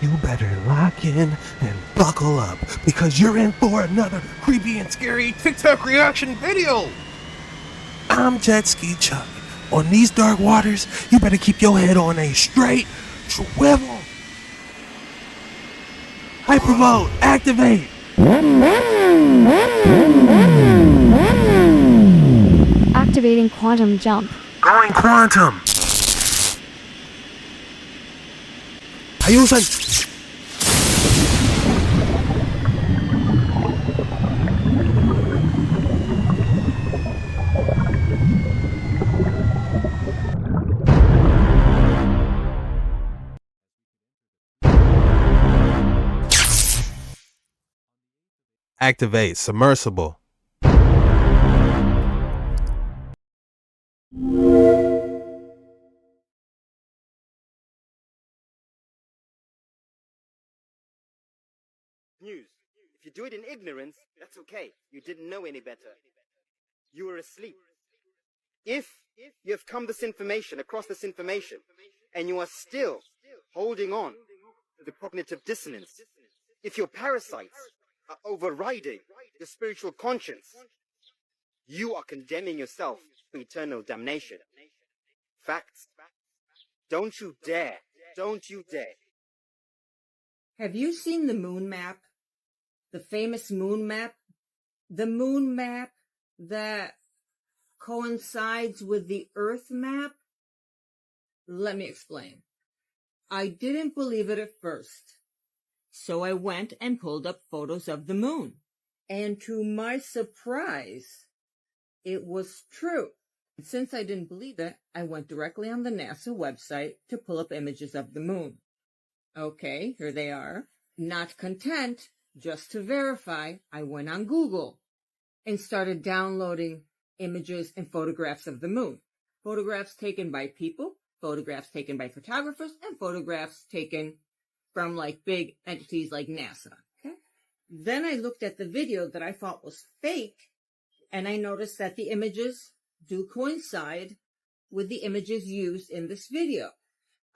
You better lock in and buckle up, because you're in for another creepy and scary TikTok reaction video! I'm Jet Ski Chuck. On these dark waters, you better keep your head on a straight swivel! Hypervolt, activate! Activating quantum jump. Going quantum! ayusan! Activate submersible. News. If you do it in ignorance, that's okay. You didn't know any better. You were asleep. If you have come across this information, and you are still holding on to the cognitive dissonance, if your parasites are overriding your spiritual conscience, you are condemning yourself to eternal damnation. Facts. Don't you dare. Don't you dare. Have you seen the moon map? The famous moon map? The moon map that coincides with the Earth map? Let me explain. I didn't believe it at first, so I went and pulled up photos of the moon. And to my surprise, it was true. Since I didn't believe it, I went directly on the NASA website to pull up images of the moon. Okay, here they are. Not content, just to verify, I went on Google and started downloading images and photographs of the moon. Photographs taken by people, photographs taken by photographers, and photographs taken from like big entities like NASA. Okay? Then I looked at the video that I thought was fake, and I noticed that the images do coincide with the images used in this video.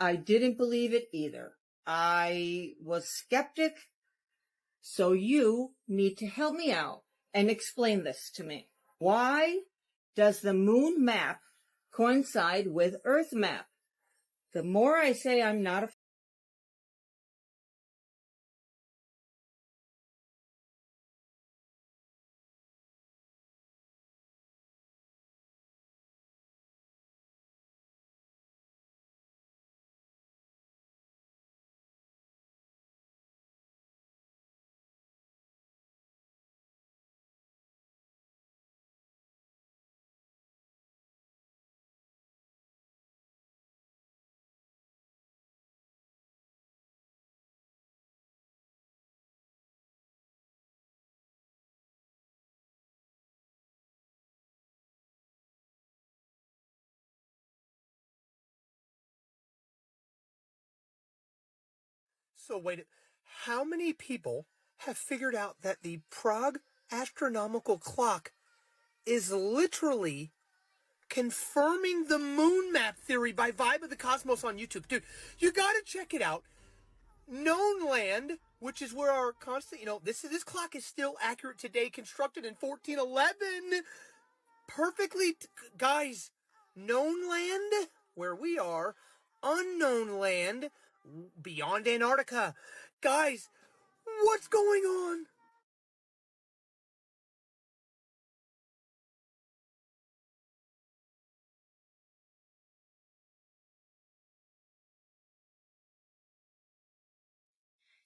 I didn't believe it either. I was skeptic, so you need to help me out and explain this to me. Why does the moon map coincide with Earth map? The more I say I'm not a So wait, how many people have figured out that the Prague astronomical clock is literally confirming the moon map theory by Vibe of the Cosmos on YouTube? Dude, you gotta check it out. Known land, which is where our constant, this clock is still accurate today, constructed in 1411. Perfectly, guys, known land, where we are, unknown land, beyond Antarctica. Guys, what's going on?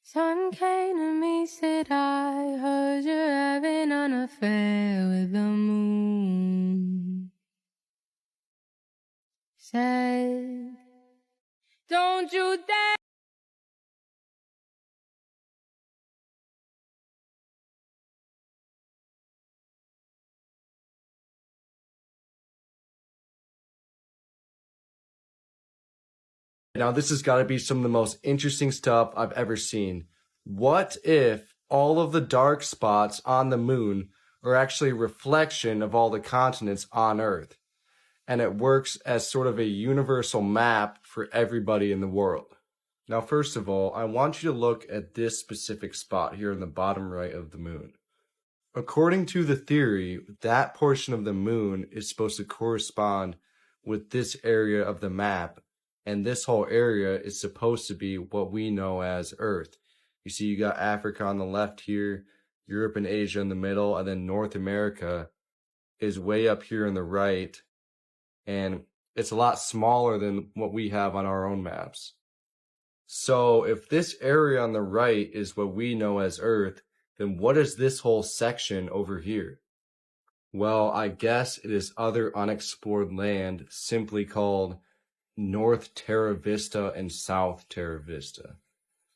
Sun came to me, said, I heard you're having an affair with the moon. Said, don't you dare. Now, this has got to be some of the most interesting stuff I've ever seen. What if all of the dark spots on the moon are actually a reflection of all the continents on Earth? And it works as sort of a universal map for everybody in the world. Now, first of all, I want you to look at this specific spot here in the bottom right of the moon. According to the theory, that portion of the moon is supposed to correspond with this area of the map, and this whole area is supposed to be what we know as Earth. You see, you got Africa on the left here, Europe and Asia in the middle, and then North America is way up here on the right, and it's a lot smaller than what we have on our own maps. So if this area on the right is what we know as Earth, then what is this whole section over here? Well, I guess it is other unexplored land, simply called North Terra Vista and South Terra Vista.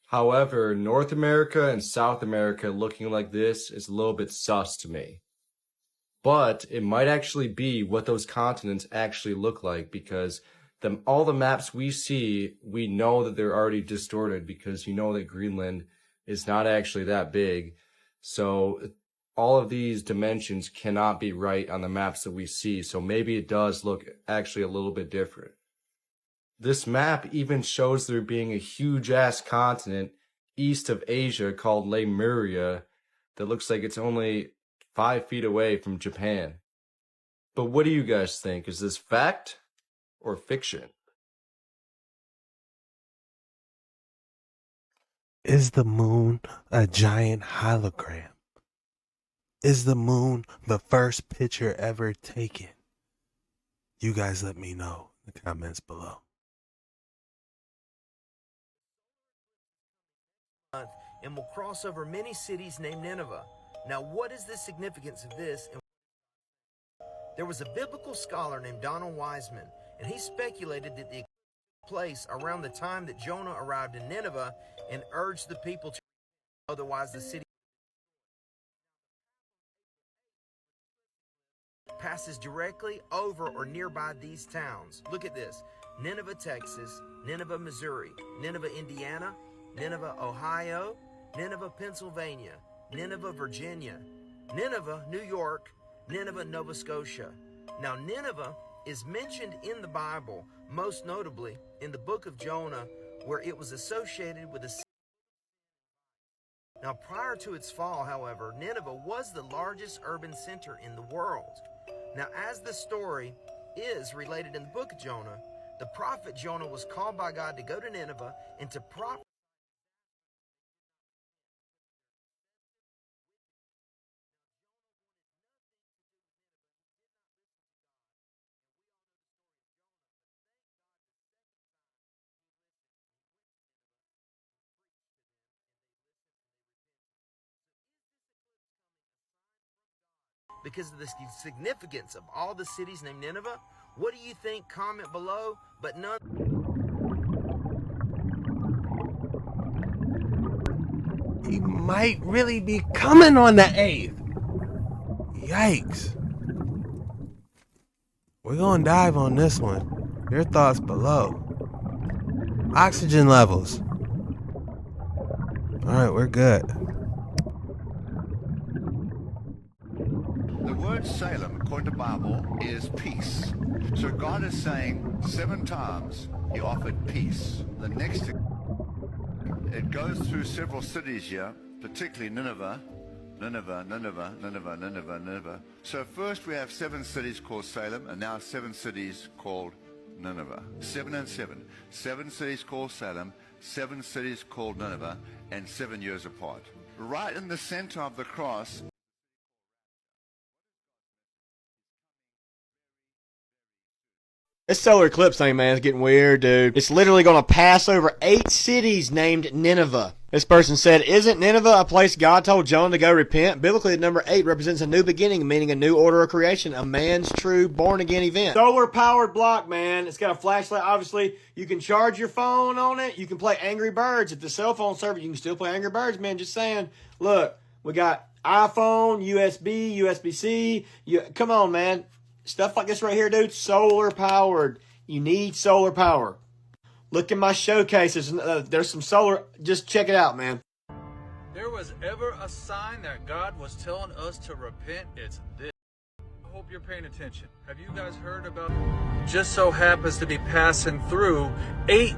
However, North America and South America looking like this is a little bit sus to me. But it might actually be what those continents actually look like, because all the maps we see, we know that they're already distorted, because you know that Greenland is not actually that big. So all of these dimensions cannot be right on the maps that we see. So maybe it does look actually a little bit different. This map even shows there being a huge ass continent east of Asia called Lemuria that looks like it's only 5 feet away from Japan. But what do you guys think? Is this fact or fiction? Is the moon a giant hologram? Is the moon the first picture ever taken? You guys let me know in the comments below. And will cross over many cities named Nineveh. Now, what is the significance of this? There was a biblical scholar named Donald Wiseman, and he speculated that the eclipse took place around the time that Jonah arrived in Nineveh and urged the people to repent, otherwise the city passes directly over or nearby these towns. Look at this: Nineveh, Texas; Nineveh, Missouri; Nineveh, Indiana; Nineveh, Ohio; Nineveh, Pennsylvania; Nineveh, Virginia; Nineveh, New York; Nineveh, Nova Scotia. Now, Nineveh is mentioned in the Bible, most notably in the book of Jonah, where it was associated with a city. Now, prior to its fall, however, Nineveh was the largest urban center in the world. Now, as the story is related in the book of Jonah, the prophet Jonah was called by God to go to Nineveh and to prophesy. Because of the significance of all the cities named Nineveh? What do you think? Comment below. But none. He might really be coming on the 8th. Yikes. We're gonna dive on this one. Your thoughts below. Oxygen levels. Alright, we're good. The word Salem, according to the Bible, is peace. So God is saying 7 times he offered peace. The next, it goes through several cities here, particularly Nineveh. Nineveh. So first we have 7 cities called Salem, and now 7 cities called Nineveh. 7 and 7. 7 cities called Salem, 7 cities called Nineveh, and 7 years apart. Right in the center of the cross. This solar eclipse thing, man, is getting weird, dude. It's literally going to pass over 8 cities named Nineveh. This person said, isn't Nineveh a place God told Jonah to go repent? Biblically, the number 8 represents a new beginning, meaning a new order of creation, a man's true born-again event. Solar-powered block, man. It's got a flashlight, obviously. You can charge your phone on it. You can play Angry Birds. At the cell phone server, you can still play Angry Birds, man. Just saying. Look, we got iPhone, USB, USB-C. Come on, man. Stuff like this right here, dude, solar powered. You need solar power. Look at my showcases. There's some solar. Just check it out, man. There was ever a sign that God was telling us to repent, it's this. I hope you're paying attention. Have you guys heard about just so happens to be passing through 8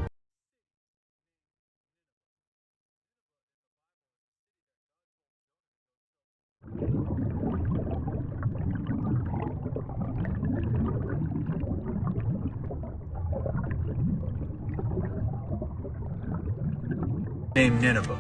named Nineveh.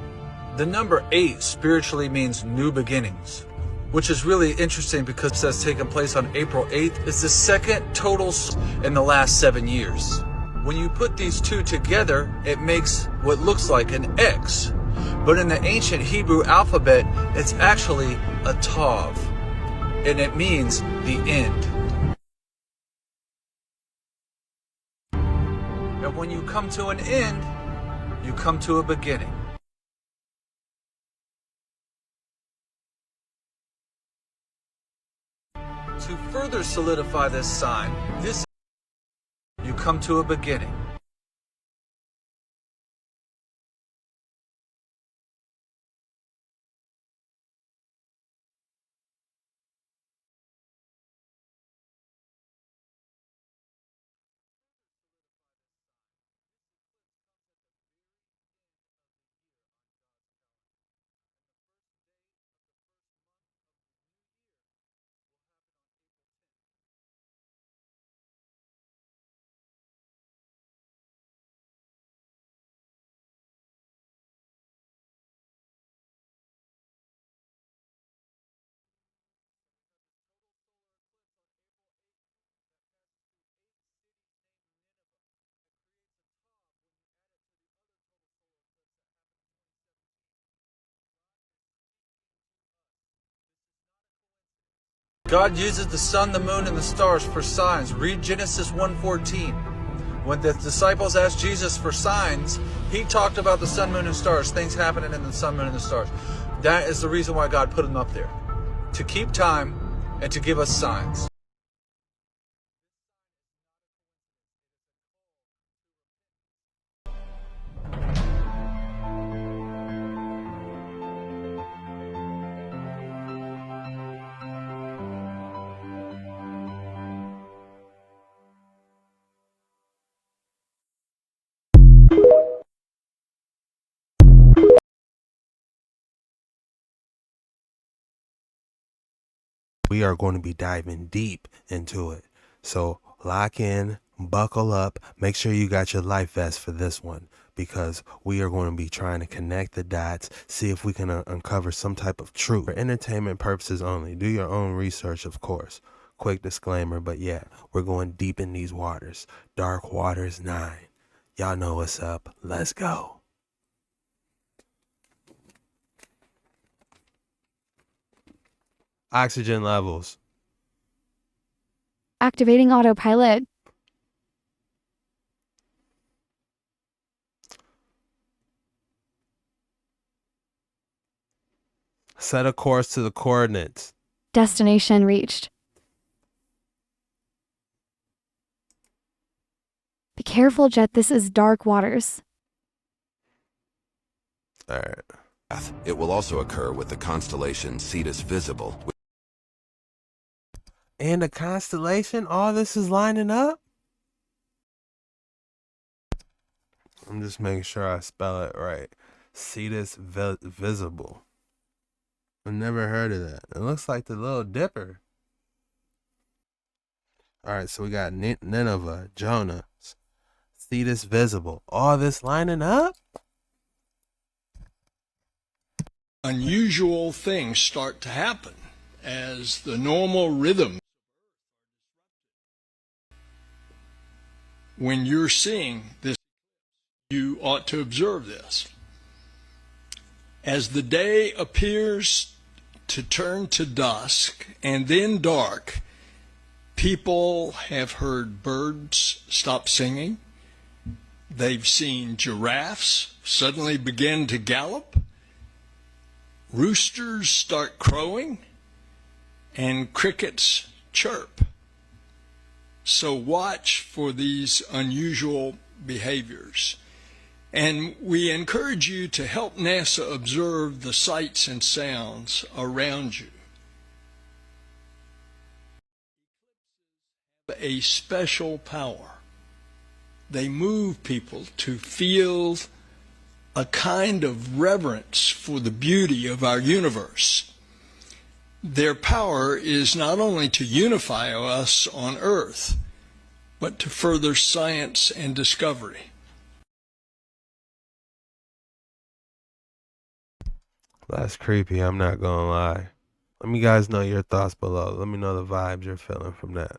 The number 8 spiritually means new beginnings, which is really interesting because that's taken place on April 8th. It's the second total in the last 7 years. When you put these two together, it makes what looks like an X. But in the ancient Hebrew alphabet, it's actually a Tav, and it means the end. And when you come to an end, you come to a beginning. To further solidify this sign, you come to a beginning. God uses the sun, the moon, and the stars for signs. Read Genesis 1:14. When the disciples asked Jesus for signs, he talked about the sun, moon, and stars, things happening in the sun, moon, and the stars. That is the reason why God put them up there, to keep time and to give us signs. We are going to be diving deep into it. So lock in, buckle up, make sure you got your life vest for this one, because we are going to be trying to connect the dots, see if we can uncover some type of truth. For entertainment purposes only. Do your own research, of course. Quick disclaimer, but yeah, we're going deep in these waters. Dark Waters 9. Y'all know what's up. Let's go. Oxygen levels. Activating autopilot. Set a course to the coordinates. Destination reached. Be careful, Jet. This is dark waters. All right. It will also occur with the constellation Cetus visible. And the constellation, all this is lining up? I'm just making sure I spell it right. Cetus visible. I've never heard of that. It looks like the Little Dipper. All right, so we got Nineveh, Jonah, Cetus visible. All this lining up? Unusual things start to happen as the normal rhythm. When you're seeing this, you ought to observe this. As the day appears to turn to dusk and then dark, people have heard birds stop singing. They've seen giraffes suddenly begin to gallop. Roosters start crowing and crickets chirp. So watch for these unusual behaviors. And we encourage you to help NASA observe the sights and sounds around you. A special power. They move people to feel a kind of reverence for the beauty of our universe. Their power is not only to unify us on Earth, but to further science and discovery. That's creepy, I'm not gonna lie. Let me guys know your thoughts below. Let me know the vibes you're feeling from that.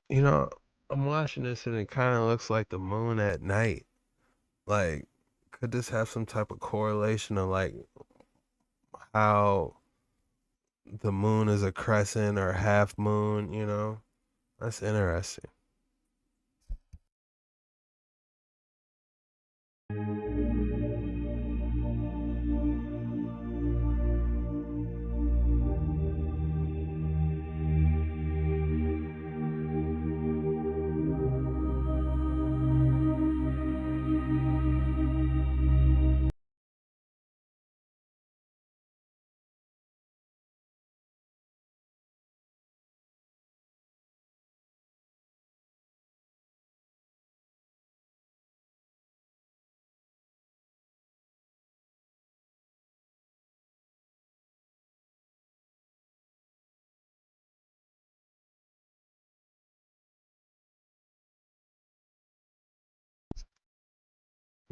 You know, I'm watching this and it kind of looks like the moon at night. Like, could this have some type of correlation of like how the moon is a crescent or a half moon, you know? That's interesting.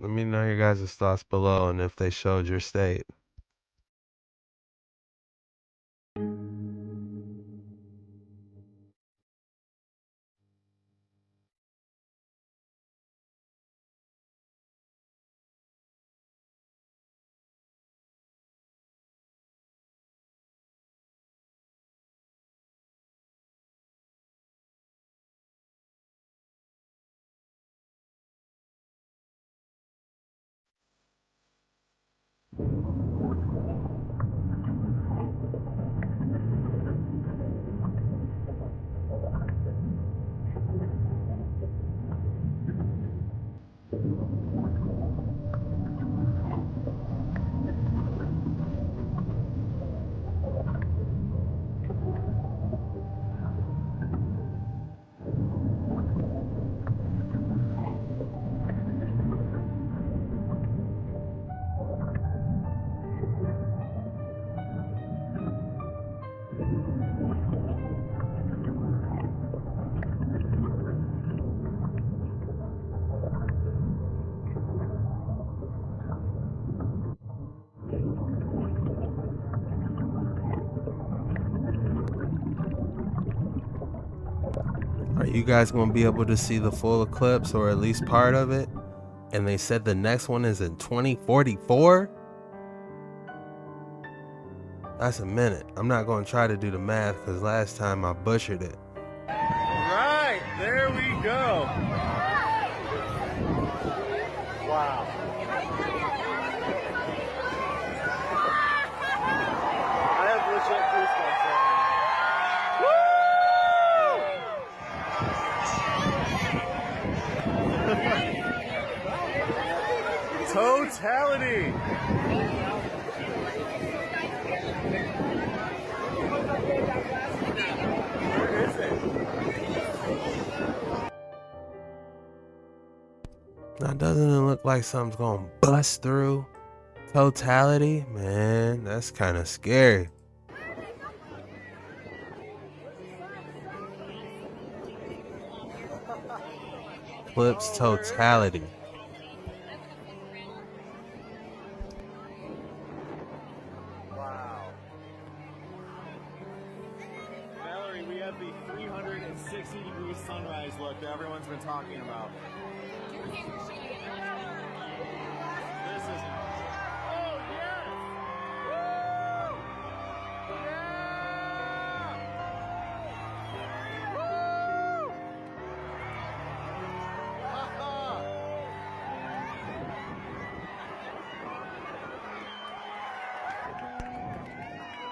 Let me know your guys' thoughts below and if they showed your state. Are you guys going to be able to see the full eclipse or at least part of it? And they said the next one is in 2044? That's a minute. I'm not going to try to do the math because last time I butchered it. Right, there we go. Wow. I have legit goosebumps right now. Totality. Where is it? Now, doesn't it look like something's going to bust through totality? Man, that's kind of scary. Eclipse totality. Wow. Mallory, we have the 360-degree sunrise look that everyone's been talking about. This is... Oh, yes! Woo! Yeah! Woo!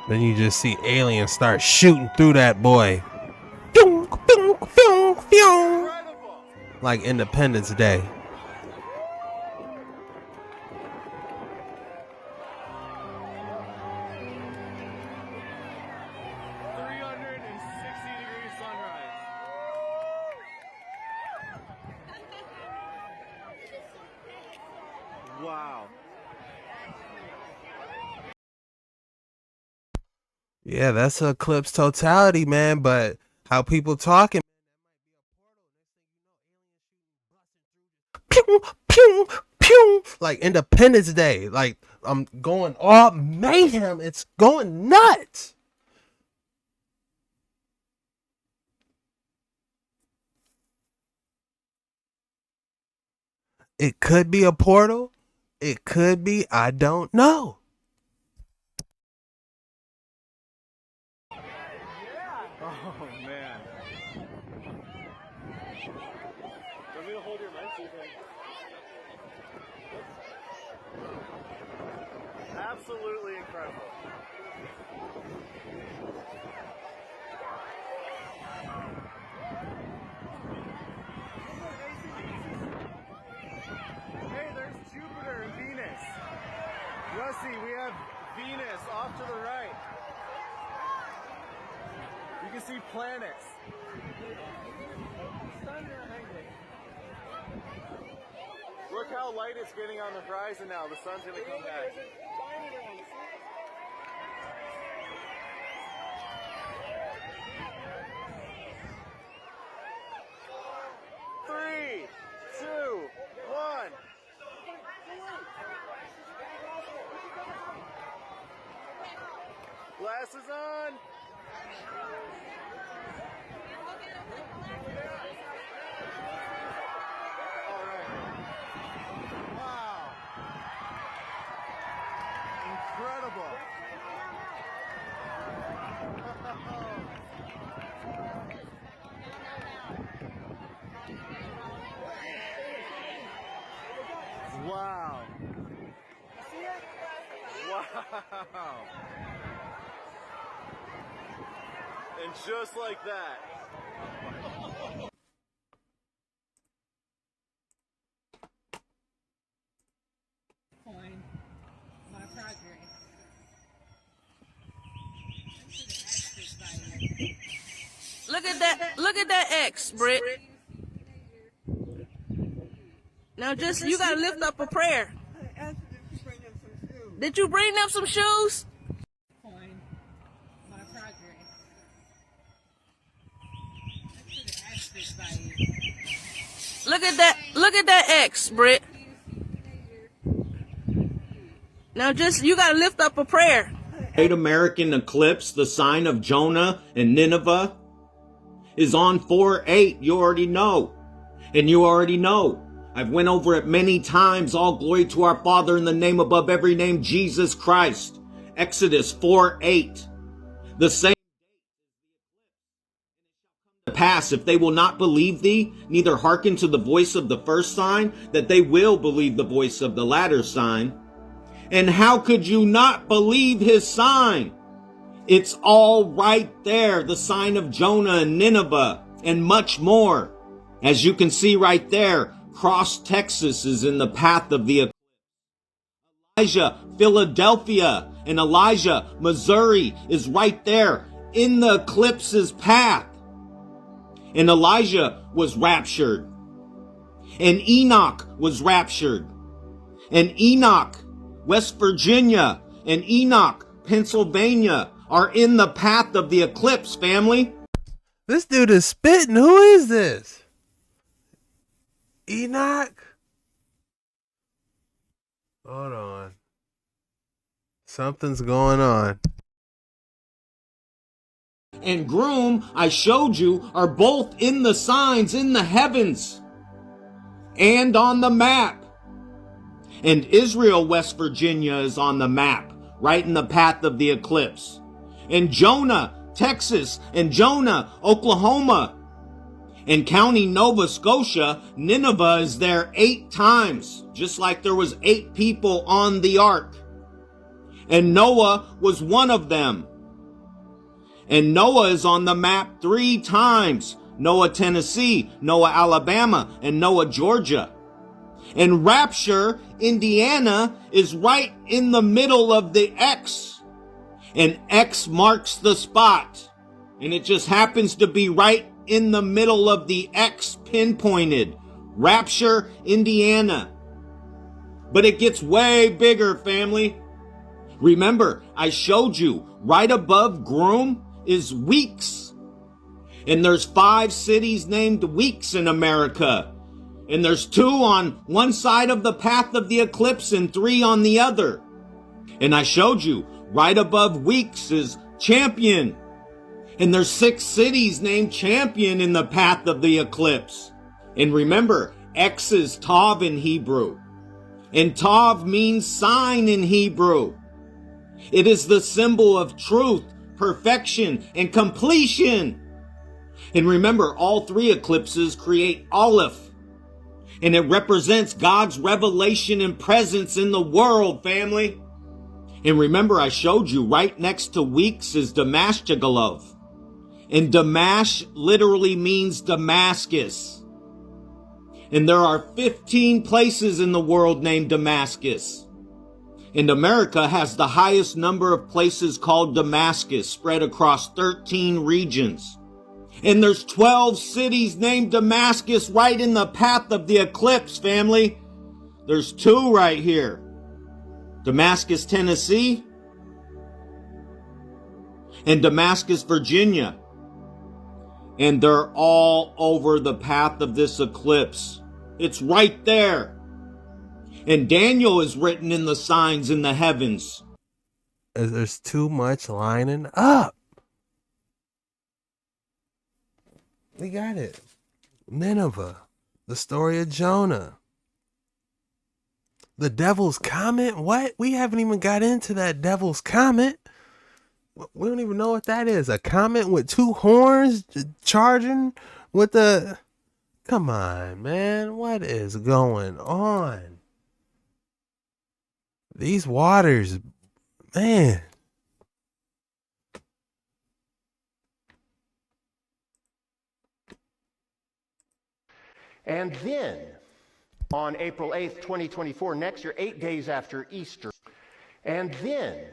Then you just see aliens start shooting through that boy. Like Independence Day. Wow. Yeah, that's Eclipse totality, man. But how people talking? Pew, pew, pew. Like Independence Day. Like I'm going all mayhem. It's going nuts. It could be a portal. It could be. I don't know. Oh man. Want me to hold your mic so you can... Absolutely incredible. Hey, there's Jupiter and Venus. Russie, we have Venus off to the right. You can see planets. Look how light it's getting on the horizon now. The sun's gonna come back. Three, two, one. Glasses on. All right. Wow. Incredible. Wow. Wow. And just like that. My progress. Look at that X, Britt. Now just, you gotta lift up a prayer. Did you bring them some shoes? My progress. Look at that X, Britt. Now just, you gotta lift up a prayer. Great American eclipse, the sign of Jonah and Nineveh, is on 4/8. You already know. And you already know. I've went over it many times. All glory to our Father in the name above every name, Jesus Christ. Exodus 4:8. The same to pass, if they will not believe thee, neither hearken to the voice of the first sign, that they will believe the voice of the latter sign. And how could you not believe his sign? It's all right there, the sign of Jonah and Nineveh, and much more. As you can see right there, Cross, Texas is in the path of the eclipse. Elijah, Philadelphia, and Elijah, Missouri is right there in the eclipse's path. And Elijah was raptured. And Enoch was raptured. And Enoch, West Virginia, and Enoch, Pennsylvania, are in the path of the eclipse, family. This dude is spitting. Who is this? Enoch? Hold on. Something's going on. And Groom, I showed you, are both in the signs in the heavens and on the map. And Israel, West Virginia is on the map, right in the path of the eclipse. And Jonah, Texas, and Jonah, Oklahoma. And County Nova Scotia, Nineveh is there 8 times, just like there was 8 people on the ark. And Noah was one of them. And Noah is on the map 3 times. Noah, Tennessee, Noah, Alabama, and Noah, Georgia. And Rapture, Indiana, is right in the middle of the X. And X marks the spot. And it just happens to be right in the middle of the X pinpointed. Rapture, Indiana. But it gets way bigger, family. Remember, I showed you right above Groom is Weeks. And there's 5 cities named Weeks in America. And there's 2 on one side of the path of the eclipse and 3 on the other. And I showed you right above Weeks is Champion. And there's 6 cities named Champion in the path of the eclipse. And remember, X is Tav in Hebrew. And Tav means sign in Hebrew. It is the symbol of truth, perfection, and completion. And remember, all 3 eclipses create Aleph. And it represents God's revelation and presence in the world, family. And remember, I showed you right next to Weeks is Damashtigalov. And Damash literally means Damascus. And there are 15 places in the world named Damascus. And America has the highest number of places called Damascus, spread across 13 regions. And there's 12 cities named Damascus right in the path of the eclipse, family. There's 2 right here. Damascus, Tennessee, and Damascus, Virginia. And they're all over the path of this eclipse. It's right there. And Daniel is written in the signs in the heavens. There's too much lining up. We got it. Nineveh. The story of Jonah. The Devil's Comet? What? We haven't even got into that Devil's Comet. We don't even know what that is. A comet with 2 horns charging with the... Come on, man. What is going on? These waters, man. And then, on April 8th, 2024, next year, 8 days after Easter, and then,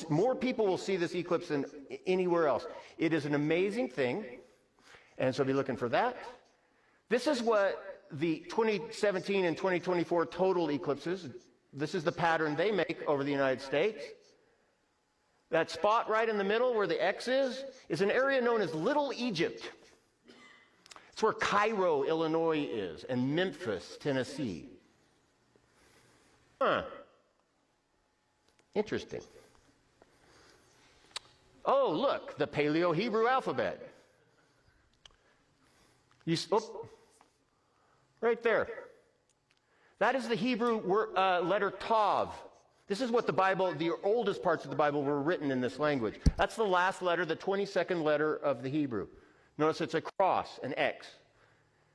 more people will see this eclipse than anywhere else. It is an amazing thing, and so be looking for that. This is what the 2017 and 2024 total eclipses, this is the pattern they make over the United States. That spot right in the middle where the X is an area known as Little Egypt. It's where Cairo, Illinois is, and Memphis, Tennessee. Interesting. Oh, look, the Paleo-Hebrew alphabet. Right there. That is the Hebrew letter Tav. This is what the Bible, the oldest parts of the Bible were written in this language. That's the last letter, the 22nd letter of the Hebrew. Notice it's a cross, an X.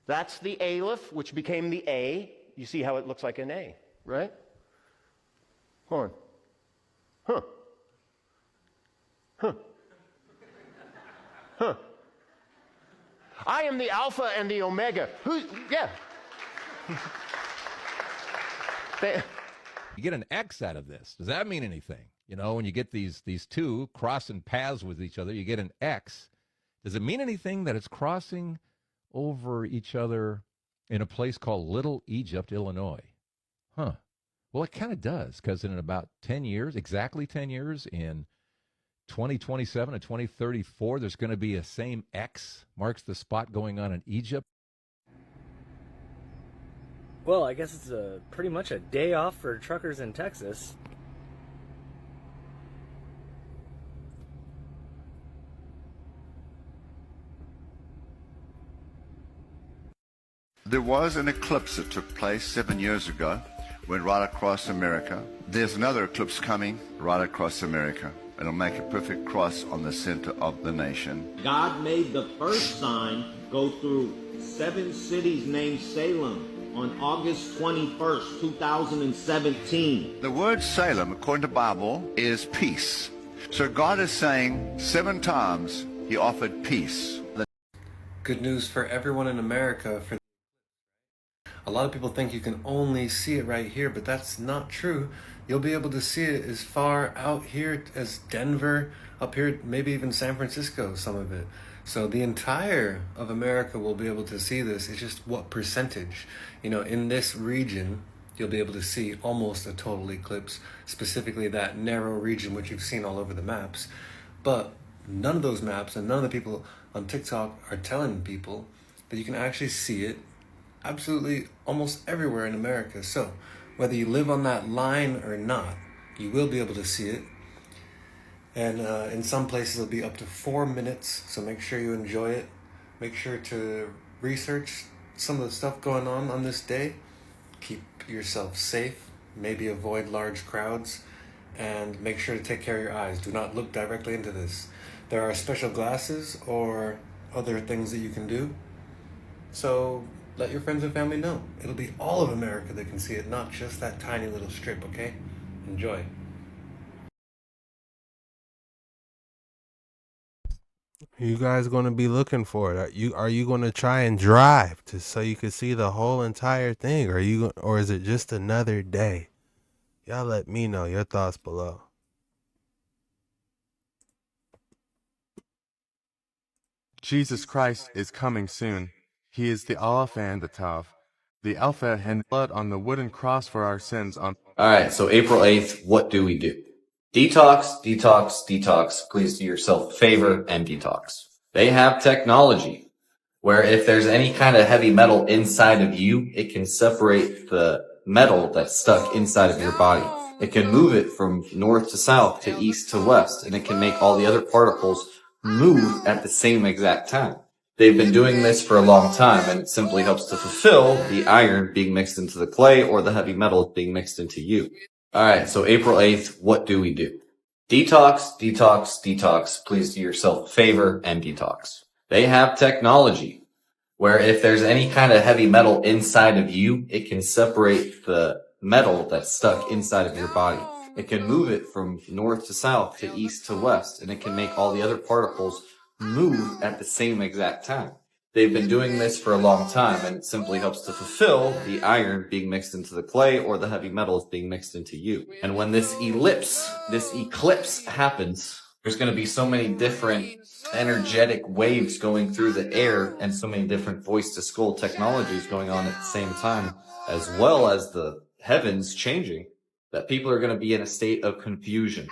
That's the Aleph, which became the A. You see how it looks like an A, right? Hold on. Huh. I am the Alpha and the Omega. Yeah. You get an X out of this. Does that mean anything? You know, when you get these 2 crossing paths with each other, you get an X. Does it mean anything that it's crossing over each other in a place called Little Egypt, Illinois? Well, it kind of does, because in about 10 years, exactly 10 years, in 2027 and 2034, there's going to be a same X marks the spot going on in Egypt. Well, I guess it's pretty much a day off for truckers in Texas. There was an eclipse that took place 7 years ago went right across America. There's another eclipse coming right across America. It'll make a perfect cross on the center of the nation. God made the first sign go through 7 cities named Salem on August 21st, 2017. The word Salem, according to the Bible, is peace. So God is saying 7 times he offered peace. Good news for everyone in America. A lot of people think you can only see it right here, but that's not true. You'll be able to see it as far out here as Denver, up here, maybe even San Francisco, some of it. So the entire of America will be able to see this. It's just what percentage. You know, in this region, you'll be able to see almost a total eclipse, specifically that narrow region which you've seen all over the maps. But none of those maps and none of the people on TikTok are telling people that you can actually see it absolutely almost everywhere in America. So whether you live on that line or not, you will be able to see it. And in some places it'll be up to 4 minutes, so make sure you enjoy it. Make sure to research some of the stuff going on this day. Keep yourself safe, maybe avoid large crowds, and make sure to take care of your eyes. Do not look directly into this. There are special glasses or other things that you can do. So let your friends and family know. It'll be all of America that can see it, not just that tiny little strip, okay? Enjoy. You guys going to be looking for it? Are you going to try and drive so you can see the whole entire thing? Or is it just another day? Y'all let me know your thoughts below. Jesus Christ is coming soon. He is the Alpha and the Tav, the Alpha and blood on the wooden cross for our sins on. Alright, so April 8th, what do we do? Detox, detox, detox. Please do yourself a favor and detox. They have technology where if there's any kind of heavy metal inside of you, it can separate the metal that's stuck inside of your body. It can move it from north to south to east to west, and it can make all the other particles move at the same exact time. They've been doing this for a long time, and it simply helps to fulfill the iron being mixed into the clay or the heavy metals being mixed into you. Alright, so April 8th, what do we do? Detox, detox, detox. Please do yourself a favor and detox. They have technology where if there's any kind of heavy metal inside of you, it can separate the metal that's stuck inside of your body. It can move it from north to south to east to west, and it can make all the other particles move at the same exact time. They've been doing this for a long time, and it simply helps to fulfill the iron being mixed into the clay or the heavy metals being mixed into you. And when this eclipse happens, there's going to be so many different energetic waves going through the air and so many different voice-to-skull technologies going on at the same time, as well as the heavens changing, that people are going to be in a state of confusion,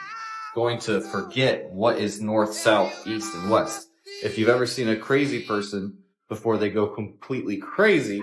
going to forget what is north, south, east, and west. If you've ever seen a crazy person before they go completely crazy,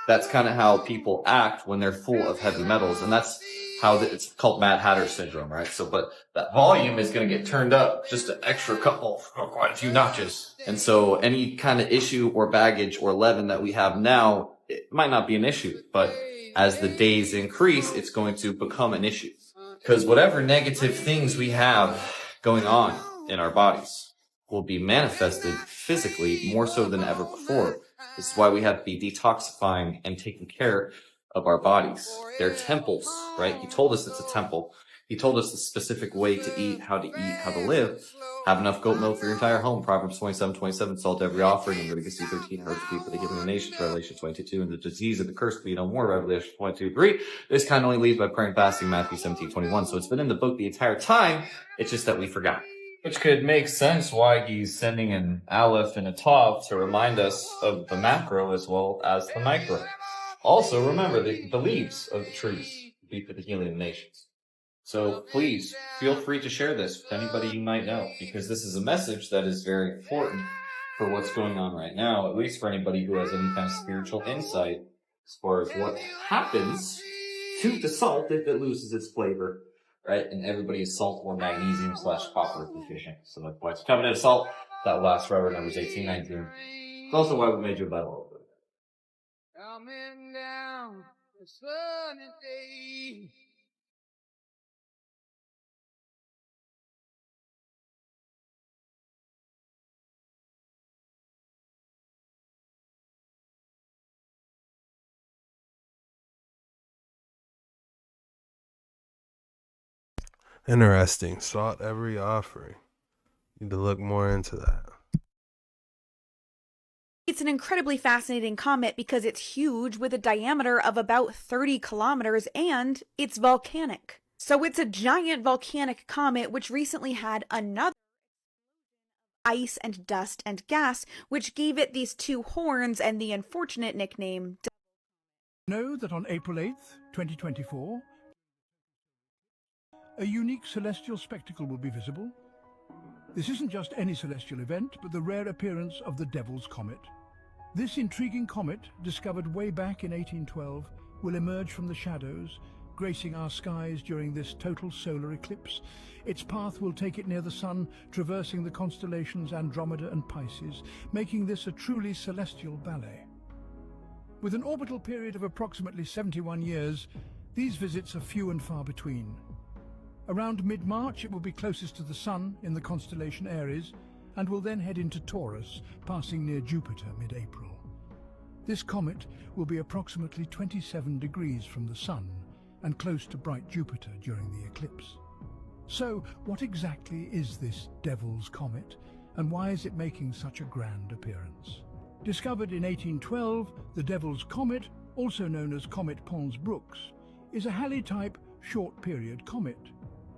that's kind of how people act when they're full of heavy metals. And that's how it's called Mad Hatter syndrome, right? So, but that volume is going to get turned up just an extra quite a few notches. And so any kind of issue or baggage or leaven that we have now, it might not be an issue, but as the days increase, it's going to become an issue. Because whatever negative things we have going on in our bodies will be manifested physically more so than ever before. This is why we have to be detoxifying and taking care of our bodies. They're temples, right? He told us it's a temple. He told us the specific way to eat, how to live. Have enough goat milk for your entire home. Proverbs 27:27, salt every offering. And Leviticus 13, herbs to be for the healing of the nations. Revelation 22:2, and the disease of the curse to be no more. Revelation 22:3. This kind only leaves by prayer and fasting. Matthew 17:21. So it's been in the book the entire time. It's just that we forgot. Which could make sense why he's sending an Aleph and a Tav to remind us of the macro as well as the micro. Also, remember the leaves of the trees be for the healing of the nations. So please feel free to share this with anybody you might know, because this is a message that is very important for what's going on right now, at least for anybody who has any kind of spiritual insight as far as what happens to the salt if it loses its flavor. Right? And everybody is salt or magnesium / copper deficient. So that's why it's covenant of salt. That last forever, numbers 18:19. It's also why we made you a Bible. Coming down sunny day. Interesting. Sought every offering. Need to look more into that. It's an incredibly fascinating comet because it's huge with a diameter of about 30 kilometers and it's volcanic. So it's a giant volcanic comet which recently had another ice and dust and gas, which gave it these two horns and the unfortunate nickname. Know that on April 8th, 2024, a unique celestial spectacle will be visible. This isn't just any celestial event, but the rare appearance of the Devil's Comet. This intriguing comet, discovered way back in 1812, will emerge from the shadows, gracing our skies during this total solar eclipse. Its path will take it near the Sun, traversing the constellations Andromeda and Pisces, making this a truly celestial ballet. With an orbital period of approximately 71 years, these visits are few and far between. Around mid-March, it will be closest to the Sun in the constellation Aries, and will then head into Taurus, passing near Jupiter mid-April. This comet will be approximately 27 degrees from the Sun, and close to bright Jupiter during the eclipse. So, what exactly is this Devil's Comet, and why is it making such a grand appearance? Discovered in 1812, the Devil's Comet, also known as Comet Pons-Brooks, is a Halley-type short-period comet.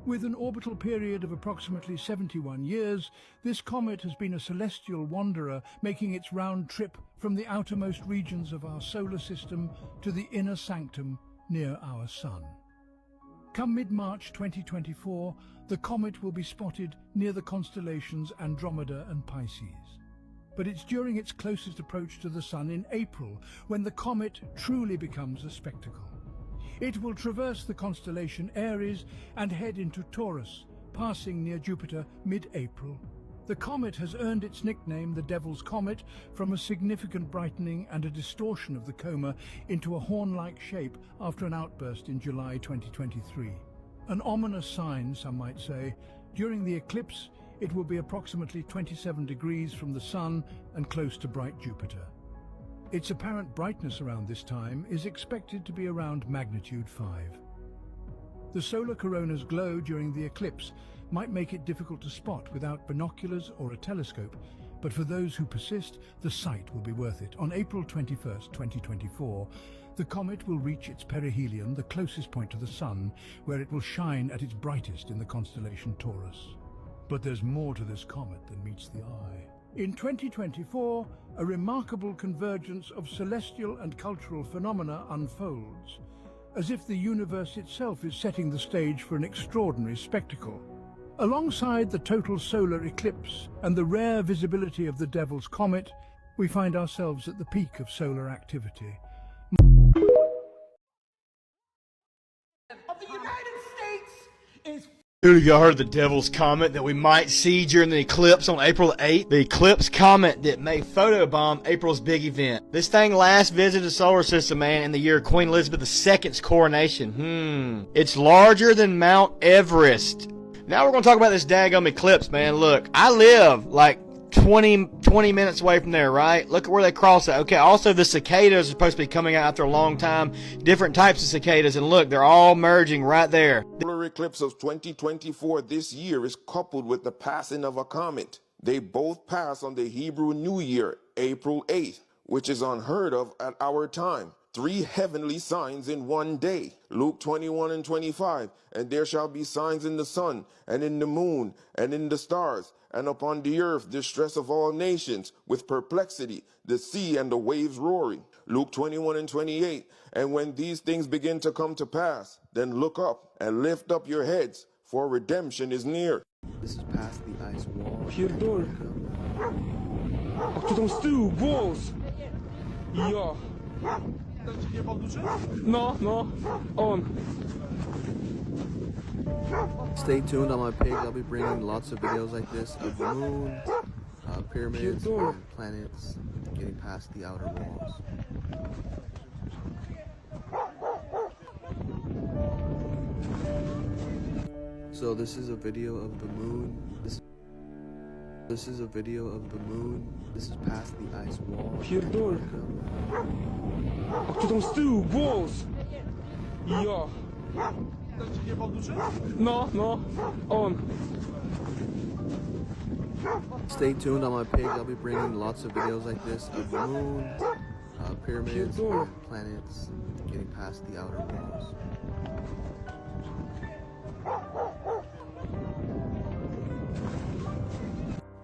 With an orbital period of approximately 71 years, this comet has been a celestial wanderer, making its round trip from the outermost regions of our solar system to the inner sanctum near our Sun. Come mid-March 2024, the comet will be spotted near the constellations Andromeda and Pisces. But it's during its closest approach to the Sun in April when the comet truly becomes a spectacle. It will traverse the constellation Aries and head into Taurus, passing near Jupiter mid-April. The comet has earned its nickname, the Devil's Comet, from a significant brightening and a distortion of the coma into a horn-like shape after an outburst in July 2023. An ominous sign, some might say. During the eclipse, it will be approximately 27 degrees from the Sun and close to bright Jupiter. Its apparent brightness around this time is expected to be around magnitude 5. The solar corona's glow during the eclipse might make it difficult to spot without binoculars or a telescope, but for those who persist, the sight will be worth it. On April 21st, 2024, the comet will reach its perihelion, the closest point to the Sun, where it will shine at its brightest in the constellation Taurus. But there's more to this comet than meets the eye. In 2024, a remarkable convergence of celestial and cultural phenomena unfolds, as if the universe itself is setting the stage for an extraordinary spectacle. Alongside the total solar eclipse and the rare visibility of the Devil's Comet, we find ourselves at the peak of solar activity. Of the United States is Dude, y'all heard the Devil's Comet that we might see during the eclipse on April 8th? The Eclipse Comet that may photobomb April's big event. This thing last visited the solar system, man, in the year Queen Elizabeth II's coronation. It's larger than Mount Everest. Now we're going to talk about this daggum eclipse, man. Look, I live like 20 minutes away from there, right? Look at where they cross it. Okay, also the cicadas are supposed to be coming out after a long time. Different types of cicadas, and look, they're all merging right there. The solar eclipse of 2024 this year is coupled with the passing of a comet. They both pass on the Hebrew New Year, April 8th, which is unheard of at our time. 3 heavenly signs in one day. Luke 21 and 25. And there shall be signs in the sun, and in the moon, and in the stars, and upon the earth distress of all nations, with perplexity, the sea and the waves roaring. Luke 21 and 28. And when these things begin to come to pass, then look up and lift up your heads, for redemption is near. This is past the ice wall. Pierdol. Kto tam z tyłu? Włos! Ja. No, on. Stay tuned on my page. I'll be bringing lots of videos like this of the moon, pyramids, and planets getting past the outer walls. So this is a video of the moon. This is a video of the moon. This is past the ice wall. Pierdol. A kto tam z tyłu? Głos! Ja. No, on. Stay tuned on my page. I'll be bringing lots of videos like this of the moon, pyramids, planets, getting past the outer walls.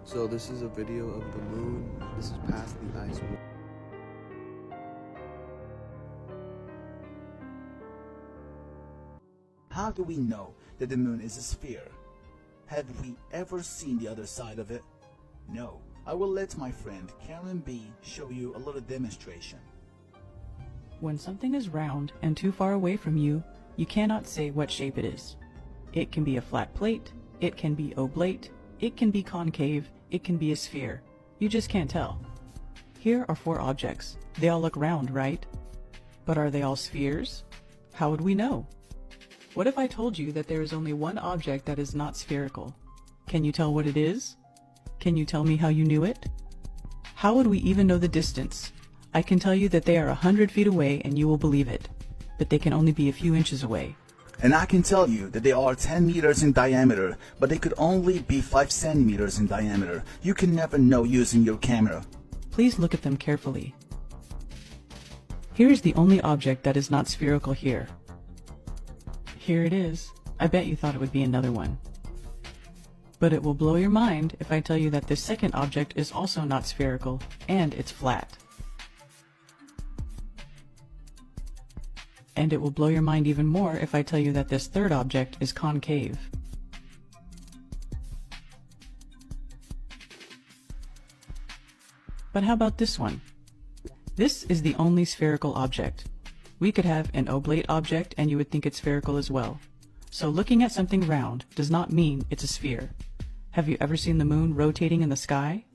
So this is a video of the moon. This is past the ice wall. How do we know that the moon is a sphere? Have we ever seen the other side of it? No. I will let my friend Karen B show you a little demonstration. When something is round and too far away from you, you cannot say what shape it is. It can be a flat plate, it can be oblate, it can be concave, it can be a sphere. You just can't tell. Here are 4 objects. They all look round, right? But are they all spheres? How would we know? What if I told you that there is only one object that is not spherical? Can you tell what it is? Can you tell me how you knew it? How would we even know the distance? I can tell you that they are 100 feet away and you will believe it, but they can only be a few inches away. And I can tell you that they are 10 meters in diameter, but they could only be 5 centimeters in diameter. You can never know using your camera. Please look at them carefully. Here is the only object that is not spherical here. Here it is. I bet you thought it would be another one. But it will blow your mind if I tell you that this second object is also not spherical, and it's flat. And it will blow your mind even more if I tell you that this third object is concave. But how about this one? This is the only spherical object. We could have an oblate object and you would think it's spherical as well. So looking at something round does not mean it's a sphere. Have you ever seen the moon rotating in the sky?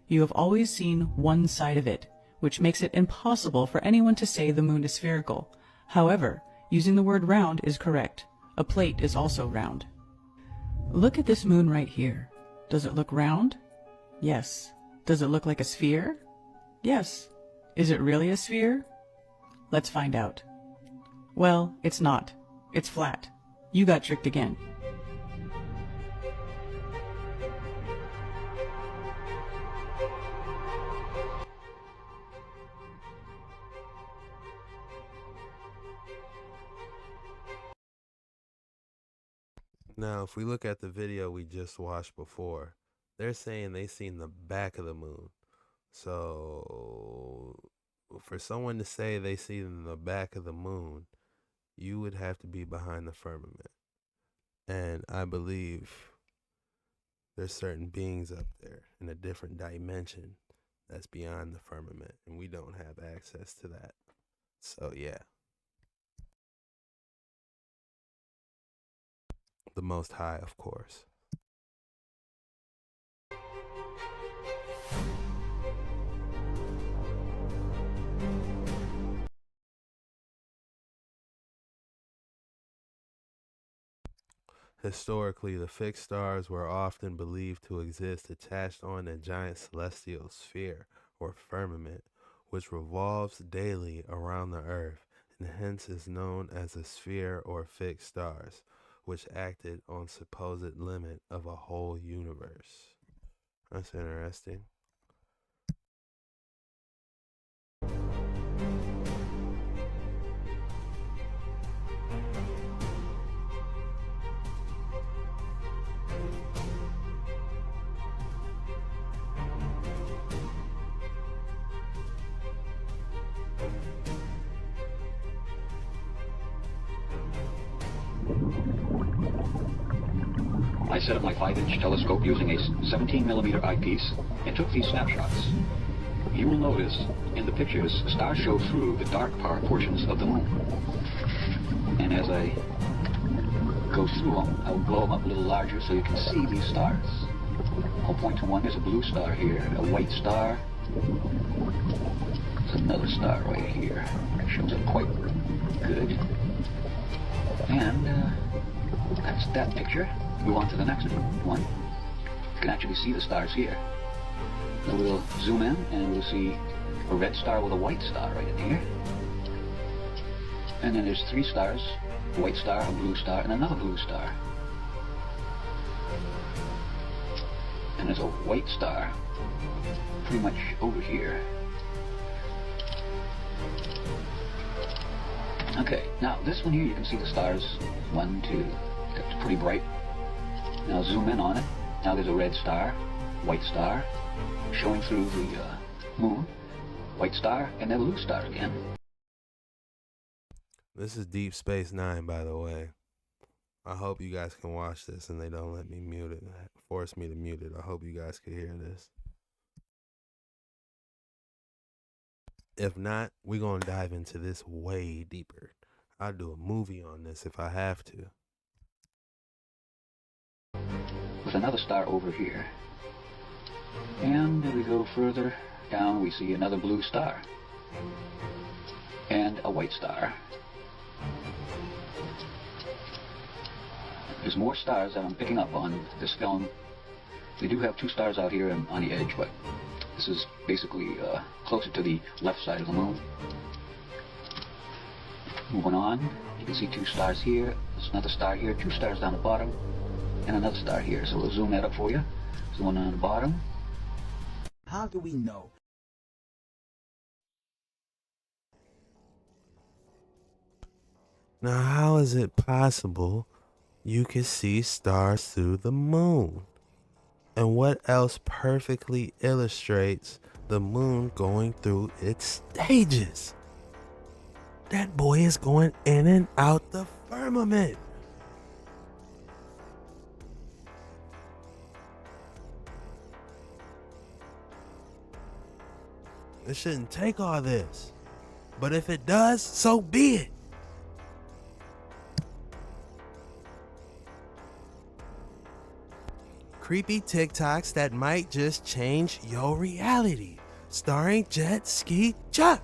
You have always seen one side of it, which makes it impossible for anyone to say the moon is spherical. However, using the word round is correct. A plate is also round. Look at this moon right here. Does it look round? Yes. Does it look like a sphere? Yes. Is it really a sphere? Let's find out. Well, it's not. It's flat. You got tricked again. Now, if we look at the video we just watched before, they're saying they seen the back of the moon. So, for someone to say they see the back of the moon, you would have to be behind the firmament. And I believe there's certain beings up there in a different dimension that's beyond the firmament, and we don't have access to that. So, yeah. The Most High, of course. Historically, the fixed stars were often believed to exist attached on a giant celestial sphere or firmament, which revolves daily around the earth, and hence is known as a sphere or fixed stars, which acted on supposed limit of a whole universe. That's interesting. I set up my 5-inch telescope using a 17mm eyepiece and took these snapshots. You will notice in the pictures, stars show through the dark portions of the moon. And as I go through them, I will blow them up a little larger so you can see these stars. I'll point to one. There's a blue star here, a white star. There's another star right here. Shows up quite good. And That's that picture. Move on to the next one. You can actually see the stars here. So we'll zoom in and we'll see a red star with a white star right in here. And then there's 3 stars, a white star, a blue star, and another blue star. And there's a white star pretty much over here. Okay, now this one here you can see the stars. 1, 2, that's pretty bright. Now zoom in on it. Now there's a red star, white star, showing through the moon, white star, and then blue star again. This is Deep Space Nine, by the way. I hope you guys can watch this and they don't let me mute it, force me to mute it. I hope you guys could hear this. If not, we're going to dive into this way deeper. I'll do a movie on this if I have to. With another star over here. And if we go further down, we see another blue star. And a white star. There's more stars that I'm picking up on this film. They do have 2 stars out here on the edge, but this is basically closer to the left side of the moon. Moving on, you can see 2 stars here. There's another star here, 2 stars down the bottom, and another star here. So we'll zoom that up for you. There's one on the bottom. How do we know? Now, how is it possible you can see stars through the moon? And what else perfectly illustrates the moon going through its stages? That boy is going in and out the firmament. It shouldn't take all this. But if it does, so be it. Creepy TikToks that might just change your reality. Starring Jet Ski Chuck.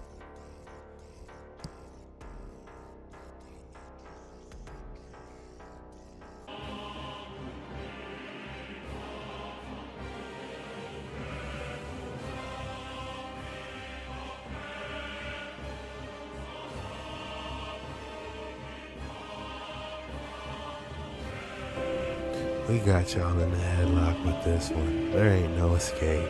We got y'all in the headlock with this one. There ain't no escape.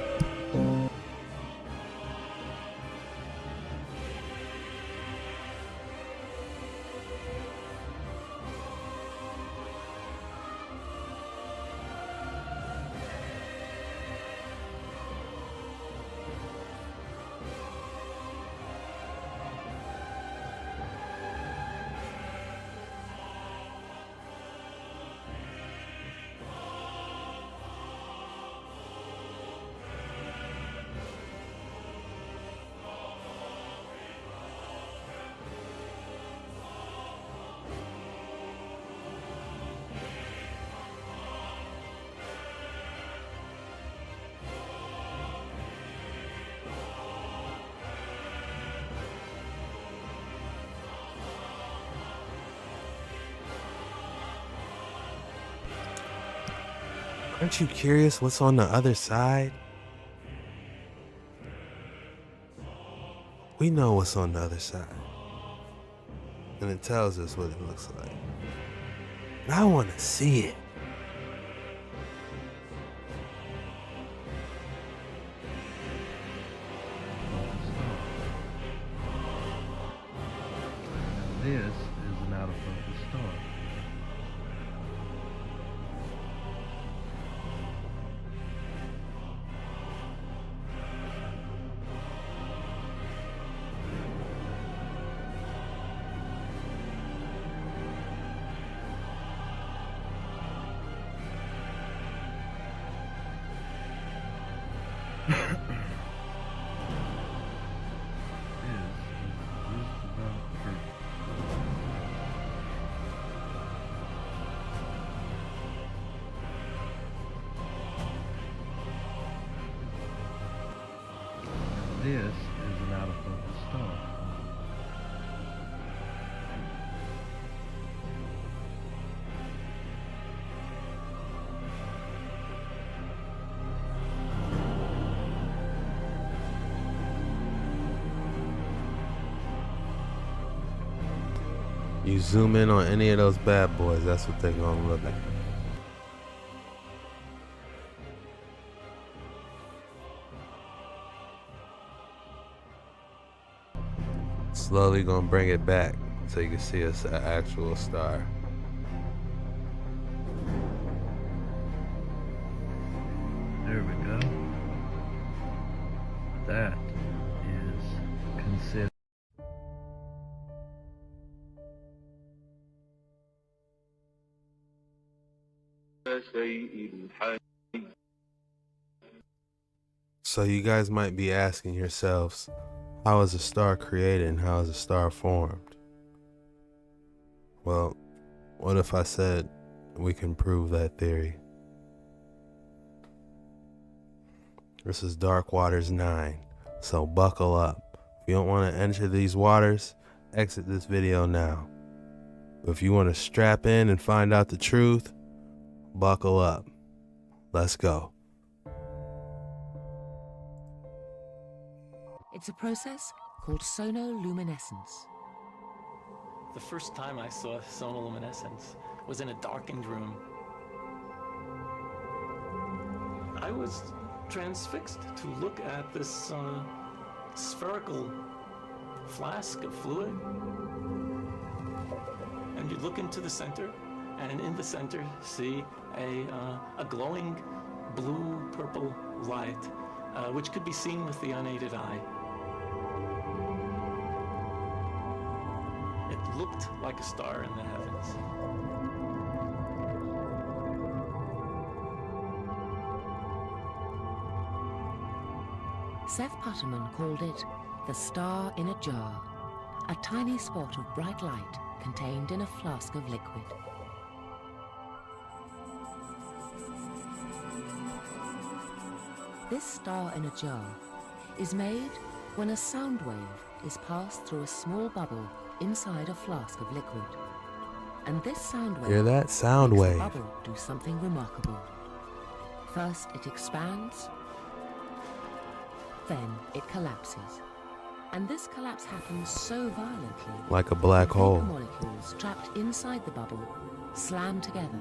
Aren't you curious what's on the other side? We know what's on the other side. And it tells us what it looks like. And I want to see it. This is an out-of-focus star. This is an out-of-focus star. You zoom in on any of those bad boys, that's what they're gonna look like. Slowly gonna bring it back so you can see an actual star. There we go. That is considered. So you guys might be asking yourselves, how is a star created and how is a star formed? Well, what if I said we can prove that theory? This is Dark Waters 9, so buckle up. If you don't want to enter these waters, exit this video now. If you want to strap in and find out the truth, buckle up. Let's go. It's a process called sonoluminescence. The first time I saw sonoluminescence was in a darkened room. I was transfixed to look at this spherical flask of fluid. And you look into the center, and in the center see a glowing blue-purple light, which could be seen with the unaided eye. It looked like a star in the heavens. Seth Putterman called it the star in a jar, a tiny spot of bright light contained in a flask of liquid. This star in a jar is made when a sound wave is passed through a small bubble inside a flask of liquid. And this sound wave Hear that? Sound makes wave. the bubble do something remarkable. First it expands, then it collapses. And this collapse happens so violently, Like a black that hole. vapor molecules trapped inside the bubble slam together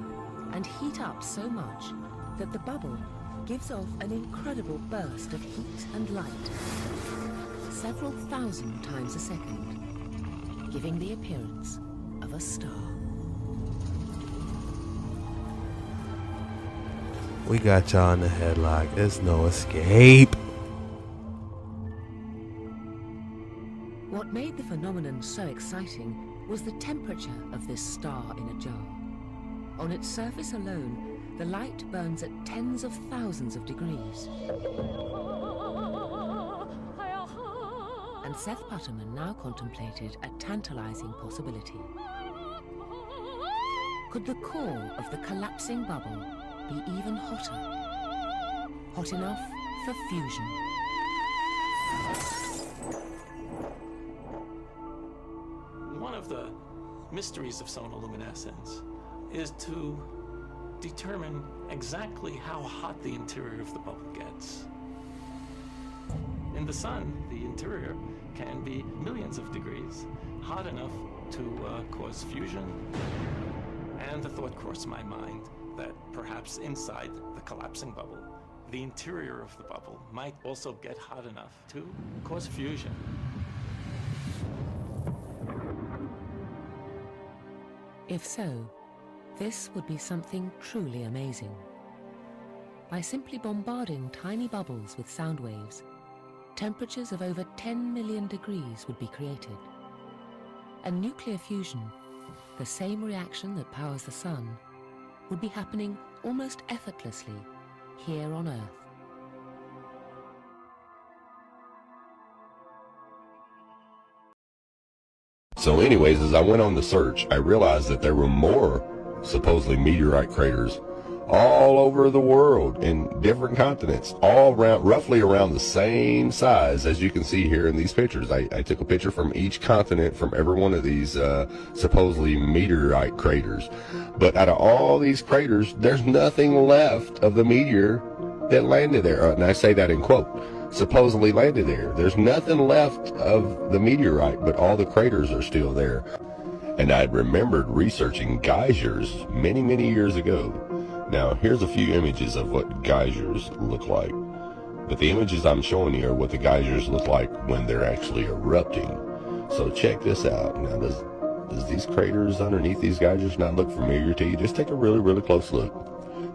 and heat up so much that the bubble gives off an incredible burst of heat and light, several thousand times a second, giving the appearance of a star. We got y'all in the headlock. There's no escape. What made the phenomenon so exciting was the temperature of this star in a jar. On its surface alone, the light burns at tens of thousands of degrees. And Seth Putterman now contemplated a tantalizing possibility. Could the core of the collapsing bubble be even hotter? Hot enough for fusion? One of the mysteries of sonoluminescence is to determine exactly how hot the interior of the bubble gets. In the sun, the interior can be millions of degrees, hot enough to cause fusion. And the thought crossed my mind that perhaps inside the collapsing bubble, the interior of the bubble might also get hot enough to cause fusion. If so, this would be something truly amazing. By simply bombarding tiny bubbles with sound waves, temperatures of over 10 million degrees would be created. And nuclear fusion, the same reaction that powers the sun, would be happening almost effortlessly here on Earth. So anyways, as I went on the search, I realized that there were more supposedly meteorite craters all over the world in different continents, all around, roughly around the same size as you can see here in these pictures. I took a picture from each continent from every one of these supposedly meteorite craters. But out of all these craters, there's nothing left of the meteor that landed there. And I say that in quote, supposedly landed there. There's nothing left of the meteorite, but all the craters are still there. and I'd remembered researching geysers many, many years ago. Now, here's a few images of what geysers look like. But the images I'm showing you are what the geysers look like when they're actually erupting. So check this out. Now, does these craters underneath these geysers not look familiar to you? Just take a really, really close look.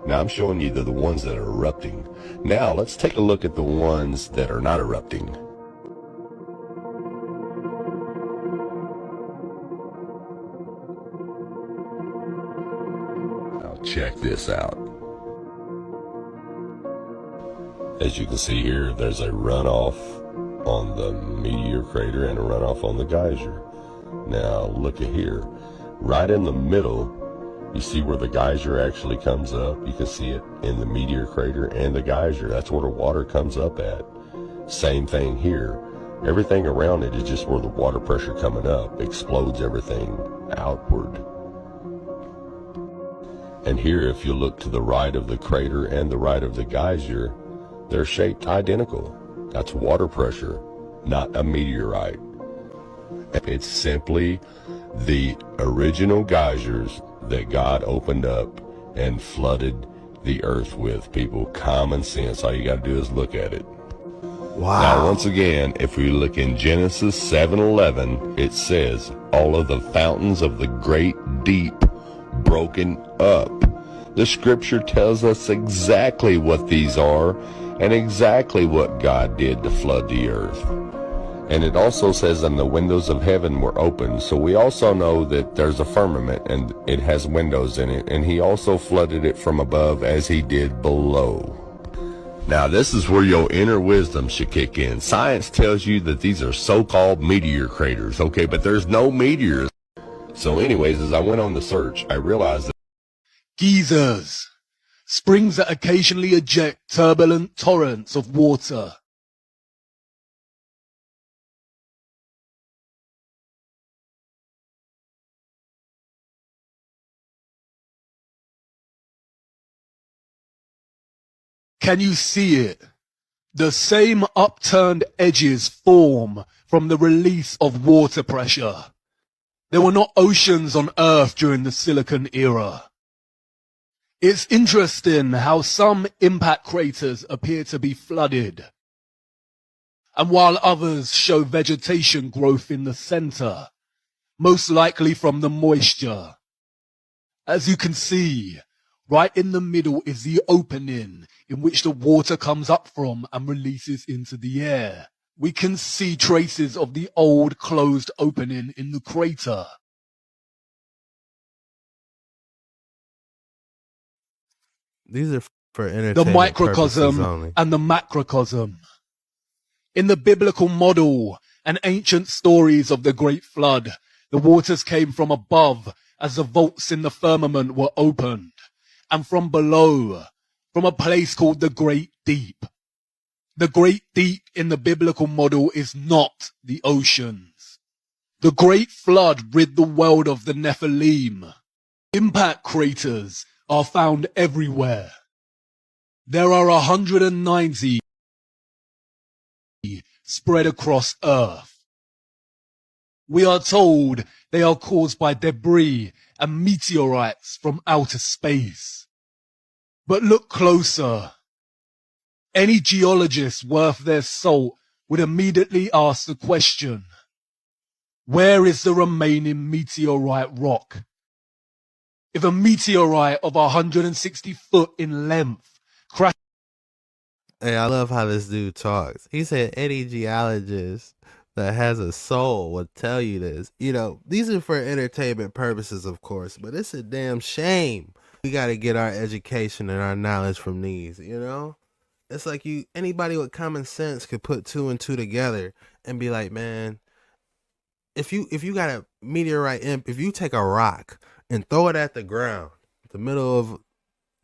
Now, I'm showing you the ones that are erupting. Now, let's take a look at the ones that are not erupting. Now, check this out. As you can see here, there's a runoff on the meteor crater and a runoff on the geyser. Now look at here, right in the middle, you see where the geyser actually comes up. You can see it in the meteor crater and the geyser. That's where the water comes up at. Same thing here. Everything around it is just where the water pressure coming up explodes everything outward. And here, if you look to the right of the crater and the right of the geyser, they're shaped identical. That's water pressure, not a meteorite. It's simply the original geysers that God opened up and flooded the earth with. People, common sense. All you got to do is look at it. Wow. Now, once again, if we look in Genesis 7:11, it says, all of the fountains of the great deep broken up. The scripture tells us exactly what these are and exactly what God did to flood the earth. And it also says, and the windows of heaven were opened. So we also know that there's a firmament and it has windows in it. And he also flooded it from above as he did below. Now, this is where your inner wisdom should kick in. Science tells you that these are so-called meteor craters, okay? But there's no meteors. So anyways, as I went on the search, I realized that Geysers, springs that occasionally eject turbulent torrents of water. Can you see it? The same upturned edges form from the release of water pressure. There were not oceans on Earth during the Silicon era. It's interesting how some impact craters appear to be flooded, and while others show vegetation growth in the center, most likely from the moisture. As you can see, right in the middle is the opening in which the water comes up from and releases into the air. We can see traces of the old closed opening in the crater. These are for entertainment The purposes microcosm only. and the macrocosm. In the biblical model and ancient stories of the Great Flood, the waters came from above as the vaults in the firmament were opened, and from below, from a place called the Great Deep. The Great Deep in the biblical model is not the oceans. The Great Flood rid the world of the Nephilim. Impact craters are found everywhere. There are 190 spread across Earth. We are told they are caused by debris and meteorites from outer space. But look closer. Any geologist worth their salt would immediately ask the question, where is the remaining meteorite rock? If a meteorite of 160 foot in length crashed... Hey, I love how this dude talks. He said any geologist that has a soul would tell you this. You know, these are for entertainment purposes, of course, but it's a damn shame. We got to get our education and our knowledge from these, you know? It's like anybody with common sense could put two and two together and be like, man, if you got a meteorite, if you take a rock and throw it at the ground, the middle of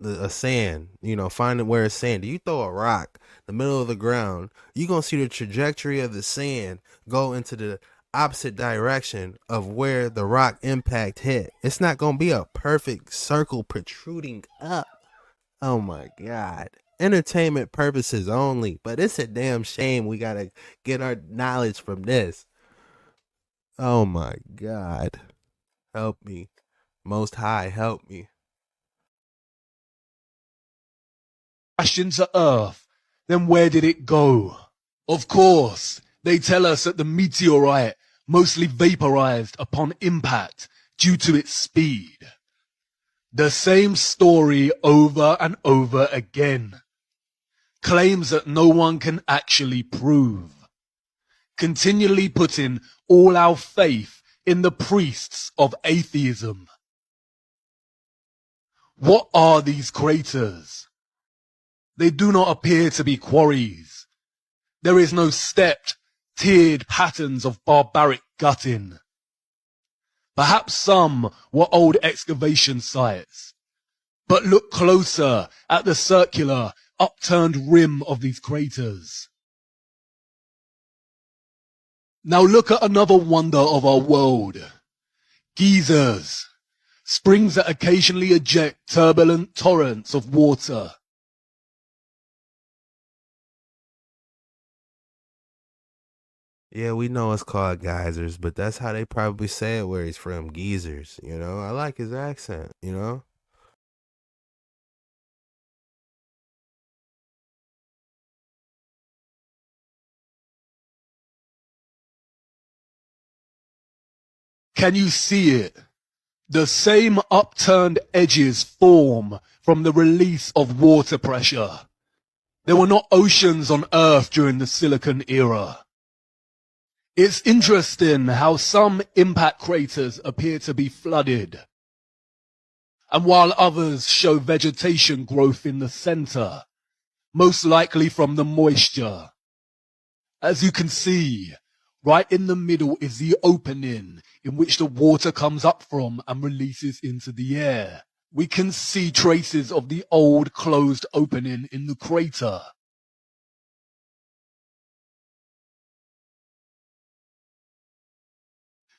a sand, you know, find it where it's sandy. You throw a rock the middle of the ground, you're going to see the trajectory of the sand go into the opposite direction of where the rock impact hit. It's not going to be a perfect circle protruding up. Oh my God. Entertainment purposes only, but it's a damn shame we got to get our knowledge from this. Oh my God. Help me. Most High, help me. Crashed into Earth, then where did it go? Of course, they tell us that the meteorite mostly vaporized upon impact due to its speed. The same story over and over again. Claims that no one can actually prove. Continually putting all our faith in the priests of atheism. What are these craters? They do not appear to be quarries. There is no stepped, tiered patterns of barbaric gutting. Perhaps some were old excavation sites. But look closer at the circular, upturned rim of these craters. Now look at another wonder of our world. Geysers. Springs that occasionally eject turbulent torrents of water. Yeah, we know it's called geysers, but that's how they probably say it where he's from, geezers, you know? I like his accent, you know? Can you see it? The same upturned edges form from the release of water pressure. There were not oceans on Earth during the Silicon era. It's interesting how some impact craters appear to be flooded, and while others show vegetation growth in the center, most likely from the moisture. As you can see, right in the middle is the opening in which the water comes up from and releases into the air. We can see traces of the old closed opening in the crater.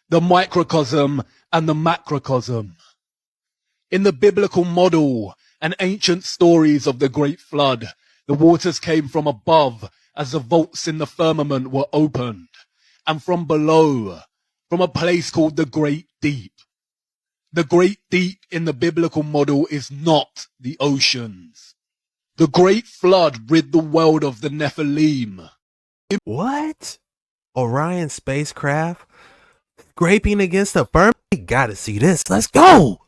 The microcosm and the macrocosm. In the biblical model and ancient stories of the Great Flood, the waters came from above as the vaults in the firmament were opened, and from below, from a place called the Great Deep. The Great Deep in the biblical model is not the oceans. The Great Flood rid the world of the Nephilim. What? Orion spacecraft? Scraping against the firmament? We gotta see this. Let's go!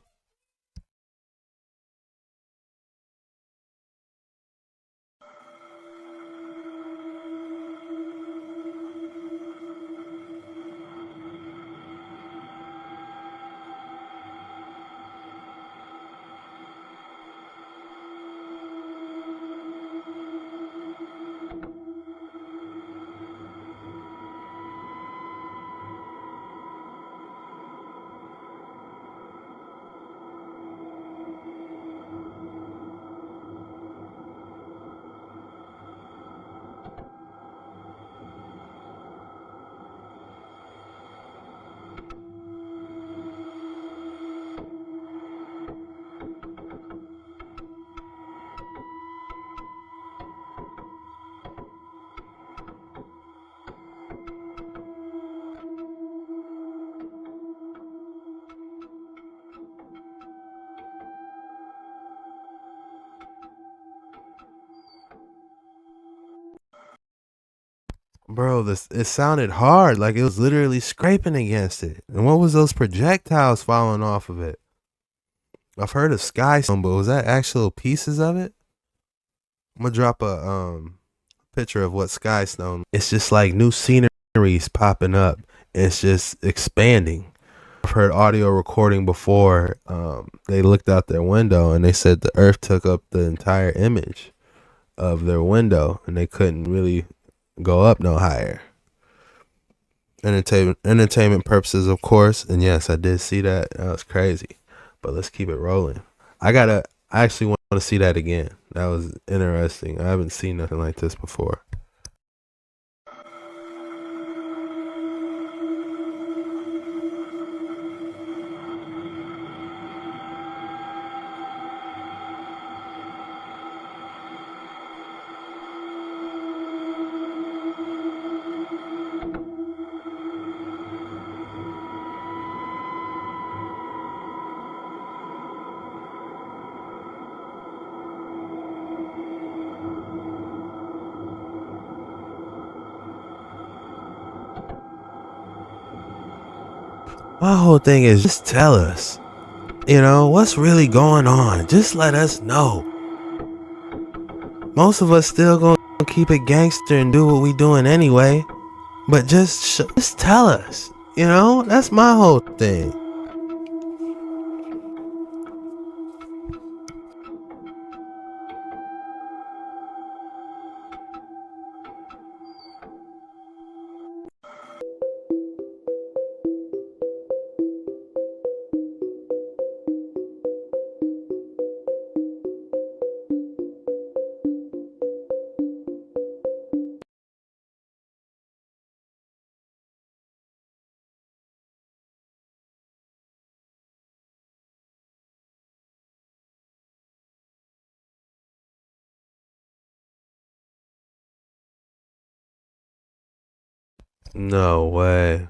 Bro, it sounded hard, like it was literally scraping against it. And what was those projectiles falling off of it? I've heard of sky stone, but was that actual pieces of it? I'm gonna drop a picture of what sky stone. It's just like new sceneries popping up. It's just expanding. I've heard audio recording before. They looked out their window and they said the earth took up the entire image of their window and they couldn't really go up no higher. Entertainment purposes, of course. And yes, I did see that. That was crazy. But let's keep it rolling. I actually want to see that again. That was interesting. I haven't seen nothing like this before. My whole thing is just tell us, you know, what's really going on. Just let us know. Most of us still gonna keep it gangster and do what we doing anyway. But just tell us, you know? That's my whole thing. No way.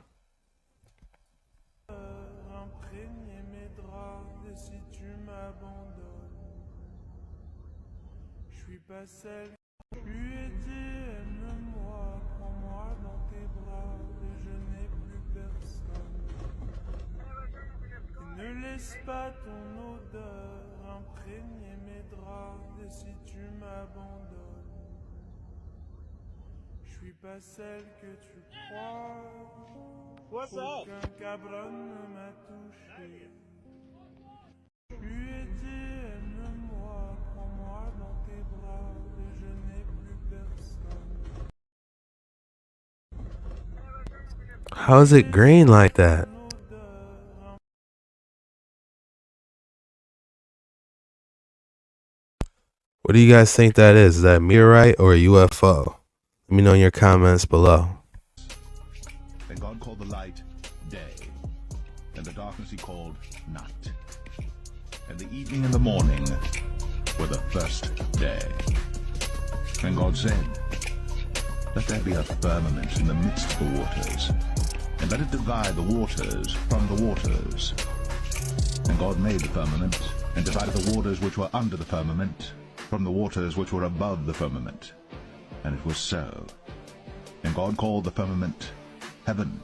Ne laisse pas ton odeur imprégner mes draps, et si tu m'abandonnes, je suis pas celle que tu crois. What's up? Aucun cabron ne m'a touché. Tu étais, aime-moi, prends-moi dans tes bras, et je n'ai plus personne. How is it green like that? What do you guys think that is? Is that a meteorite or a UFO? Let me know in your comments below. And God called the light day, and the darkness he called night. And the evening and the morning were the first day. And God said, let there be a firmament in the midst of the waters, and let it divide the waters from the waters. And God made the firmament, and divided the waters which were under the firmament from the waters which were above the firmament. And it was so. And God called the firmament heaven.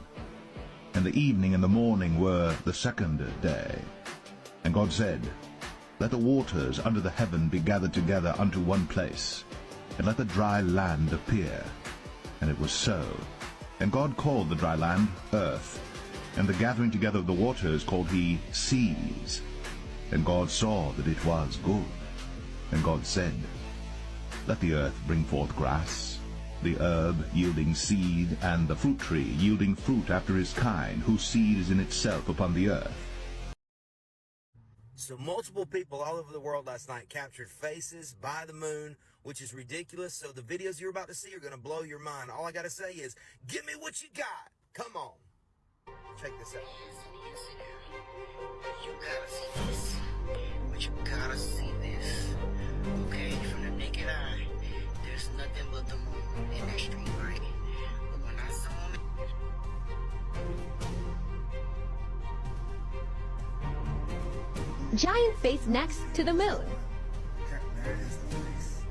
And the evening and the morning were the second day. And God said, let the waters under the heaven be gathered together unto one place, and let the dry land appear. And it was so. And God called the dry land earth, and the gathering together of the waters called he seas. And God saw that it was good. And God said, let the earth bring forth grass, the herb yielding seed, and the fruit tree yielding fruit after his kind, whose seed is in itself upon the earth. So multiple people all over the world last night captured faces by the moon, which is ridiculous. So the videos you're about to see are going to blow your mind. All I got to say is, give me what you got. Come on. Check this out. You gotta see this. But you gotta see this. Okay, from the naked eye, there's nothing but the moon in extreme light. But when I zoom in, Giant face next to the moon. there it is, the face.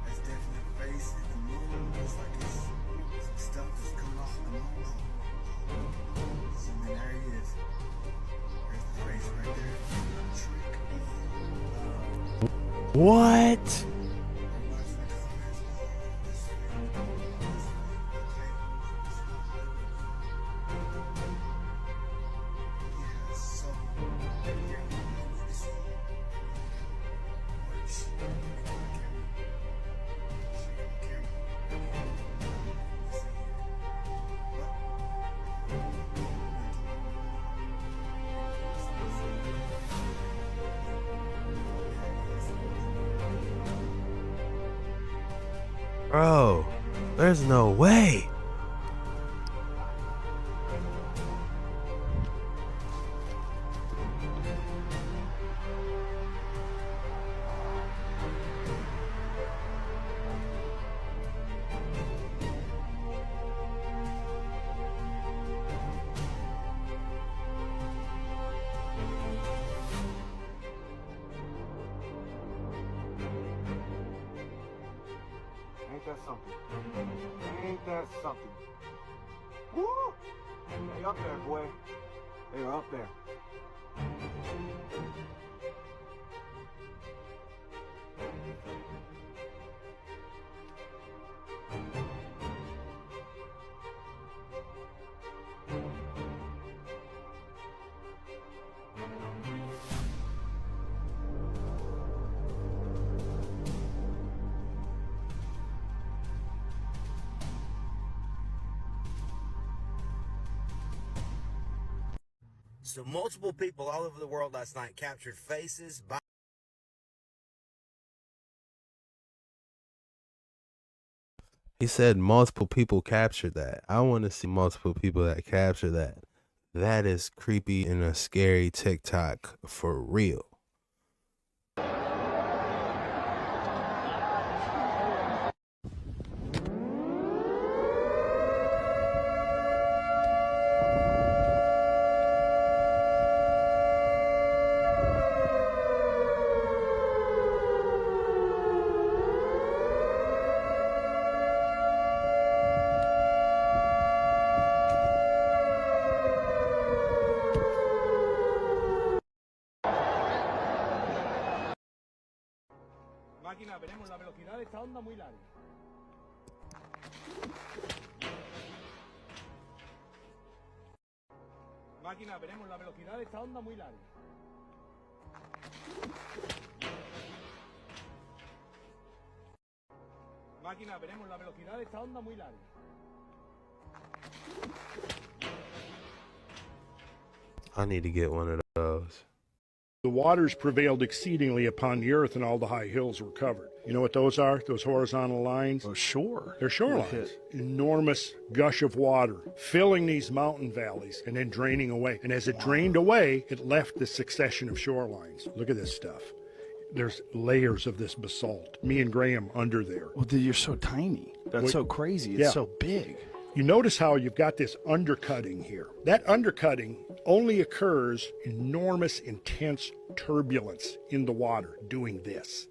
That's definitely a face, and the moon looks like it's some stuff that's coming off the moon. So then there he is. There's the face right there. What? Bro, there's no way. Ain't that something? Ain't that something? Woo! Hey, up there, boy. They are up there. So multiple people all over the world last night captured faces by He said multiple people captured that. I want to see multiple people that capture that. That is creepy and a scary TikTok for real. Máquina, veremos la velocidad de esta onda muy larga. Máquina, veremos la velocidad de esta onda muy larga. Máquina, veremos la velocidad de esta onda muy larga. I need to get one of those. The waters prevailed exceedingly upon the earth, and all the high hills were covered. You know what those are? Those horizontal lines? Oh, sure. They're shorelines. Enormous gush of water filling these mountain valleys and then draining away. And as it drained away, it left this succession of shorelines. Look at this stuff. There's layers of this basalt. Me and Graham under there. Well, dude, you're so tiny. That's so crazy. It's so big. You notice how you've got this undercutting here. That undercutting only occurs enormous, intense turbulence in the water doing this.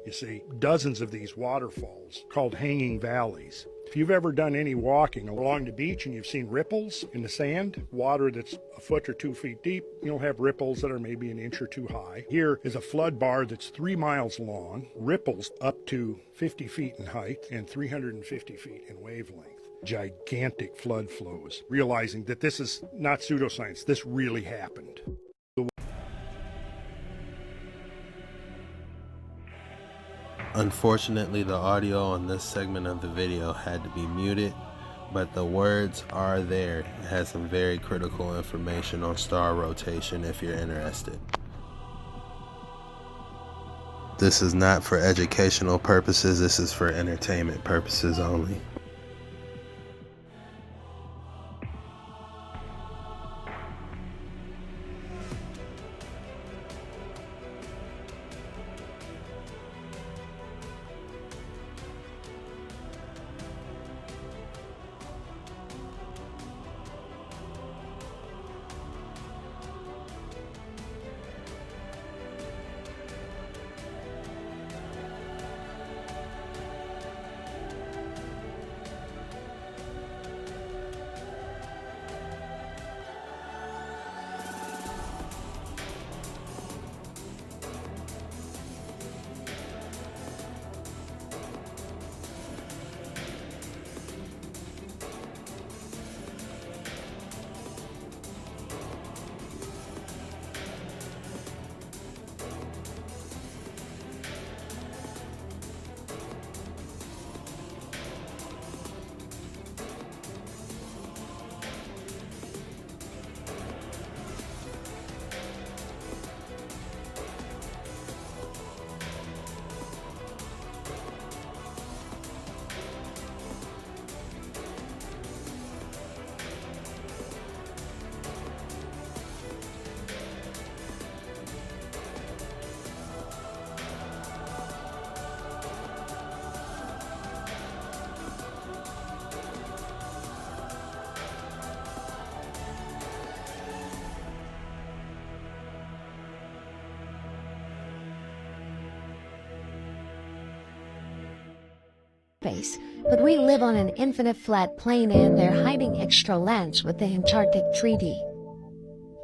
You see, dozens of these waterfalls called hanging valleys. If you've ever done any walking along the beach and you've seen ripples in the sand, water that's a foot or 2 feet deep, you'll have ripples that are maybe an inch or two high. Here is a flood bar that's 3 miles long, ripples up to 50 feet in height and 350 feet in wavelength. Gigantic flood flows, realizing that this is not pseudoscience, this really happened. Unfortunately, the audio on this segment of the video had to be muted, but the words are there. It has some very critical information on star rotation if you're interested. This is not for educational purposes, this is for entertainment purposes only. Space, but we live on an infinite flat plane and they're hiding extra lands with the Antarctic Treaty.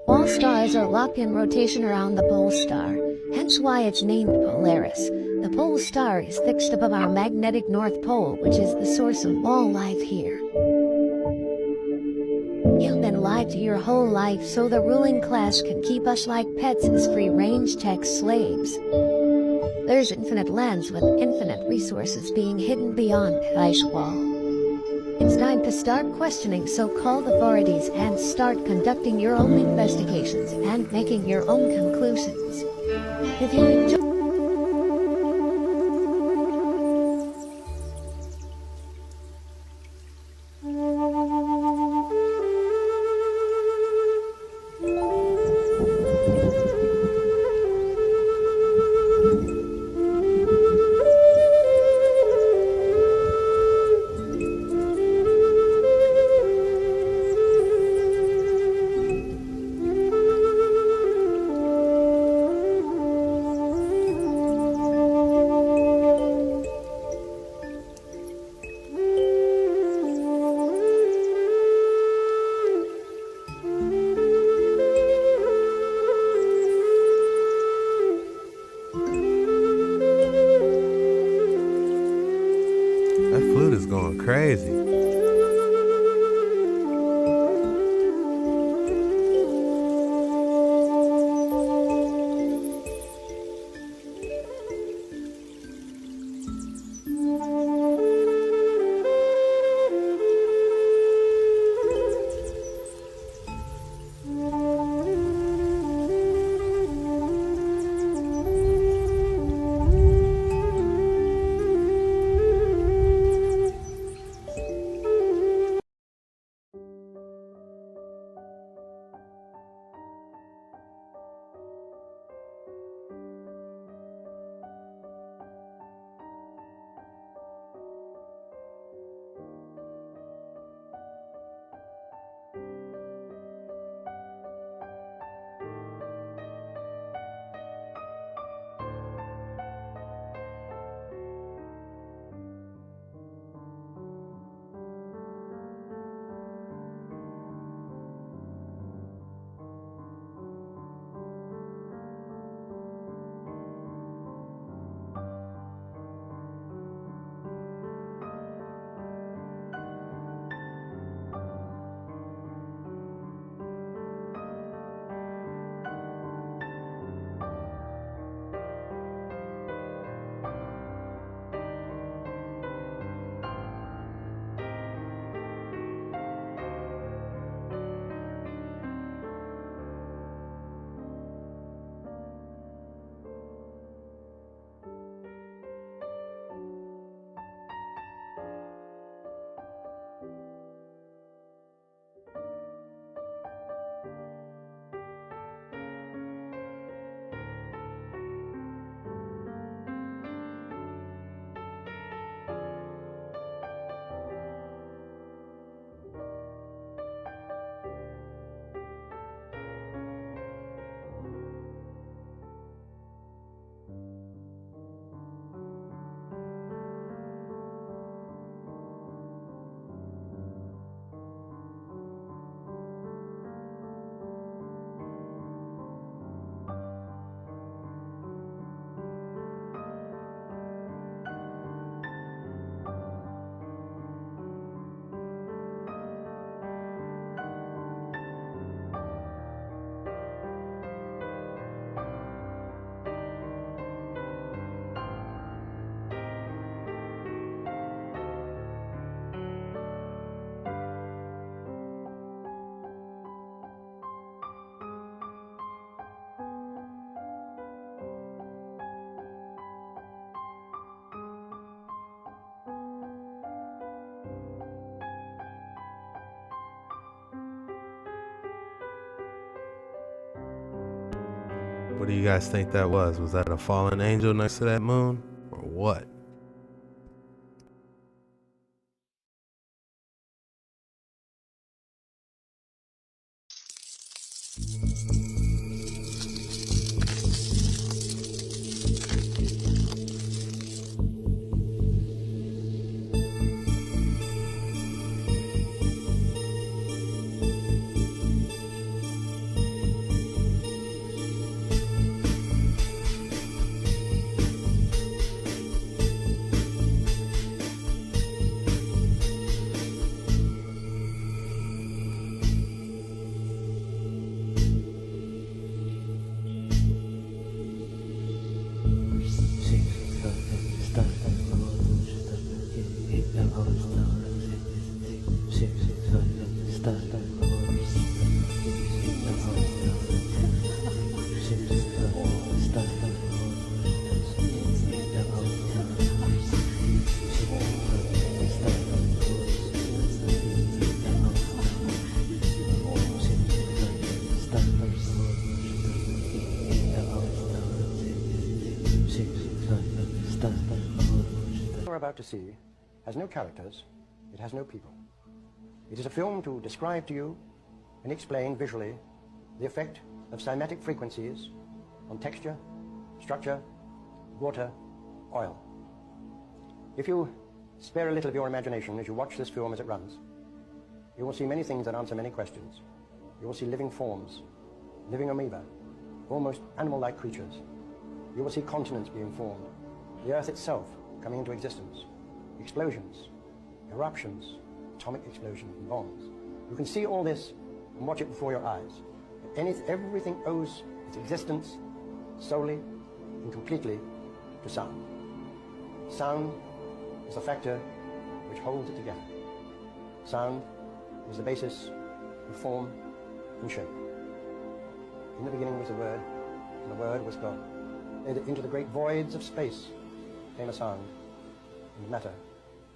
All stars are locked in rotation around the pole star, hence why it's named Polaris. The pole star is fixed above our magnetic North Pole, which is the source of all life here. You've been lied to your whole life so the ruling class can keep us like pets as free-range tech slaves. There's infinite lands with infinite resources being hidden beyond the ice wall. It's time to start questioning so-called authorities and start conducting your own investigations and making your own conclusions. If you enjoy Crazy. What do you guys think that was? Was that a fallen angel next to that moon? Or what? about to see has no characters, it has no people. It is a film to describe to you and explain visually the effect of cymatic frequencies on texture, structure, water, oil. If you spare a little of your imagination as you watch this film as it runs, you will see many things that answer many questions. You will see living forms, living amoeba, almost animal-like creatures. You will see continents being formed, the Earth itself coming into existence, explosions, eruptions, atomic explosions, and bombs. You can see all this and watch it before your eyes. Everything owes its existence solely and completely to sound. Sound is the factor which holds it together. Sound is the basis of form and shape. In the beginning was the Word, and the Word was God. Into the great voids of space came a sound, and matter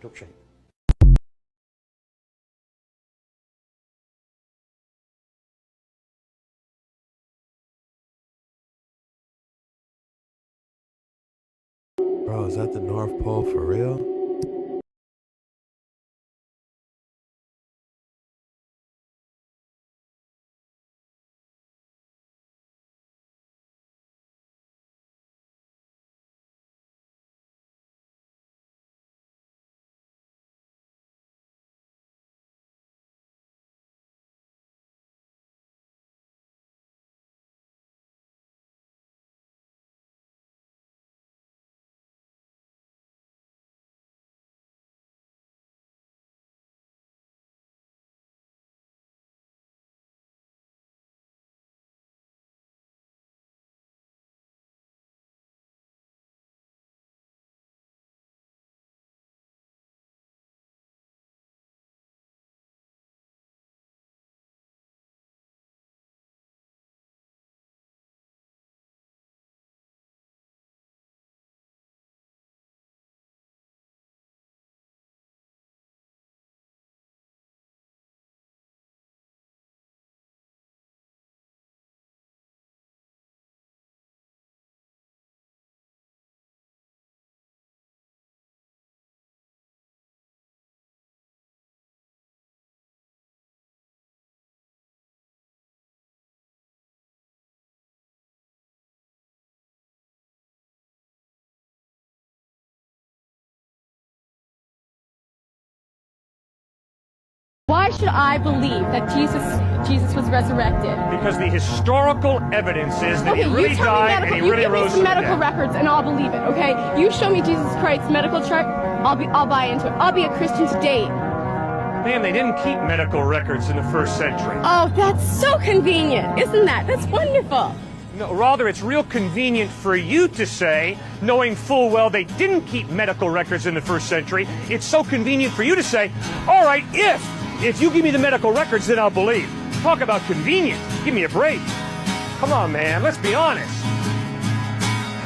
took shape. Bro, is that the North Pole for real? Why should I believe that Jesus was resurrected? Because the historical evidence is that he really died and he really rose from the dead. You give me some medical records and I'll believe it, okay? You show me Jesus Christ's medical chart, I'll buy into it. I'll be a Christian today. Man, they didn't keep medical records in the first century. Oh, that's so convenient, isn't that? That's wonderful. No, rather, it's real convenient for you to say, knowing full well they didn't keep medical records in the first century, it's so convenient for you to say, all right, if you give me the medical records, then I'll believe. Talk about convenient. Give me a break. Come on, man, let's be honest.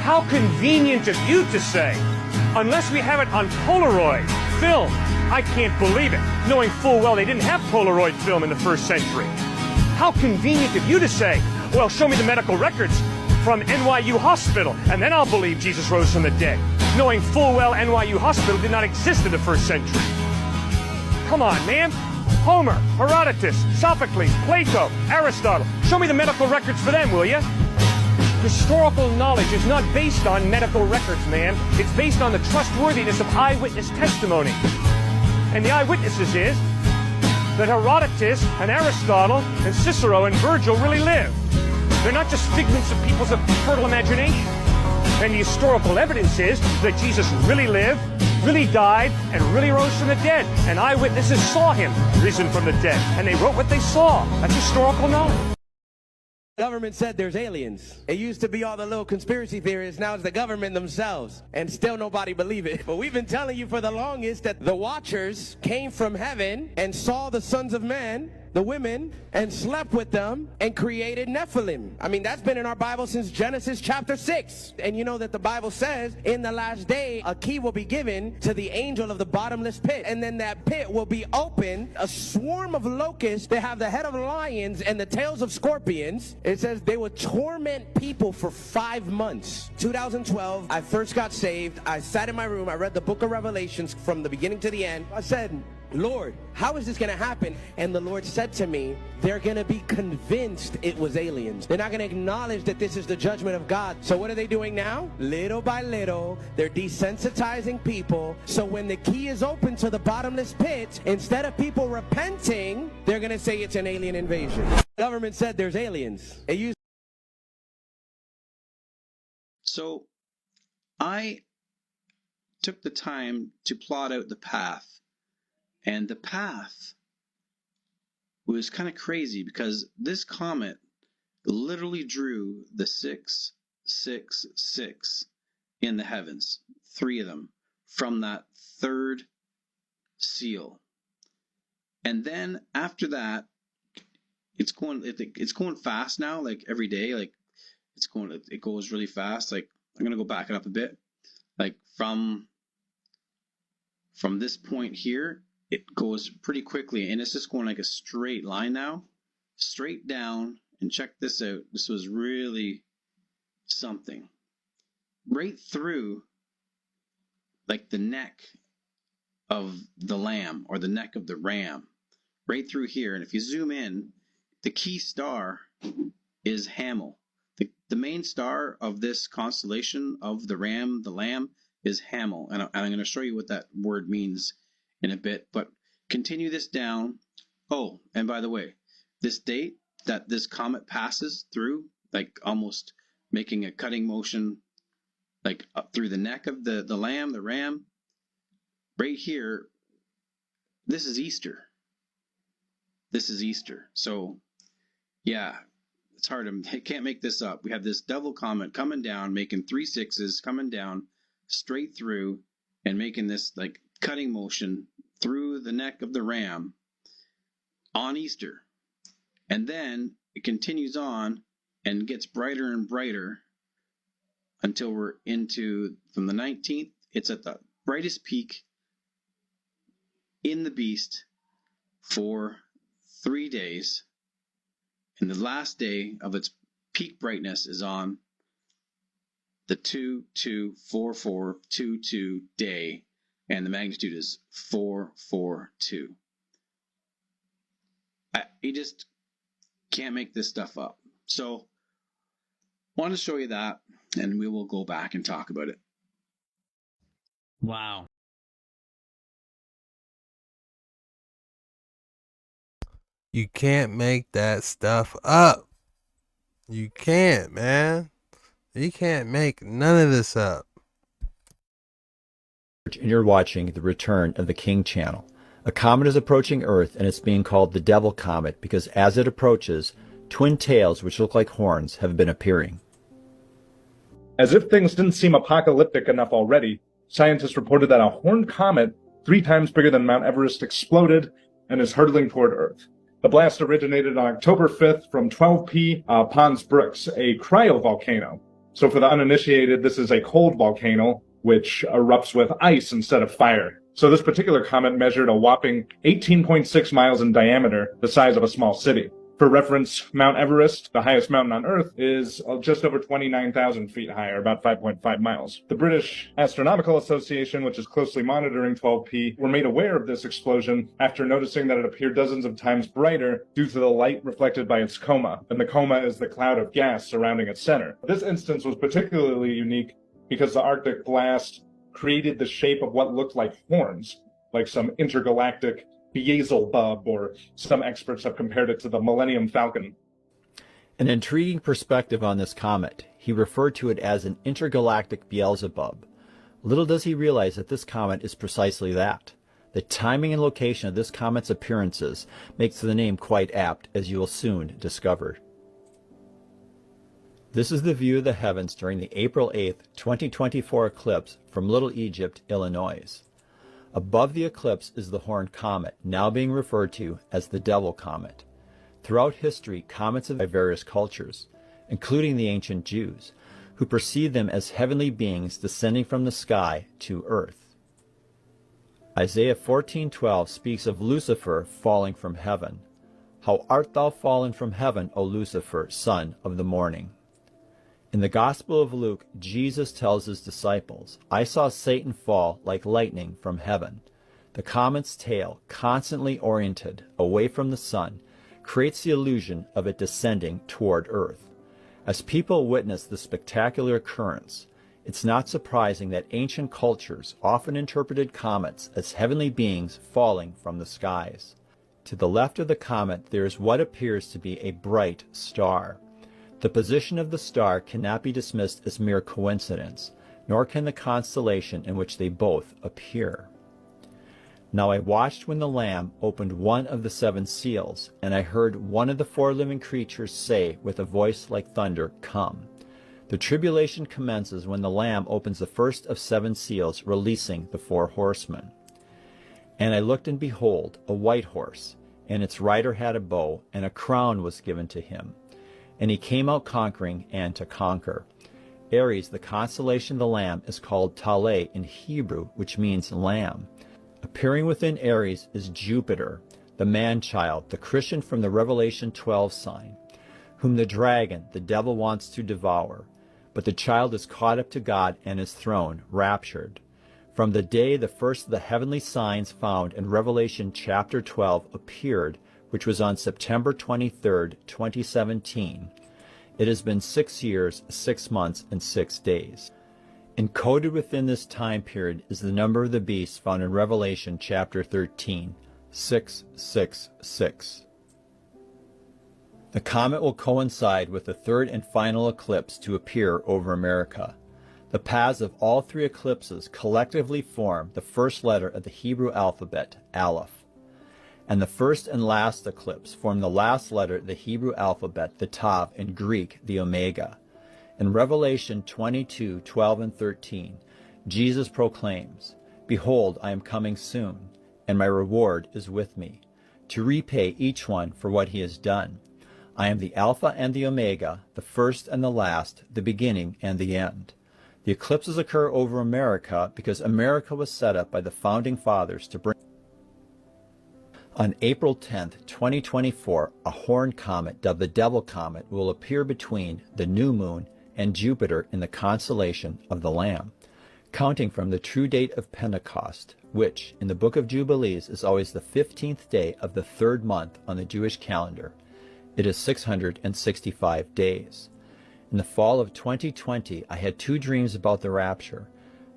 How convenient of you to say, unless we have it on Polaroid film, I can't believe it, knowing full well they didn't have Polaroid film in the first century. How convenient of you to say, well, show me the medical records from NYU Hospital, and then I'll believe Jesus rose from the dead, knowing full well NYU Hospital did not exist in the first century. Come on, man. Homer, Herodotus, Sophocles, Plato, Aristotle. Show me the medical records for them, will you? Historical knowledge is not based on medical records, man. It's based on the trustworthiness of eyewitness testimony. And the eyewitnesses is that Herodotus and Aristotle and Cicero and Virgil really lived. They're not just figments of people's fertile imagination. And the historical evidence is that Jesus really lived, really died, and really rose from the dead. And eyewitnesses saw him risen from the dead. And they wrote what they saw. That's historical knowledge. The government said there's aliens. It used to be all the little conspiracy theorists. Now it's the government themselves. And still nobody believe it. But we've been telling you for the longest that the Watchers came from heaven and saw the sons of man. the women and slept with them and created Nephilim. I mean, that's been in our Bible since Genesis chapter 6. And you know that the Bible says in the last day, a key will be given to the angel of the bottomless pit. And then that pit will be open. A swarm of locusts that have the head of lions and the tails of scorpions. It says they would torment people for 5 months. 2012, I first got saved. I sat in my room. I read the book of Revelations from the beginning to the end. I said, Lord, how is this going to happen? And the Lord said to me, they're going to be convinced it was aliens. They're not going to acknowledge that this is the judgment of God. So what are they doing now? Little by little, they're desensitizing people. So when the key is open to the bottomless pit, instead of people repenting, they're going to say it's an alien invasion. The government said there's aliens. It used So I took the time to plot out the path. And the path was kind of crazy because this comet literally drew the 666 in the heavens, 3 of them, from that third seal. And then after that, it's going fast now, like every day, like it goes really fast. Like I'm gonna go back it up a bit, like from this point here. It goes pretty quickly, and it's just going like a straight line now, straight down. And check this out. This was really something. Right through like the neck of the lamb or the neck of the ram, right through here. And if you zoom in, the key star is Hamel. The main star of this constellation of the ram, the lamb, is Hamel. And I'm going to show you what that word means in a bit, but continue this down. Oh, and by the way, this date that this comet passes through, like almost making a cutting motion, like up through the neck of the lamb, the ram, right here, this is Easter. This is Easter. So, yeah, it's hard to, can't make this up. We have this double comet coming down, making 3 6s, coming down straight through and making this like cutting motion through the neck of the ram on Easter. And then it continues on and gets brighter and brighter until we're into, from the 19th, it's at the brightest peak in the beast for 3 days. And the last day of its peak brightness is on the 224422 day. And the magnitude is 442. You just can't make this stuff up. So, wanted to show you that, and we will go back and talk about it. Wow. You can't make that stuff up. You can't, man. You can't make none of this up. And you're watching the return of the King channel. A comet is approaching Earth, and it's being called the Devil Comet because as it approaches, twin tails which look like horns have been appearing. As if things didn't seem apocalyptic enough already, scientists reported that a horned comet 3 times bigger than Mount Everest exploded and is hurtling toward Earth. The blast originated on October 5th from 12P Pons Brooks, a cryovolcano. So for the uninitiated, this is a cold volcano which erupts with ice instead of fire. So this particular comet measured a whopping 18.6 miles in diameter, the size of a small city. For reference, Mount Everest, the highest mountain on Earth, is just over 29,000 feet high, or about 5.5 miles. The British Astronomical Association, which is closely monitoring 12P, were made aware of this explosion after noticing that it appeared dozens of times brighter due to the light reflected by its coma. And the coma is the cloud of gas surrounding its center. This instance was particularly unique because the Arctic blast created the shape of what looked like horns, like some intergalactic Beelzebub, or some experts have compared it to the Millennium Falcon. An intriguing perspective on this comet. He referred to it as an intergalactic Beelzebub. Little does he realize that this comet is precisely that. The timing and location of this comet's appearances makes the name quite apt, as you will soon discover. This is the view of the heavens during the April 8th, 2024 eclipse from Little Egypt, Illinois. Above the eclipse is the horned comet, now being referred to as the Devil Comet. Throughout history, comets have by various cultures, including the ancient Jews, who perceived them as heavenly beings descending from the sky to earth. Isaiah 14:12 speaks of Lucifer falling from heaven. How art thou fallen from heaven, O Lucifer, son of the morning? In the Gospel of Luke, Jesus tells his disciples, I saw Satan fall like lightning from heaven. The comet's tail, constantly oriented away from the sun, creates the illusion of it descending toward earth. As people witness the spectacular occurrence, it's not surprising that ancient cultures often interpreted comets as heavenly beings falling from the skies. To the left of the comet there is what appears to be a bright star. The position of the star cannot be dismissed as mere coincidence, nor can the constellation in which they both appear. Now I watched when the Lamb opened one of the 7 seals, and I heard one of the 4 living creatures say with a voice like thunder, Come. The tribulation commences when the Lamb opens the first of 7 seals, releasing the 4 horsemen. And I looked, and behold, a white horse, and its rider had a bow, and a crown was given to him. And he came out conquering and to conquer. Aries, the constellation of the Lamb, is called Tale in Hebrew, which means lamb. Appearing within Aries is Jupiter, the man-child, the Christian from the Revelation 12 sign, whom the dragon, the devil, wants to devour. But the child is caught up to God and his throne, raptured. From the day the first of the heavenly signs found in Revelation chapter 12 appeared, which was on September 23, 2017, it has been 6 years, 6 months, and 6 days. Encoded within this time period is the number of the beast found in Revelation chapter 13, 666. The comet will coincide with the third and final eclipse to appear over America. The paths of all 3 eclipses collectively form the first letter of the Hebrew alphabet, Aleph. And the first and last eclipse form the last letter of the Hebrew alphabet, the Tav, in Greek, the Omega. In Revelation 22, 12, and 13, Jesus proclaims, Behold, I am coming soon, and my reward is with me, to repay each one for what he has done. I am the Alpha and the Omega, the first and the last, the beginning and the end. The eclipses occur over America because America was set up by the Founding Fathers to bring. On April 10, 2024, a horned comet dubbed the Devil Comet will appear between the new moon and Jupiter in the constellation of the Lamb, counting from the true date of Pentecost, which, in the Book of Jubilees, is always the 15th day of the 3rd month on the Jewish calendar. It is 665 days. In the fall of 2020, I had 2 dreams about the rapture.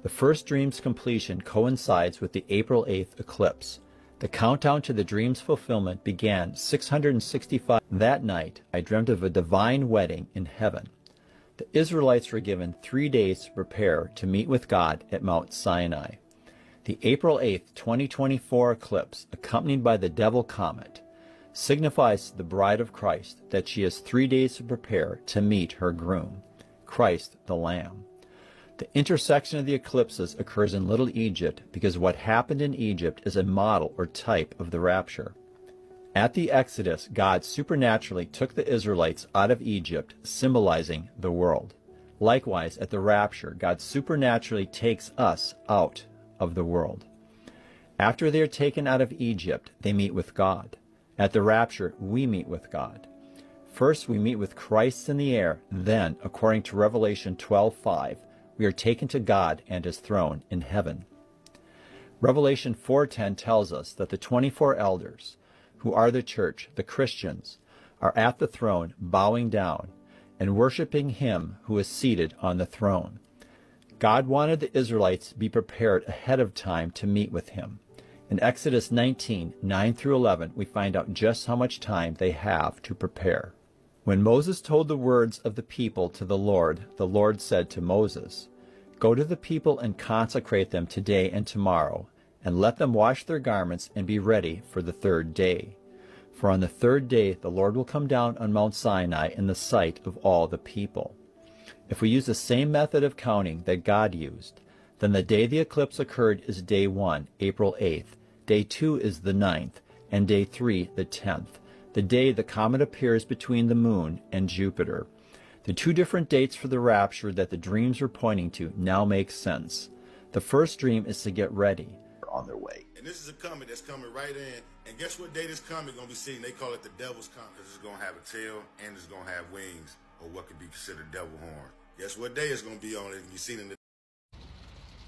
The first dream's completion coincides with the April 8th eclipse. The countdown to the dream's fulfillment began 665. That night, I dreamt of a divine wedding in heaven. The Israelites were given 3 days to prepare to meet with God at Mount Sinai. The April 8th, 2024 eclipse, accompanied by the Devil Comet, signifies to the bride of Christ that she has 3 days to prepare to meet her groom, Christ the Lamb. The intersection of the eclipses occurs in Little Egypt because what happened in Egypt is a model or type of the rapture. At the Exodus, God supernaturally took the Israelites out of Egypt, symbolizing the world. Likewise, at the rapture, God supernaturally takes us out of the world. After they are taken out of Egypt, they meet with God. At the rapture, we meet with God. First, we meet with Christ in the air. Then, according to Revelation 12:5, we are taken to God and his throne in heaven. Revelation 4:10 tells us that the 24 elders, who are the church, the Christians, are at the throne bowing down and worshiping him who is seated on the throne. God wanted the Israelites to be prepared ahead of time to meet with him. In Exodus 19, 9 through 11, we find out just how much time they have to prepare. When Moses told the words of the people to the Lord said to Moses, Go to the people and consecrate them today and tomorrow, and let them wash their garments and be ready for the 3rd day. For on the 3rd day the Lord will come down on Mount Sinai in the sight of all the people. If we use the same method of counting that God used, Then the day the eclipse occurred is day 1, April 8th. Day 2 is the 9th, and day 3, the 10th, the day the comet appears between the moon and Jupiter. The two different dates for the rapture that the dreams were pointing to now make sense. The first dream is to get ready. On their way. And this is a comet that's coming right in. And guess what day this comet going to be seen? They call it the devil's comet because it's going to have a tail and it's going to have wings, or what could be considered devil horn. Guess what day it's going to be on? It can be seen in the...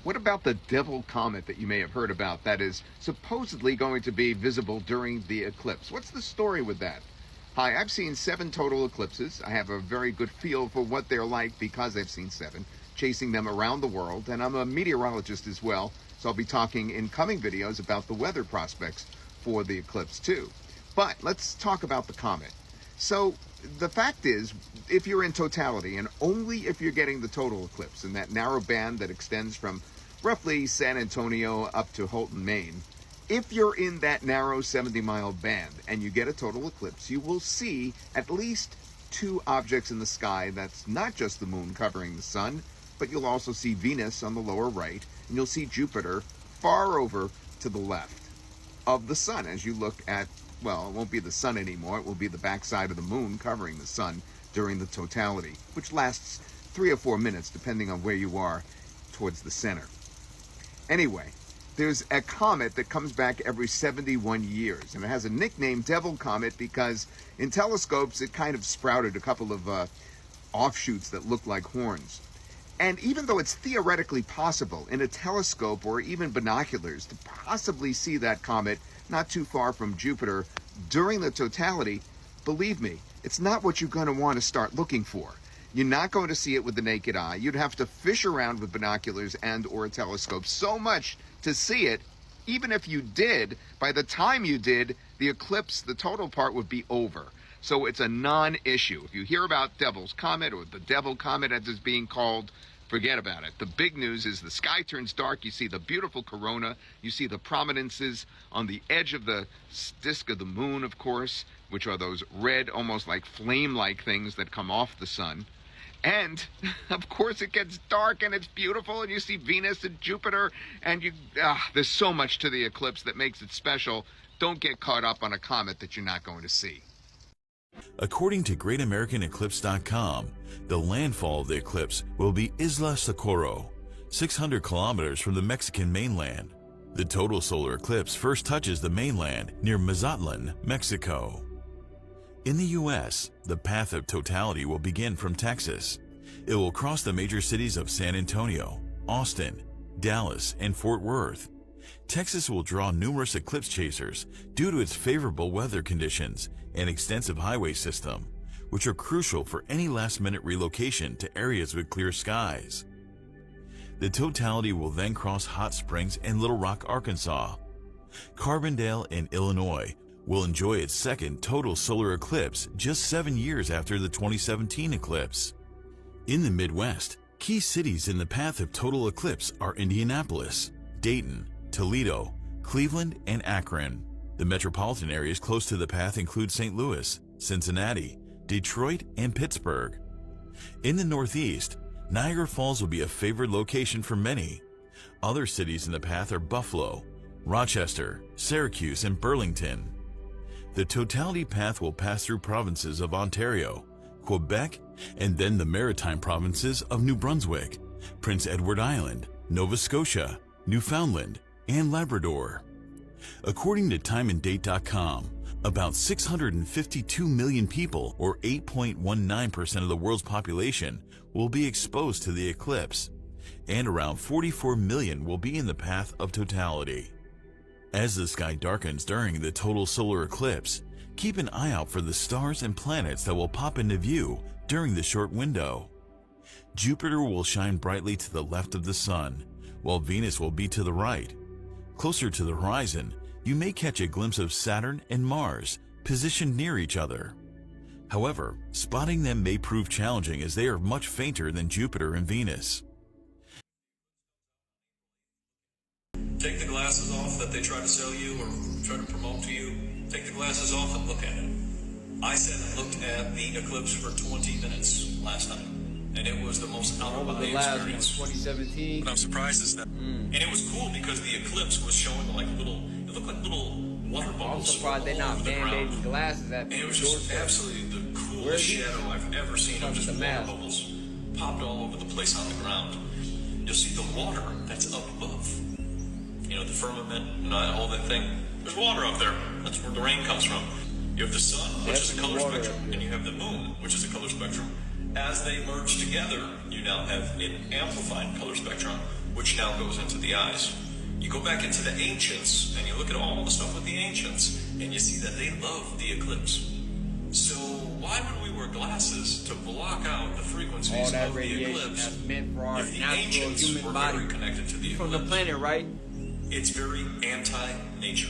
What about the devil comet that you may have heard about that is supposedly going to be visible during the eclipse? What's the story with that? Hi, I've seen 7 total eclipses. I have a very good feel for what they're like because I've seen 7, chasing them around the world, and I'm a meteorologist as well, so I'll be talking in coming videos about the weather prospects for the eclipse too. But let's talk about the comet. So the fact is, if you're in totality, and only if you're getting the total eclipse in that narrow band that extends from roughly San Antonio up to Holton, Maine, if you're in that narrow 70-mile band and you get a total eclipse, you will see at least 2 objects in the sky. That's not just the moon covering the sun, but you'll also see Venus on the lower right, and you'll see Jupiter far over to the left of the sun as you look at, well, it won't be the sun anymore, it will be the backside of the moon covering the sun during the totality, which lasts 3 or 4 minutes depending on where you are towards the center. Anyway, there's a comet that comes back every 71 years, and it has a nickname, Devil Comet, because in telescopes it kind of sprouted a couple of offshoots that look like horns. And even though it's theoretically possible in a telescope or even binoculars to possibly see that comet not too far from Jupiter during the totality, believe me, it's not what you're going to want to start looking for. You're not going to see it with the naked eye. You'd have to fish around with binoculars and or a telescope so much to see it. Even if you did, by the time you did, the eclipse, the total part would be over. So it's a non-issue. If you hear about Devil's Comet or the Devil Comet as it's being called, forget about it. The big news is the sky turns dark. You see the beautiful corona. You see the prominences on the edge of the disk of the moon, of course, which are those red, almost like flame-like things that come off the sun. And, of course, it gets dark and it's beautiful, and you see Venus and Jupiter, and there's so much to the eclipse that makes it special. Don't get caught up on a comet that you're not going to see. According to GreatAmericanEclipse.com, the landfall of the eclipse will be Isla Socorro, 600 kilometers from the Mexican mainland. The total solar eclipse first touches the mainland near Mazatlan, Mexico. In the U.S., the path of totality will begin from Texas. It will cross the major cities of San Antonio, Austin, Dallas, and Fort Worth. Texas will draw numerous eclipse chasers due to its favorable weather conditions and extensive highway system, which are crucial for any last-minute relocation to areas with clear skies. The totality will then cross Hot Springs and Little Rock, Arkansas. Carbondale in Illinois will enjoy its second total solar eclipse just 7 years after the 2017 eclipse. In the Midwest, key cities in the path of total eclipse are Indianapolis, Dayton, Toledo, Cleveland, and Akron. The metropolitan areas close to the path include St. Louis, Cincinnati, Detroit, and Pittsburgh. In the Northeast, Niagara Falls will be a favored location for many. Other cities in the path are Buffalo, Rochester, Syracuse, and Burlington. The totality path will pass through provinces of Ontario, Quebec, and then the maritime provinces of New Brunswick, Prince Edward Island, Nova Scotia, Newfoundland, and Labrador. According to timeanddate.com, about 652 million people, or 8.19% of the world's population, will be exposed to the eclipse, and around 44 million will be in the path of totality. As the sky darkens during the total solar eclipse, keep an eye out for the stars and planets that will pop into view during the short window. Jupiter will shine brightly to the left of the sun, while Venus will be to the right. Closer to the horizon, you may catch a glimpse of Saturn and Mars positioned near each other. However, spotting them may prove challenging as they are much fainter than Jupiter and Venus. Take the glasses off that they try to sell you or try to promote to you. Take the glasses off and look at it. I sat and looked at the eclipse for 20 minutes last night. and it was the most out-of-body experience. 2017. What I'm surprised is that, and it was cool because the eclipse was showing like little, it looked like little water bubbles. I'm surprised they're not band-aiding glasses at and it was just absolutely the coolest shadow I've ever seen. Of just water bubbles popped all over the place on the ground. You'll see the water that's up above. You know, the firmament and all that thing. There's water up there. That's where the rain comes from. You have the sun, which is a color spectrum, and you have the moon, which is a color spectrum. As they merge together, you now have an amplified color spectrum, which now goes into the eyes. You go back into the ancients, and you look at all the stuff with the ancients, and you see that they love the eclipse. So why would we wear glasses to block out the frequencies of the eclipse that's meant for our if the natural ancients human were body? very connected to the You're eclipse? from the planet, right? It's very anti-nature.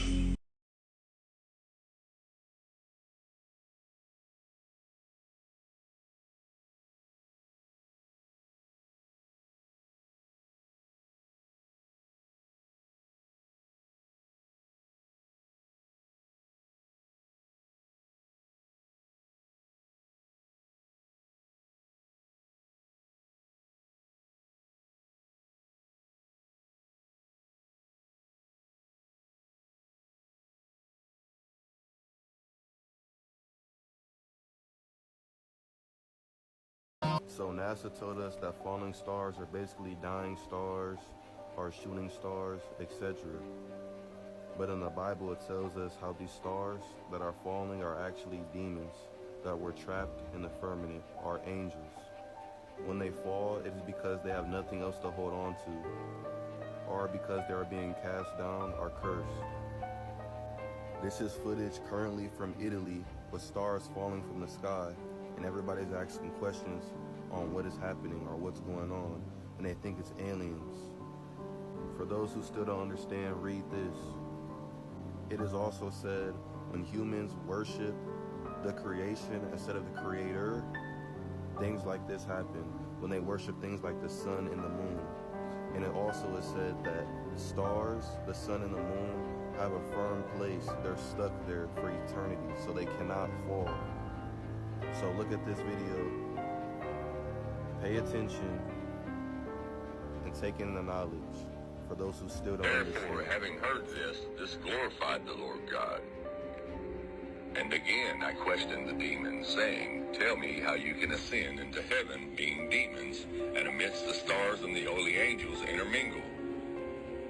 So NASA told us that falling stars are basically dying stars or shooting stars, etc. But in the Bible it tells us how these stars that are falling are actually demons that were trapped in the firmament, are angels. When they fall, it is because they have nothing else to hold on to, or because they are being cast down or cursed. This is footage currently from Italy with stars falling from the sky, and everybody's asking questions on what is happening or what's going on, and they think it's aliens. For those who still don't understand, read this. It is also said when humans worship the creation instead of the creator, things like this happen when they worship things like the sun and the moon. And it also is said that the stars, the sun and the moon have a firm place. They're stuck there for eternity, so they cannot fall. So look at this video, pay attention, and take in the knowledge for those who still don't understand. Therefore, having heard this glorified the Lord God. And again I questioned the demons, saying, tell me how you can ascend into heaven, being demons, and amidst the stars and the holy angels intermingle.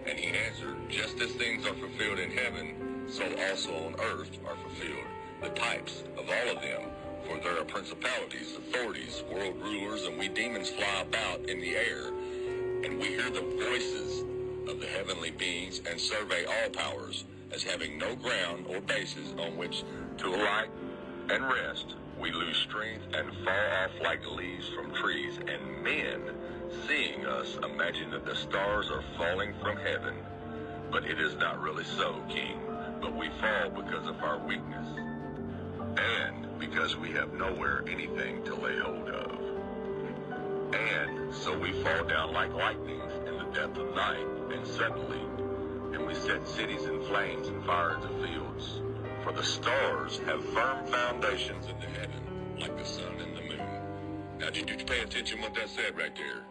And he answered, just as things are fulfilled in heaven, so also on earth are fulfilled the types of all of them. For there are principalities, authorities, world rulers, and we demons fly about in the air, and we hear the voices of the heavenly beings and survey all powers as having no ground or basis on which to alight and rest. We lose strength and fall off like leaves from trees, and men, seeing us, imagine that the stars are falling from heaven. But it is not really so, King, but we fall because of our weakness, and because we have nowhere anything to lay hold of. And so we fall down like lightnings in the depth of night, and suddenly, and we set cities in flames and fire into fields. For the stars have firm foundations in the heaven, like the sun and the moon. Now, did you pay attention what that said right there?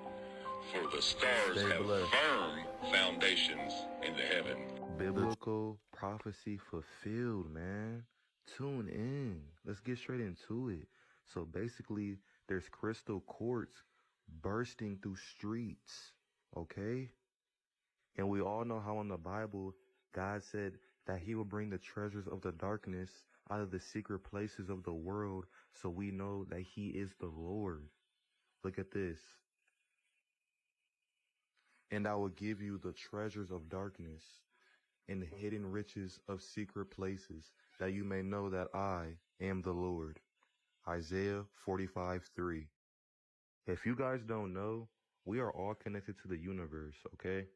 For the stars have firm foundations in the heaven. Biblical prophecy fulfilled, man. Tune in. Let's get straight into it. So basically, there's crystal quartz bursting through streets, okay? And we all know how in the Bible, God said that he will bring the treasures of the darkness out of the secret places of the world, so we know that he is the Lord. Look at this. And I will give you the treasures of darkness and the hidden riches of secret places, that you may know that I am the Lord. Isaiah 45:3. If you guys don't know, we are all connected to the universe, okay?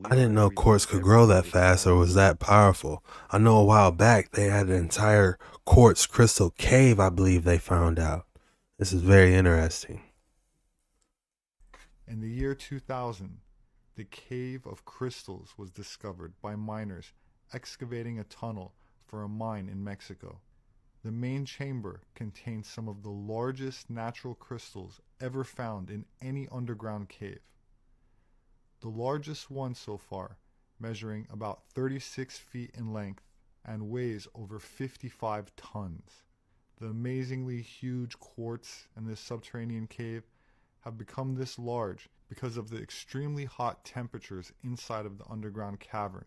I didn't know quartz could grow that fast or was that powerful. I know a while back they had an entire quartz crystal cave, I believe they found out. This is very interesting. In the year 2000, the Cave of Crystals was discovered by miners excavating a tunnel for a mine in Mexico. The main chamber contains some of the largest natural crystals ever found in any underground cave. The largest one so far, measuring about 36 feet in length and weighs over 55 tons. The amazingly huge quartz in this subterranean cave have become this large because of the extremely hot temperatures inside of the underground cavern,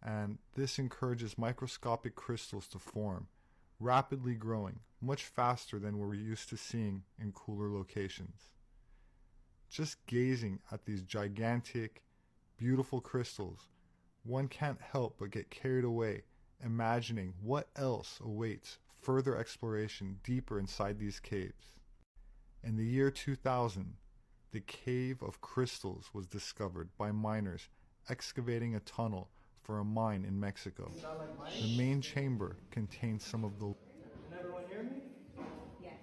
and this encourages microscopic crystals to form, rapidly growing much faster than we're used to seeing in cooler locations. Just gazing at these gigantic, beautiful crystals, one can't help but get carried away, imagining what else awaits further exploration deeper inside these caves. In the year 2000, the Cave of Crystals was discovered by miners excavating a tunnel for a mine in Mexico. The main chamber contains some of the... Can everyone hear me? Yes.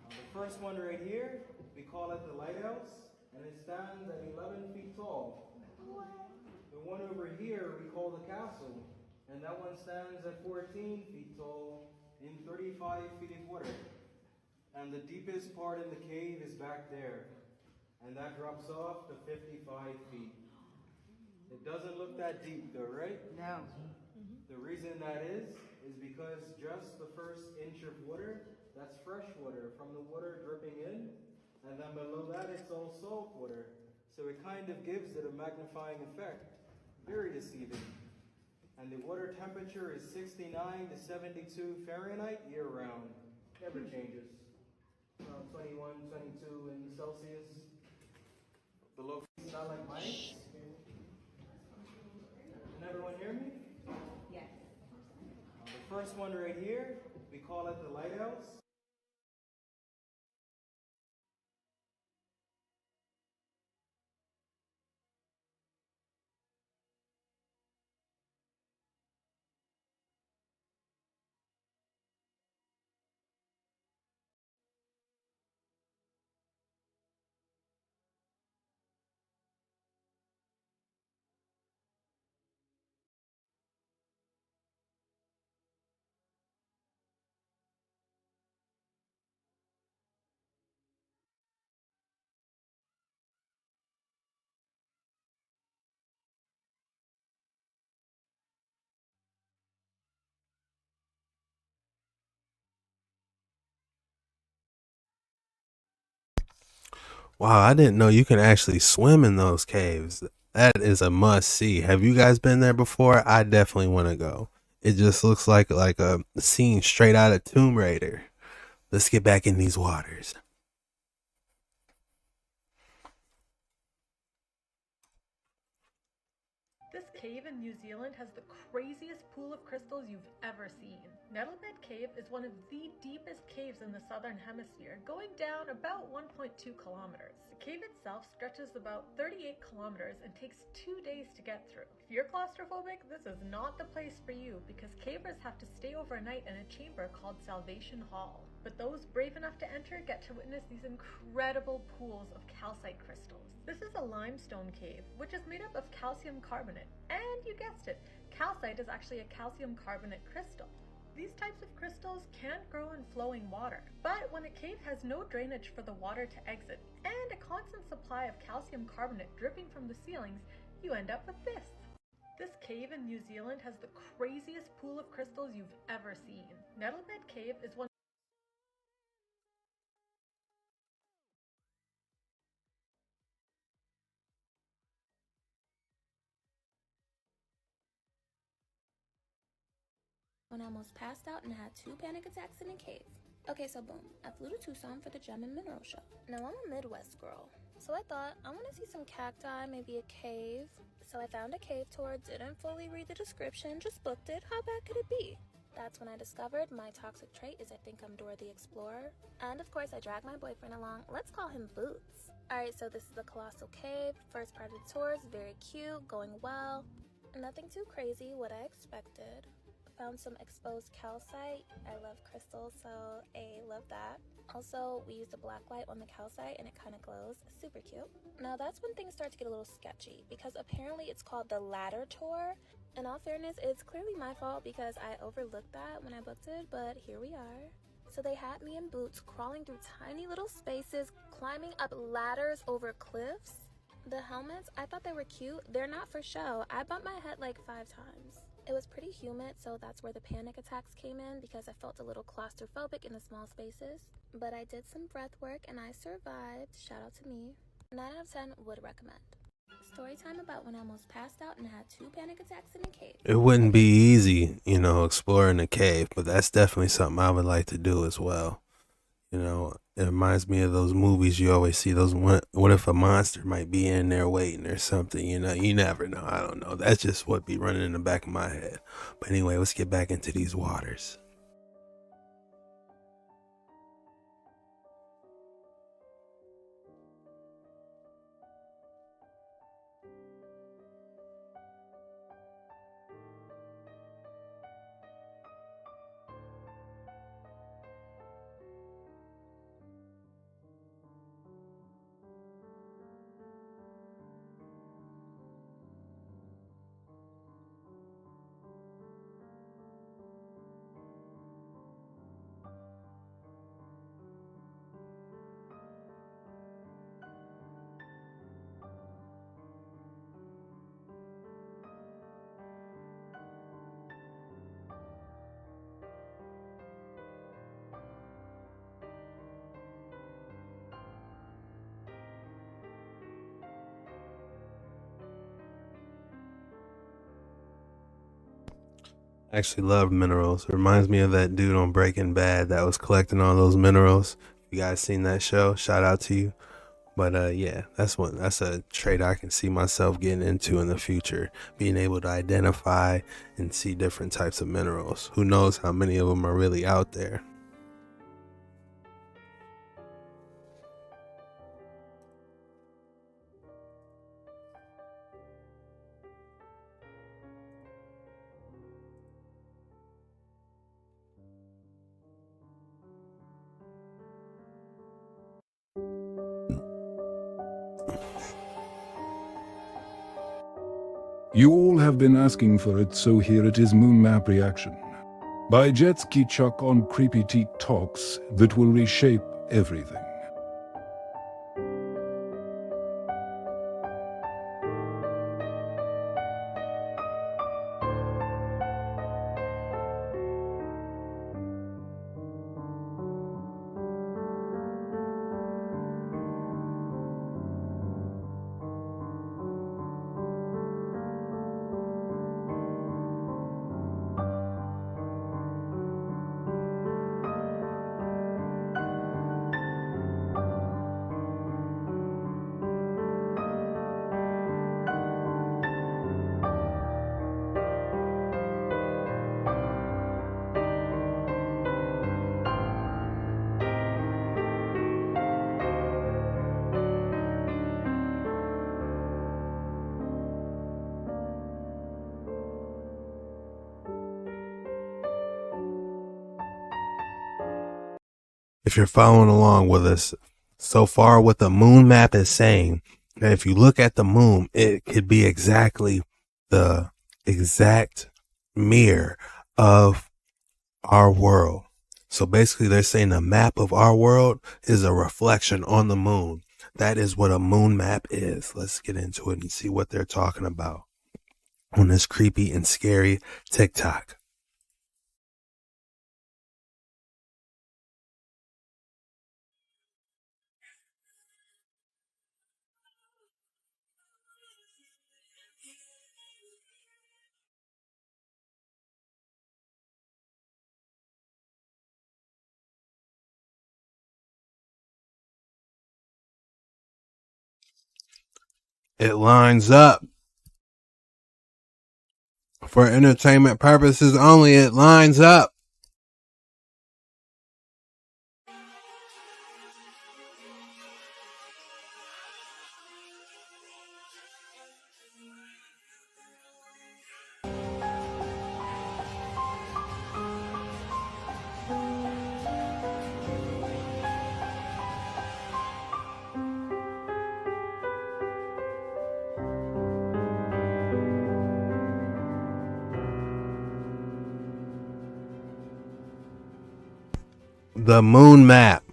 The first one right here, we call it the lighthouse, and it stands at 11 feet tall. The one over here we call the castle, and that one stands at 14 feet tall in 35 feet of water. And the deepest part in the cave is back there, and that drops off to 55 feet. It doesn't look that deep though, right? No. The reason that is because just the first inch of water, that's fresh water from the water dripping in, and then below that it's all salt water. So it kind of gives it a magnifying effect. Very deceiving. And the water temperature is 69 to 72 Fahrenheit year round. Never changes. 21, 22 in Celsius. The low sound like mice. Can everyone hear me? Yes. The first one right here, we call it the lighthouse. Wow, I didn't know you can actually swim in those caves. That is a must see. Have you guys been there before? I definitely want to go. It just looks like a scene straight out of Tomb Raider. Let's get back in these waters. This cave in New Zealand has the craziest pool of crystals you've ever seen. Nettlebed Cave is one of the deepest caves in the southern hemisphere, going down about 1.2 kilometers. The cave itself stretches about 38 kilometers and takes 2 days to get through. If you're claustrophobic, this is not the place for you because cavers have to stay overnight in a chamber called Salvation Hall. But those brave enough to enter get to witness these incredible pools of calcite crystals. This is a limestone cave, which is made up of calcium carbonate. And you guessed it, calcite is actually a calcium carbonate crystal. These types of crystals can't grow in flowing water, but when a cave has no drainage for the water to exit and a constant supply of calcium carbonate dripping from the ceilings, you end up with this. This cave in New Zealand has the craziest pool of crystals you've ever seen. Nettlebed Cave is one when I almost passed out and had 2 panic attacks in a cave. Okay, so boom, I flew to Tucson for the Gem and Mineral Show. Now I'm a Midwest girl, so I thought I want to see some cacti, maybe a cave. So I found a cave tour, didn't fully read the description, just booked it. How bad could it be? That's when I discovered my toxic trait is I think I'm Dora the Explorer. And of course I dragged my boyfriend along. Let's call him Boots. Alright, so this is the Colossal Cave. First part of the tour is very cute, going well. Nothing too crazy, what I expected. Found some exposed calcite. I love crystals, so love that. Also, we used a black light on the calcite and it kind of glows. Super cute. Now that's when things start to get a little sketchy because apparently it's called the ladder tour. In all fairness, it's clearly my fault because I overlooked that when I booked it, but here we are. So they had me in boots crawling through tiny little spaces, climbing up ladders over cliffs. The helmets, I thought they were cute. They're not for show. I bumped my head like 5 times. It was pretty humid, so that's where the panic attacks came in because I felt a little claustrophobic in the small spaces. But I did some breath work and I survived. Shout out to me. 9 out of 10 would recommend. Story time about when I almost passed out and had 2 panic attacks in a cave. It wouldn't be easy, exploring a cave, but that's definitely something I would like to do as well. It reminds me of those movies you always see, those what if a monster might be in there waiting or something, you never know. I don't know. That's just what be running in the back of my head. But anyway, let's get back into these waters. I actually love minerals. It reminds me of that dude on Breaking Bad that was collecting all those minerals. You guys seen that show? Shout out to you. But yeah, that's a trait I can see myself getting into in the future, being able to identify and see different types of minerals. Who knows how many of them are really out there. You all have been asking for it, so here it is, Moon Map Reaction. By Jet Ski Chuck on Creepy Teak Talks that will reshape everything. If you're following along with us so far, what the moon map is saying, that if you look at the moon, it could be exactly the exact mirror of our world. So basically they're saying the map of our world is a reflection on the moon. That is what a moon map is. Let's get into it and see what they're talking about on this creepy and scary TikTok. It lines up. For entertainment purposes only, it lines up. The moon map.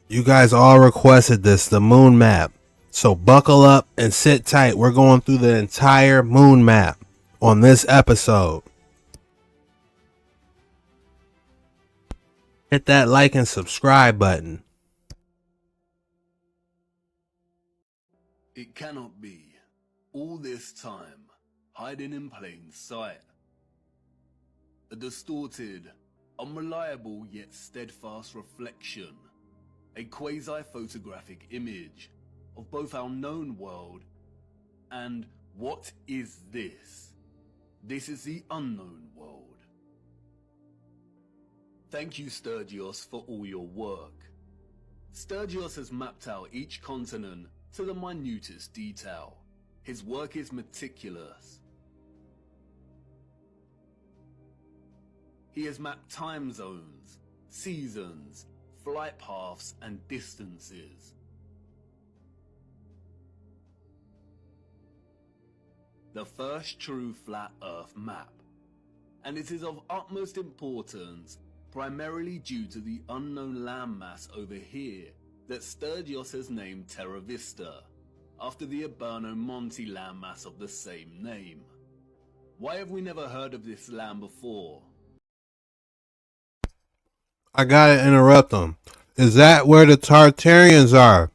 You guys all requested this, the moon map. So buckle up and sit tight. We're going through the entire moon map on this episode. Hit that like and subscribe button. It cannot be. All this time, hiding in plain sight. A distorted, unreliable yet steadfast reflection. A quasi-photographic image of both our known world and what is this? This is the unknown world. Thank you, Sturgios, for all your work. Sturgios has mapped out each continent to the minutest detail. His work is meticulous. He has mapped time zones, seasons, flight paths, and distances. The first true flat Earth map, and it is of utmost importance primarily due to the unknown landmass over here that Sturgios has named Terra Vista, after the Aberno Monte landmass of the same name. Why have we never heard of this land before? I gotta interrupt them. Is that where the Tartarians are?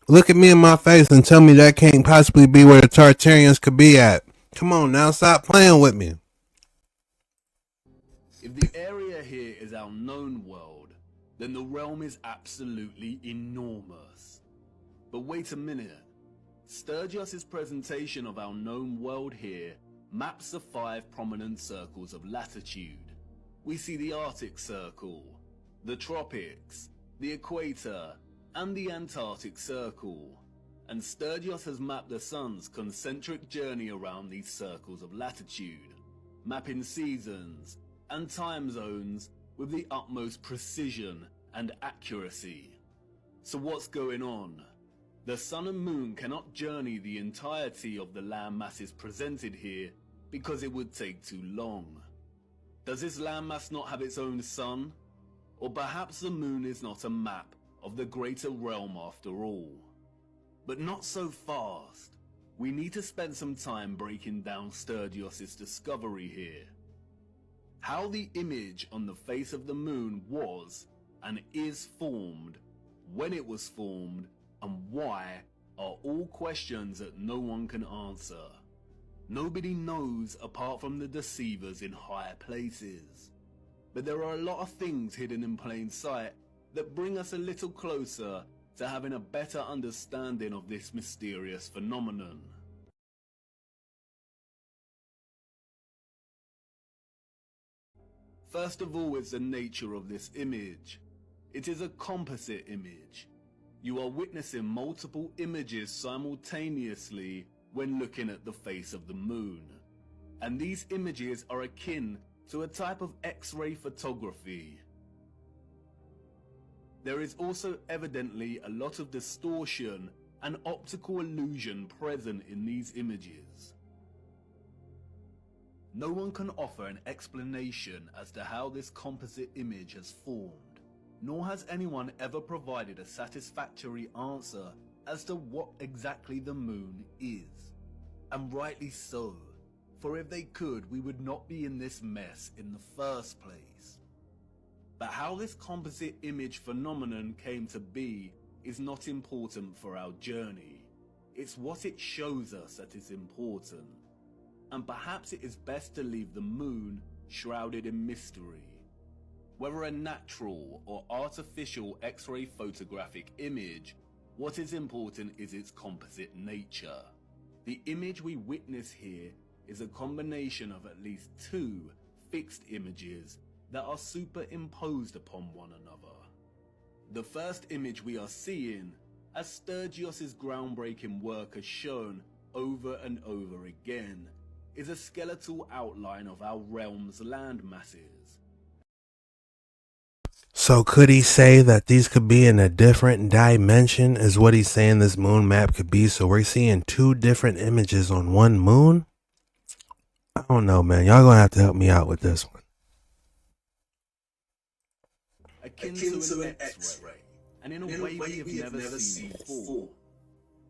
Look at me in my face and tell me that can't possibly be where the Tartarians could be at. Come on now, stop playing with me. If the area here is our known world, then the realm is absolutely enormous. But wait a minute. Sturgios' presentation of our known world here maps the 5 prominent circles of latitude. We see the Arctic Circle, the Tropics, the Equator, and the Antarctic Circle. And Sturgios has mapped the Sun's concentric journey around these circles of latitude, mapping seasons and time zones with the utmost precision and accuracy. So what's going on? The Sun and Moon cannot journey the entirety of the land masses presented here because it would take too long. Does this landmass not have its own sun? Or perhaps the moon is not a map of the greater realm after all? But not so fast. We need to spend some time breaking down Sturgios' discovery here. How the image on the face of the moon was and is formed, when it was formed, and why are all questions that no one can answer. Nobody knows apart from the deceivers in higher places. But there are a lot of things hidden in plain sight that bring us a little closer to having a better understanding of this mysterious phenomenon. First of all is the nature of this image. It is a composite image. You are witnessing multiple images simultaneously when looking at the face of the moon. And these images are akin to a type of X-ray photography. There is also evidently a lot of distortion and optical illusion present in these images. No one can offer an explanation as to how this composite image has formed, nor has anyone ever provided a satisfactory answer as to what exactly the moon is. And rightly so, for if they could, we would not be in this mess in the first place. But how this composite image phenomenon came to be is not important for our journey. It's what it shows us that is important. And perhaps it is best to leave the moon shrouded in mystery. Whether a natural or artificial X-ray photographic image, what is important is its composite nature. The image we witness here is a combination of at least 2 fixed images that are superimposed upon one another. The first image we are seeing, as Sturgios' groundbreaking work has shown over and over again, is a skeletal outline of our realm's land masses. So could he say that these could be in a different dimension is what he's saying this moon map could be? So we're seeing two different images on one moon? I don't know, man. Y'all gonna have to help me out with this one. Akin to an X-ray, and in a way we have never seen before.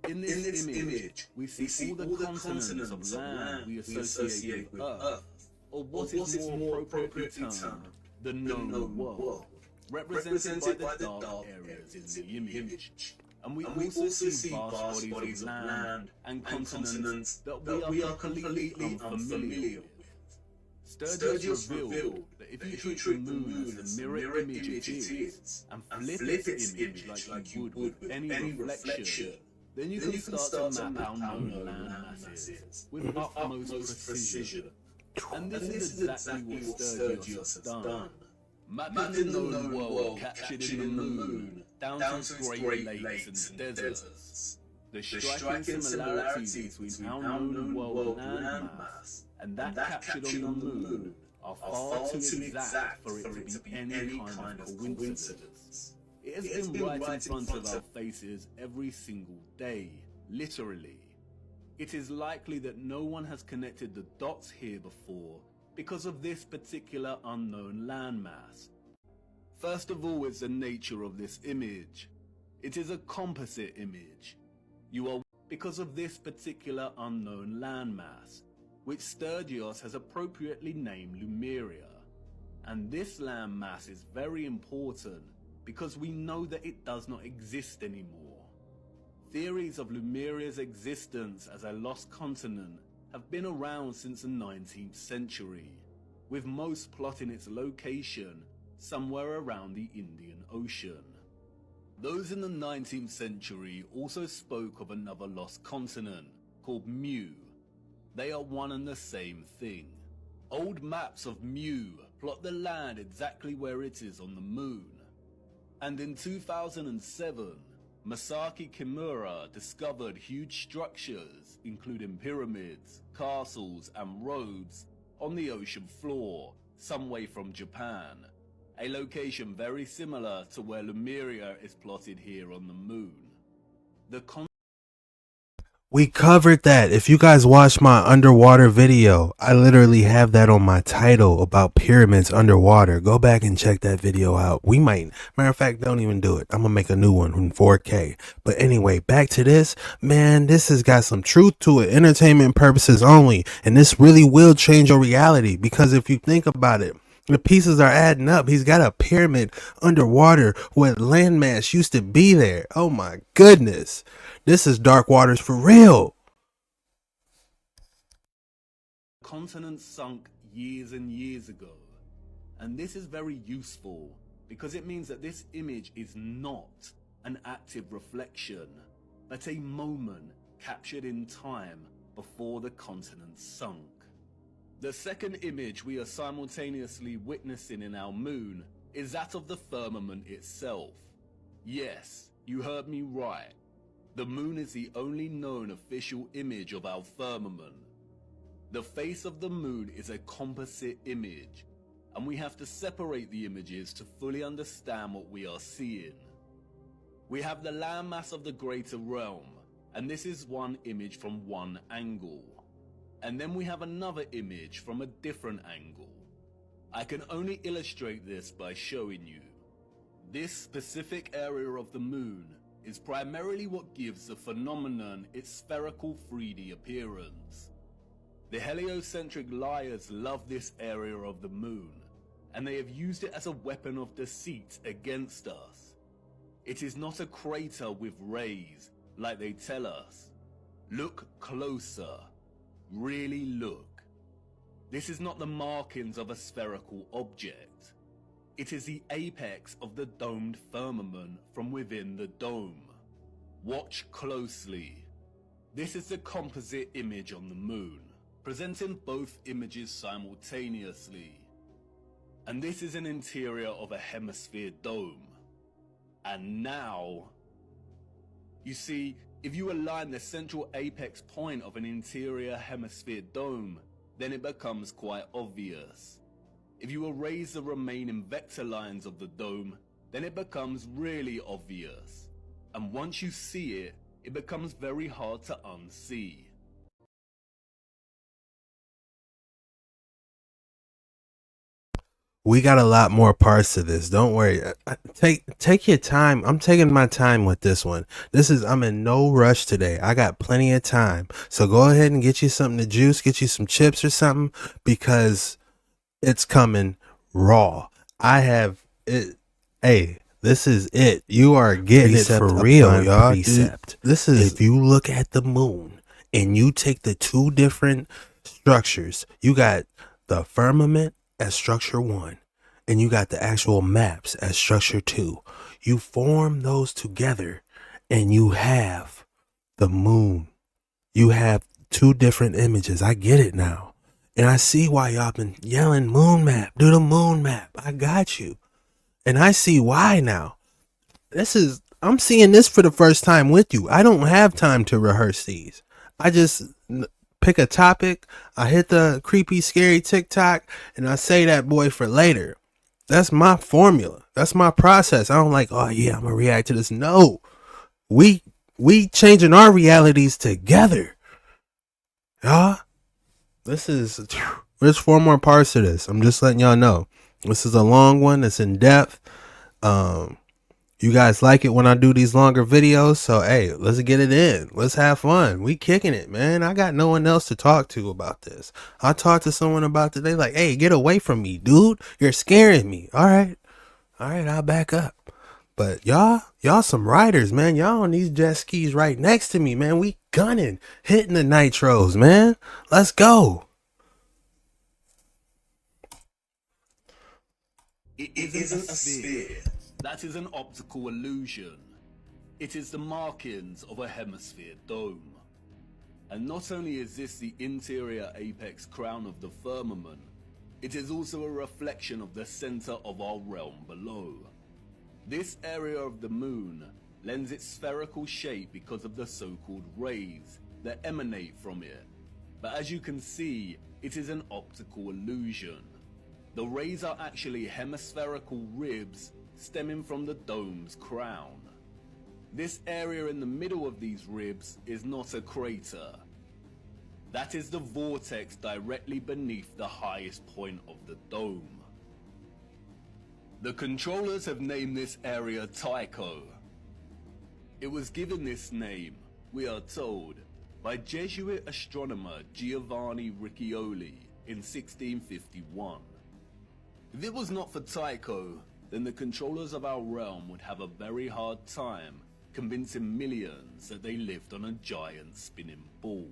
In this image, we see all the continents of land we associate with Earth, or what is more appropriately termed the known world, represented by the dark areas in the image. And we also see vast bodies of land and continents that we are completely unfamiliar with. Sturgis revealed that if you treat the moon as the mirror image it is, and flip its image like you would with any reflection, then you can start to map our known land masses with utmost precision. And this is exactly what Sturgis has done. Mapping the known world captured in the moon down to great lakes and deserts. The striking similarities between our known world landmass and that captured on the moon are far too exact for it to be any kind of coincidence. It has been right in front of our faces every single day, literally. It is likely that no one has connected the dots here before because of this particular unknown landmass. First of all is the nature of this image. It is a composite image. Because of this particular unknown landmass, which Sturgis has appropriately named Lumeria. And this landmass is very important because we know that it does not exist anymore. Theories of Lumeria's existence as a lost continent have been around since the 19th century, with most plotting its location somewhere around the Indian Ocean. Those in the 19th century also spoke of another lost continent called Mu. They are one and the same thing. Old maps of Mu plot the land exactly where it is on the moon. And in 2007, Masaki Kimura discovered huge structures, including pyramids, castles, and roads, on the ocean floor, some way from Japan, a location very similar to where Lumeria is plotted here on the moon. We covered that. If you guys watched my underwater video, I literally have that on my title about pyramids underwater. Go back and check that video out. We might, matter of fact, don't even do it. I'm gonna make a new one in 4K. But anyway, back to this. Man, this has got some truth to it. Entertainment purposes only. And this really will change your reality, because if you think about it, the pieces are adding up. He's got a pyramid underwater where landmass used to be there. Oh my goodness. This is dark waters for real. Continents sunk years and years ago. And this is very useful because it means that this image is not an active reflection, but a moment captured in time before the continent sunk. The second image we are simultaneously witnessing in our moon is that of the firmament itself. Yes, you heard me right. The moon is the only known official image of our firmament. The face of the moon is a composite image, and we have to separate the images to fully understand what we are seeing. We have the landmass of the greater realm, and this is one image from one angle. And then we have another image from a different angle. I can only illustrate this by showing you. This specific area of the moon is primarily what gives the phenomenon its spherical 3D appearance. The heliocentric liars love this area of the moon, and they have used it as a weapon of deceit against us. It is not a crater with rays, like they tell us. Look closer. Really look. This is not the markings of a spherical object. It is the apex of the domed firmament from within the dome. Watch closely. This is the composite image on the moon, presenting both images simultaneously. And this is an interior of a hemisphere dome. And now, you see, if you align the central apex point of an interior hemisphere dome, then it becomes quite obvious. If you erase the remaining vector lines of the dome, then it becomes really obvious. And once you see it, it becomes very hard to unsee. We got a lot more parts to this. Don't worry. Take your time. I'm taking my time with this one. I'm in no rush today. I got plenty of time. So go ahead and get you something to juice, get you some chips or something, because it's coming raw. I have it. Hey, this is it. You are getting it for real, y'all. This is, if you look at the moon and you take the two different structures, you got the firmament as structure 1, and you got the actual maps as structure 2. You form those together and you have the moon. You have two different images. I get it now. And I see why y'all been yelling moon map, do the moon map. I got you. And I see why now. I'm seeing this for the first time with you. I don't have time to rehearse these. I just pick a topic, I hit the creepy, scary TikTok, and I say that boy for later. That's my formula. That's my process. I don't like, oh yeah, I'm gonna react to this. No, we changing our realities together. Y'all, there's 4 more parts to this. I'm just letting y'all know. This is a long one. It's in depth. You guys like it when I do these longer videos, so hey, let's get it in. Let's have fun. We kicking it, man. I got no one else to talk to about this. I talked to someone about today, like, hey, get away from me, dude. You're scaring me. All right, I'll back up. But y'all some riders, man. Y'all on these jet skis right next to me, man. We gunning, hitting the nitros, man. Let's go. It isn't a sphere. That is an optical illusion. It is the markings of a hemisphere dome. And not only is this the interior apex crown of the firmament, it is also a reflection of the center of our realm below. This area of the moon lends its spherical shape because of the so-called rays that emanate from it. But as you can see, it is an optical illusion. The rays are actually hemispherical ribs stemming from the dome's crown. This area in the middle of these ribs is not a crater. That is the vortex directly beneath the highest point of the dome. The controllers have named this area Tycho. It was given this name, we are told, by Jesuit astronomer Giovanni Riccioli in 1651. If it was not for Tycho, then the controllers of our realm would have a very hard time convincing millions that they lived on a giant spinning ball.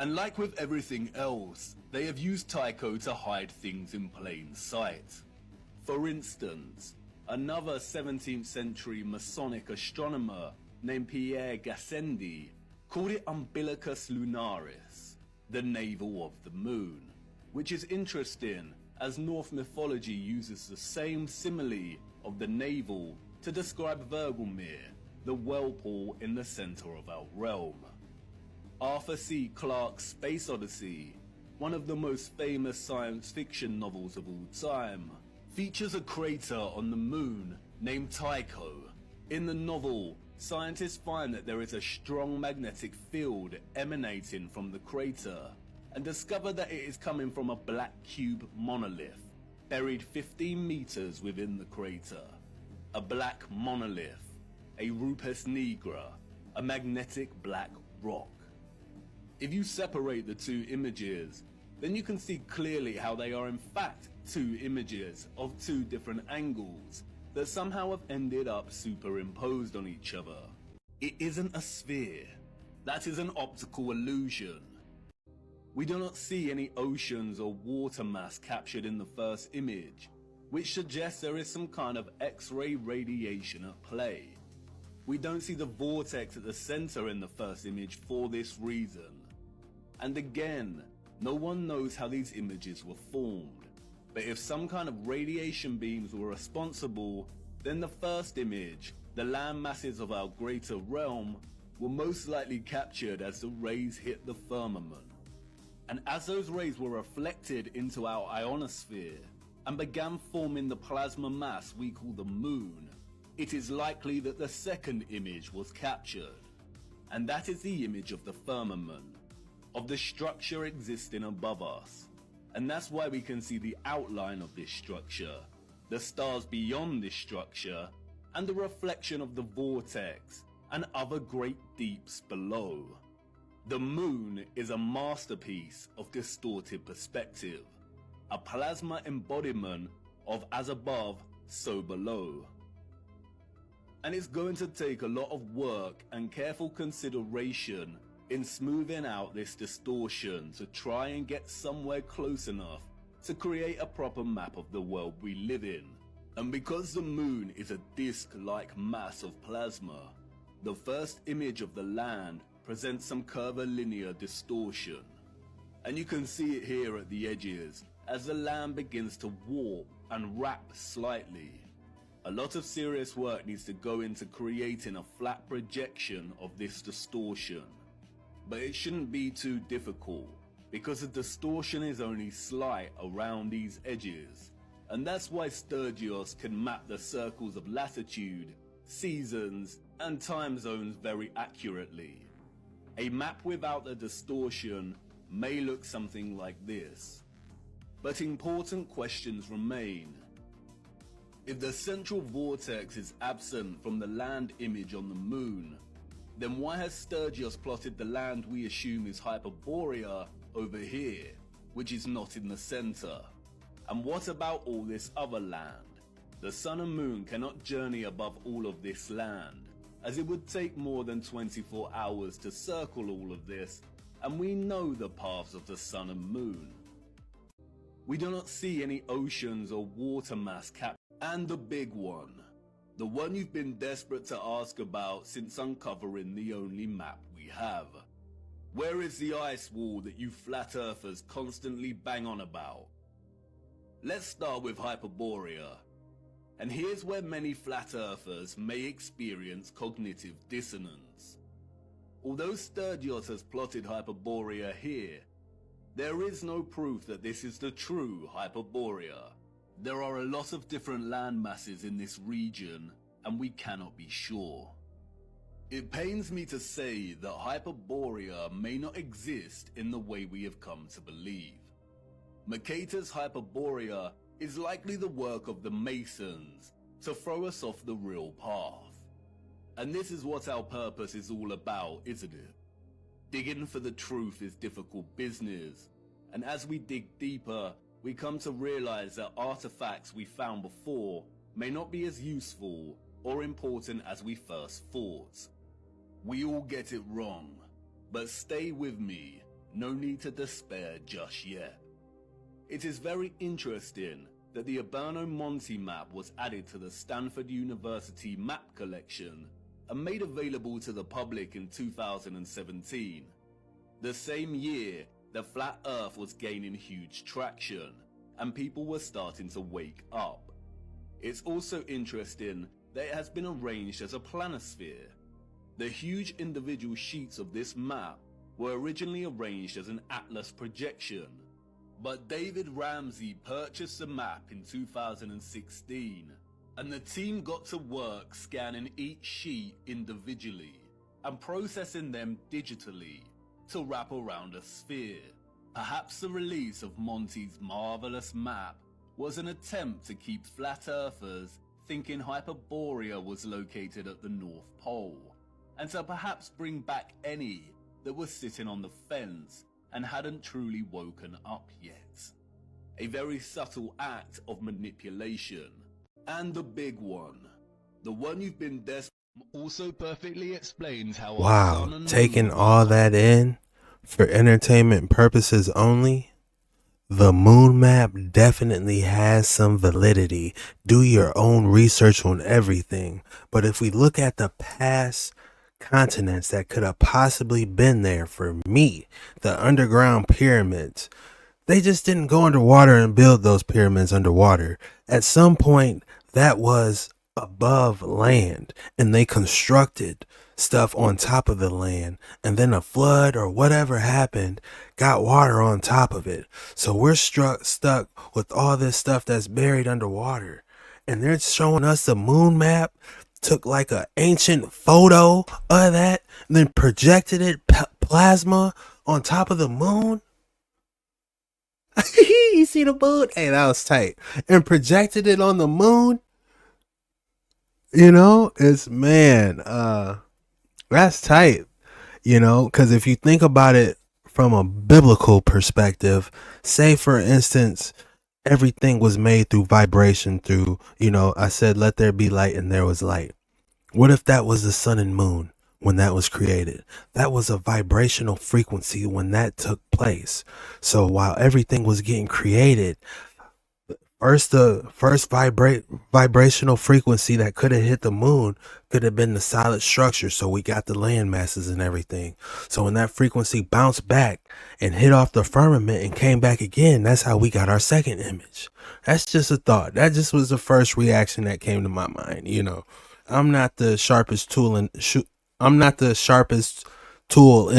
And like with everything else, they have used Tycho to hide things in plain sight. For instance, another 17th century Masonic astronomer named Pierre Gassendi called it Umbilicus Lunaris, the navel of the moon, which is interesting as Norse mythology uses the same simile of the navel to describe Vergelmir, the whirlpool in the center of our realm. Arthur C. Clarke's Space Odyssey, one of the most famous science fiction novels of all time, features a crater on the moon named Tycho. In the novel, scientists find that there is a strong magnetic field emanating from the crater, and discover that it is coming from a black cube monolith, buried 15 meters within the crater. A black monolith, a rupes nigra, a magnetic black rock. If you separate the two images, then you can see clearly how they are in fact two images of two different angles that somehow have ended up superimposed on each other. It isn't a sphere. That is an optical illusion. We do not see any oceans or water mass captured in the first image, which suggests there is some kind of X-ray radiation at play. We don't see the vortex at the center in the first image for this reason. And again, no one knows how these images were formed, but if some kind of radiation beams were responsible, then the first image, the land masses of our greater realm, were most likely captured as the rays hit the firmament. And as those rays were reflected into our ionosphere, and began forming the plasma mass we call the moon, it is likely that the second image was captured. And that is the image of the firmament, of the structure existing above us. And that's why we can see the outline of this structure, the stars beyond this structure, and the reflection of the vortex and other great deeps below. The moon is a masterpiece of distorted perspective, a plasma embodiment of as above, so below. And it's going to take a lot of work and careful consideration in smoothing out this distortion to try and get somewhere close enough to create a proper map of the world we live in. And because the moon is a disc-like mass of plasma, the first image of the land presents some curvilinear distortion. And you can see it here at the edges as the land begins to warp and wrap slightly. A lot of serious work needs to go into creating a flat projection of this distortion. But it shouldn't be too difficult, because the distortion is only slight around these edges. And that's why Sturgios can map the circles of latitude, seasons, and time zones very accurately. A map without the distortion may look something like this. But important questions remain. If the central vortex is absent from the land image on the moon, then why has Sturgios plotted the land we assume is Hyperborea over here, which is not in the center? And what about all this other land? The sun and moon cannot journey above all of this land, as it would take more than 24 hours to circle all of this, and we know the paths of the sun and moon. We do not see any oceans or water mass captured. And the big one, the one you've been desperate to ask about since uncovering the only map we have. Where is the ice wall that you flat earthers constantly bang on about? Let's start with Hyperborea. And here's where many flat earthers may experience cognitive dissonance. Although Sturgios has plotted Hyperborea here, there is no proof that this is the true Hyperborea. There are a lot of different land masses in this region, and we cannot be sure. It pains me to say that Hyperborea may not exist in the way we have come to believe. Mercator's Hyperborea is likely the work of the Masons to throw us off the real path. And this is what our purpose is all about, isn't it? Digging for the truth is difficult business, and as we dig deeper, we come to realize that artifacts we found before may not be as useful or important as we first thought. We all get it wrong, but stay with me, no need to despair just yet. It is very interesting that the Urbano Monte map was added to the Stanford University map collection and made available to the public in 2017. The same year, the flat earth was gaining huge traction, and people were starting to wake up. It's also interesting that it has been arranged as a planisphere. The huge individual sheets of this map were originally arranged as an atlas projection, but David Ramsey purchased the map in 2016, and the team got to work scanning each sheet individually and processing them digitally to wrap around a sphere. Perhaps the release of Monte's marvelous map was an attempt to keep flat earthers thinking Hyperborea was located at the North Pole, and to perhaps bring back any that was sitting on the fence and hadn't truly woken up yet. A very subtle act of manipulation. And the big one, the one you've been desperate, also perfectly explains how Wow, taking all that in for entertainment purposes only, the moon map definitely has some validity. Do your own research on everything. But if we look at the past continents that could have possibly been there, for me, the underground pyramids, they just didn't go underwater and build those pyramids underwater. At some point, that was above land, and they constructed stuff on top of the land, and then a flood or whatever happened got water on top of it. So we're stuck with all this stuff that's buried underwater. And they're showing us the moon map, took like an ancient photo of that, and then projected it plasma on top of the moon. You see the moon? Hey, that was tight. And projected it on the moon. You know, it's, man, that's tight. You know, because if you think about it from a biblical perspective, say for instance, everything was made through vibration, through, you know, I said, let there be light, and there was light. What if that was the sun and moon when that was created? That was a vibrational frequency when that took place. So while everything was getting created, the first vibrational frequency that could have hit the moon could have been the solid structure. So we got the land masses and everything. So when that frequency bounced back and hit off the firmament and came back again, that's how we got our second image. That's just a thought. That just was the first reaction that came to my mind. You know, I'm not the sharpest tool in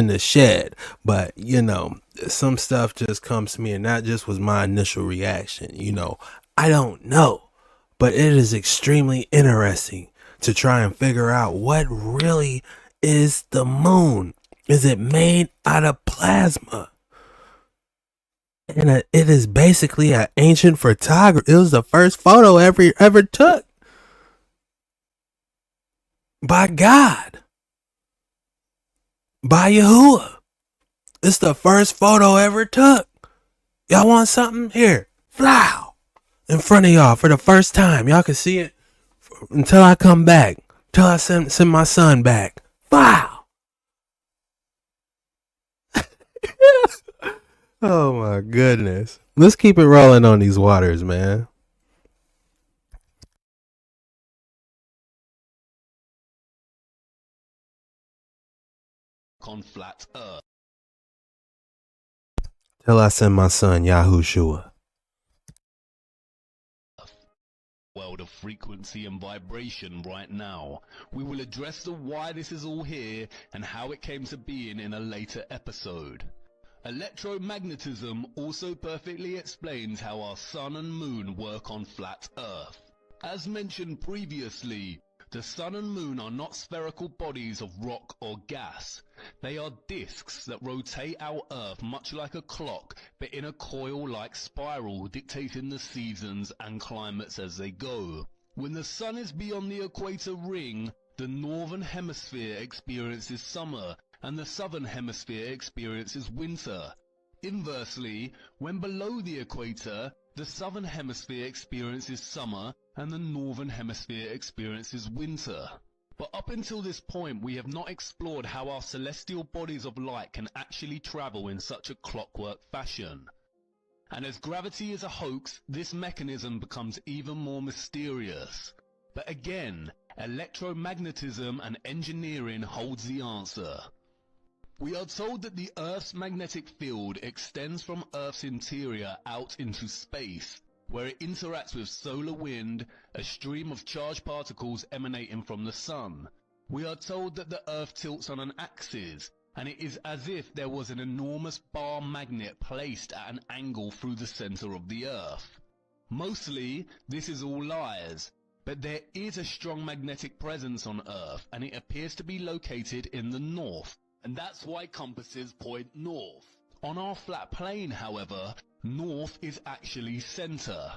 the shed, but you know, some stuff just comes to me, and that just was my initial reaction. You know, I don't know, but it is extremely interesting to try and figure out what really is the moon. Is it made out of plasma? And it is basically an ancient photography. It was the first photo ever took by God, by Yahuwah. It's the first photo ever took. Y'all want something? Here, flow in front of y'all for the first time. Y'all can see it until I come back. Till I send my son back. Wow. Oh my goodness. Let's keep it rolling on these waters, man. On flat Earth. Till I send my son Yahushua. World of frequency and vibration right now. We will address the why this is all here and how it came to being in a later episode. Electromagnetism also perfectly explains how our sun and moon work on flat Earth. As mentioned previously, the sun and moon are not spherical bodies of rock or gas. They are disks that rotate our Earth much like a clock, but in a coil-like spiral dictating the seasons and climates as they go. When the sun is beyond the equator ring, the northern hemisphere experiences summer and the southern hemisphere experiences winter. Inversely, when below the equator, the southern hemisphere experiences summer and the northern hemisphere experiences winter. But up until this point, we have not explored how our celestial bodies of light can actually travel in such a clockwork fashion. And as gravity is a hoax, this mechanism becomes even more mysterious. But again, electromagnetism and engineering holds the answer. We are told that the Earth's magnetic field extends from Earth's interior out into space, where it interacts with solar wind, a stream of charged particles emanating from the sun. We are told that the Earth tilts on an axis, and it is as if there was an enormous bar magnet placed at an angle through the center of the Earth. Mostly, this is all lies, but there is a strong magnetic presence on Earth, and it appears to be located in the north. And that's why compasses point north. On our flat plane, however, north is actually center.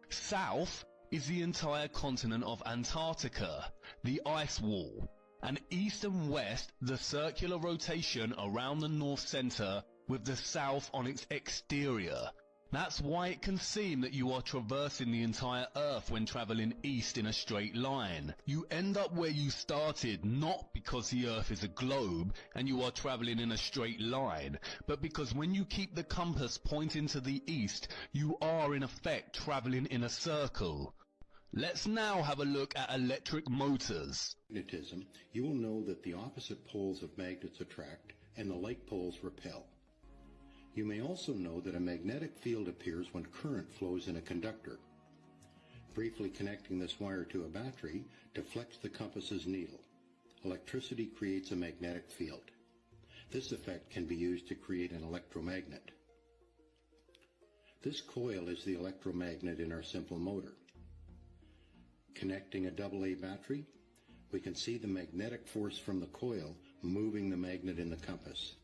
South is the entire continent of Antarctica, the ice wall. And east and west, the circular rotation around the north center with the south on its exterior. That's why it can seem that you are traversing the entire Earth when traveling east in a straight line. You end up where you started, not because the Earth is a globe and you are traveling in a straight line, but because when you keep the compass pointing to the east, you are in effect traveling in a circle. Let's now have a look at electric motors. Magnetism, you will know that the opposite poles of magnets attract and the like poles repel. You may also know that a magnetic field appears when current flows in a conductor. Briefly connecting this wire to a battery deflects the compass's needle. Electricity creates a magnetic field. This effect can be used to create an electromagnet. This coil is the electromagnet in our simple motor. Connecting a AA battery, we can see the magnetic force from the coil moving the magnet in the compass.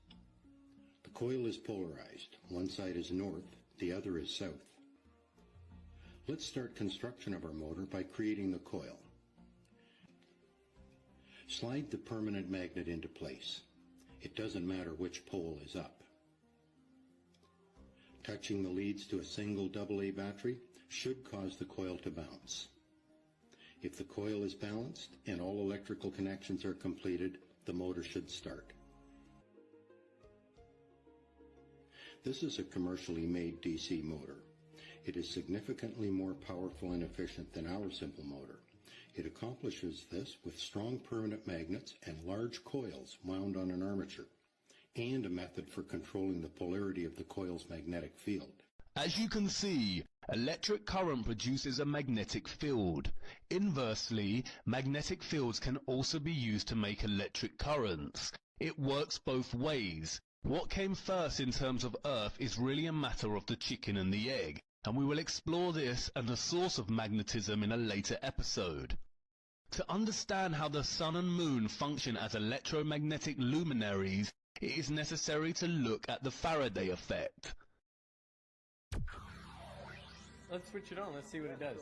The coil is polarized. One side is north, the other is south. Let's start construction of our motor by creating the coil. Slide the permanent magnet into place. It doesn't matter which pole is up. Touching the leads to a single AA battery should cause the coil to bounce. If the coil is balanced and all electrical connections are completed, the motor should start. This is a commercially made DC motor. It is significantly more powerful and efficient than our simple motor. It accomplishes this with strong permanent magnets and large coils wound on an armature, and a method for controlling the polarity of the coil's magnetic field. As you can see, electric current produces a magnetic field. Inversely, magnetic fields can also be used to make electric currents. It works both ways. What came first in terms of Earth is really a matter of the chicken and the egg, and we will explore this and the source of magnetism in a later episode. To understand how the Sun and Moon function as electromagnetic luminaries, it is necessary to look at the Faraday effect. Let's switch it on, let's see what it does.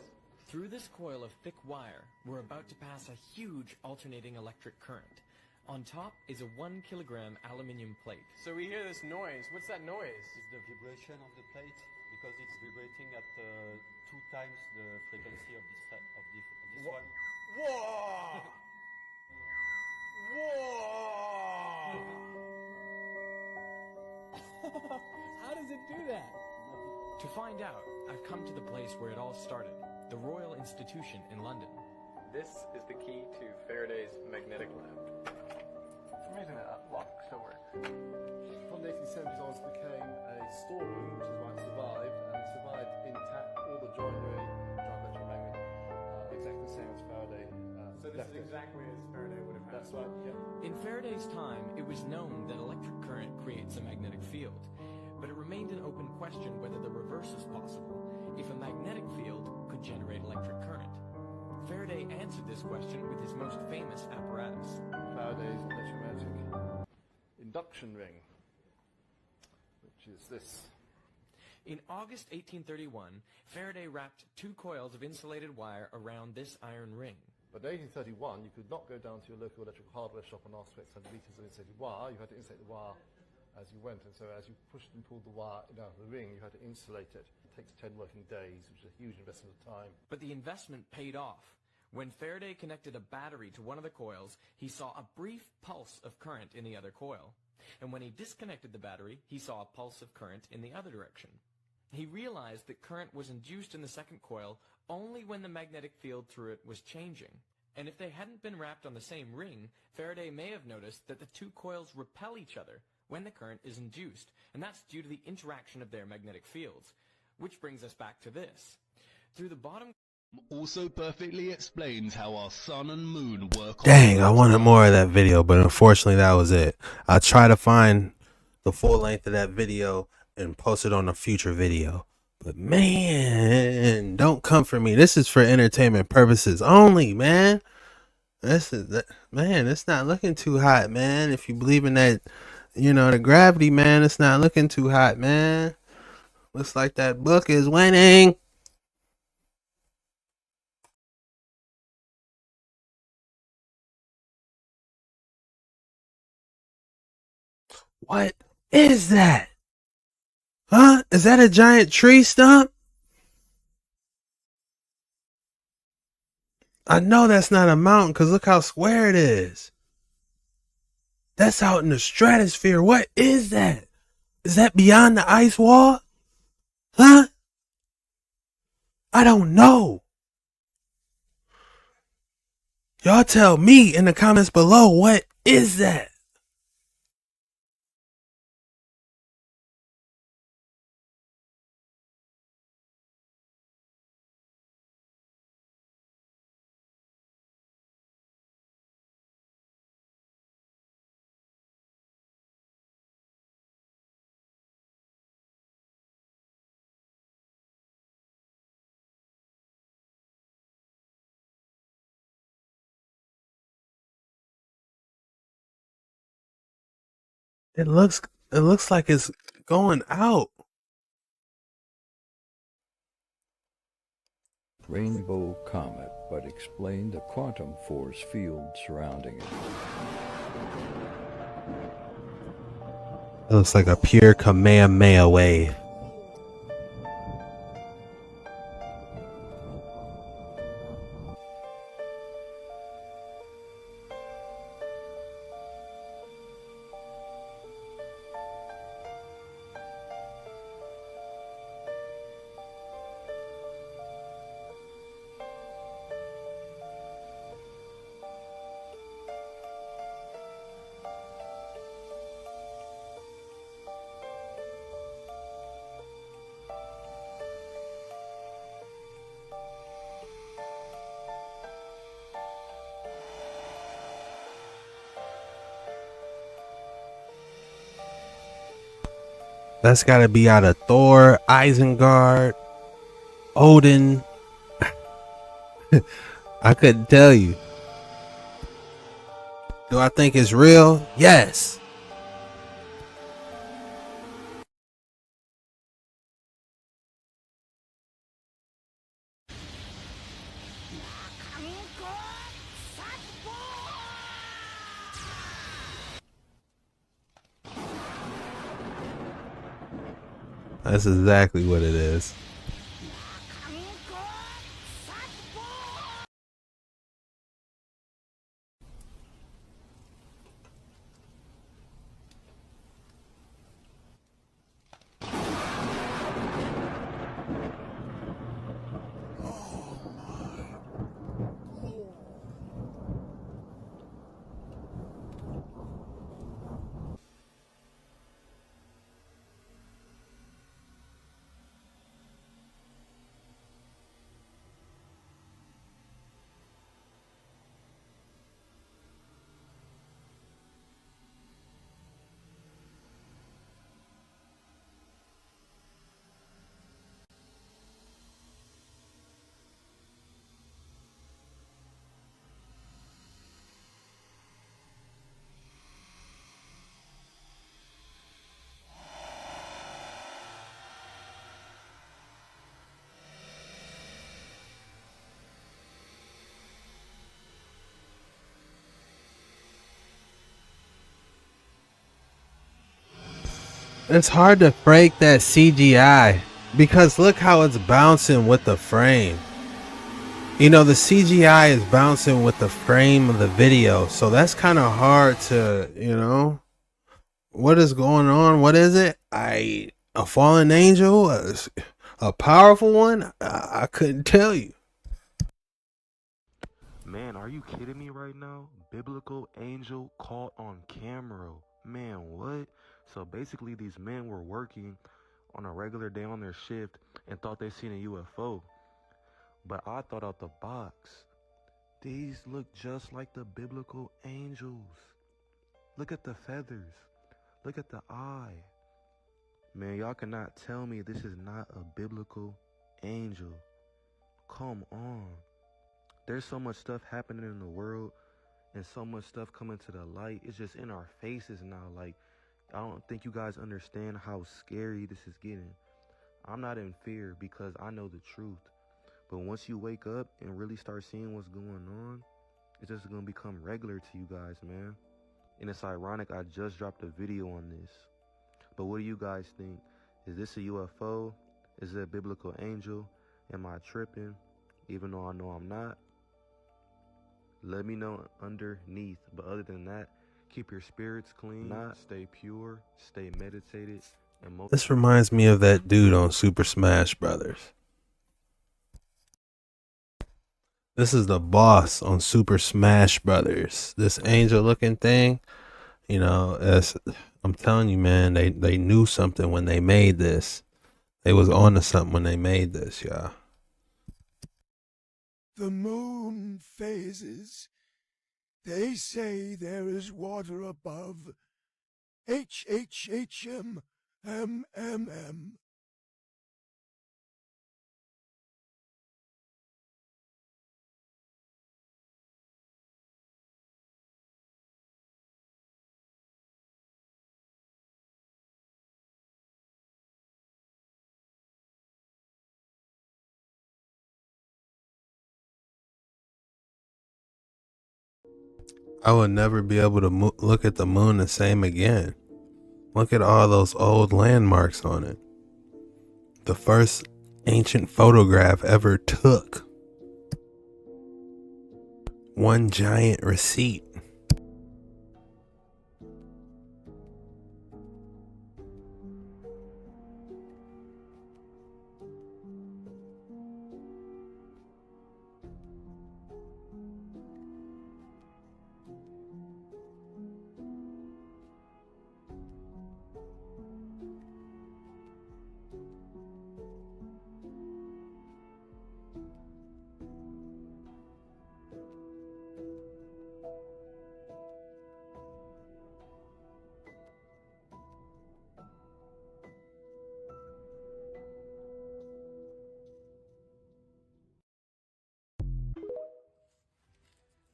Through this coil of thick wire, we're about to pass a huge alternating electric current. On top is a 1 kilogram aluminium plate. So we hear this noise. What's that noise? It's the vibration of the plate, because it's vibrating at 2 times the frequency of this one. Whoa! Whoa! How does it do that? To find out, I've come to the place where it all started, the Royal Institution in London. This is the key to Faraday's magnetic lamp. It's amazing that lock still works. From the 1870s onwards became a storeroom, which is why it survived, and it survived intact, all the joinery, giant electromagnet, exactly the same as Faraday. So this is exactly as Faraday would have had. That's right, yeah. In Faraday's time, it was known that electric current creates a magnetic field, but it remained an open question whether the reverse is possible, if a magnetic field could generate electric current. Faraday answered this question with his most famous apparatus. Faraday's electromagic induction ring, which is this. In August 1831, Faraday wrapped 2 coils of insulated wire around this iron ring. But in 1831, you could not go down to your local electrical hardware shop and ask for 600 meters of insulated wire. You had to insulate the wire as you went, and so as you pushed and pulled the wire out of the ring, you had to insulate it. It takes 10 working days, which is a huge investment of time. But the investment paid off. When Faraday connected a battery to one of the coils, he saw a brief pulse of current in the other coil. And when he disconnected the battery, he saw a pulse of current in the other direction. He realized that current was induced in the second coil only when the magnetic field through it was changing. And if they hadn't been wrapped on the same ring, Faraday may have noticed that the 2 coils repel each other when the current is induced, and that's due to the interaction of their magnetic fields. Which brings us back to this. Through the bottom Also perfectly explains how our Sun and Moon work. Dang, I wanted more of that video, but unfortunately that was it. I'll try to find the full length of that video and post it on a future video. But man, don't come for me. This is for entertainment purposes only, man. Man, it's not looking too hot, man. If you believe in that, the gravity, man, it's not looking too hot, man. Looks like that book is winning. What is that? Huh? Is that a giant tree stump? I know that's not a mountain because look how square it is. That's out in the stratosphere. What is that? Is that beyond the ice wall? Huh? I don't know. Y'all tell me in the comments below, what is that? It looks like it's going out. Rainbow comet, but explain the quantum force field surrounding it. It looks like a pure Kamehameha wave. That's got to be out of Thor, Isengard, Odin. I couldn't tell you. Do I think it's real? Yes. That's exactly what it is. It's hard to break that CGI because look how it's bouncing with the frame. You know, the CGI is bouncing with the frame of the video, so that's kind of hard to, you know, what is going on? What is it? A fallen angel? A powerful one? I couldn't tell you. Man, are you kidding me right now? Biblical angel caught on camera. Man, what? So basically these men were working on a regular day on their shift and thought they seen a UFO. But I thought out the box. These look just like the biblical angels. Look at the feathers. Look at the eye. Man, y'all cannot tell me this is not a biblical angel. Come on. There's so much stuff happening in the world and so much stuff coming to the light. It's just in our faces now. Like, I don't think you guys understand how scary this is getting. I'm not in fear because I know the truth. But once you wake up and really start seeing what's going on, it's just going to become regular to you guys, man. And it's ironic, I just dropped a video on this. But what do you guys think? Is this a UFO? Is it a biblical angel? Am I tripping? Even though I know I'm not. Let me know underneath. But other than that, keep your spirits clean. Stay pure. Stay meditated. And This reminds me of that dude on Super Smash Brothers. This is the boss on Super Smash Brothers. This angel looking thing. You know, I'm telling you, man, they knew something when they made this. They was on to something when they made this, y'all. The moon phases. They say there is water above. HHHM MMM. I would never be able to look at the moon the same again. Look at all those old landmarks on it. The first ancient photograph ever took. One giant receipt.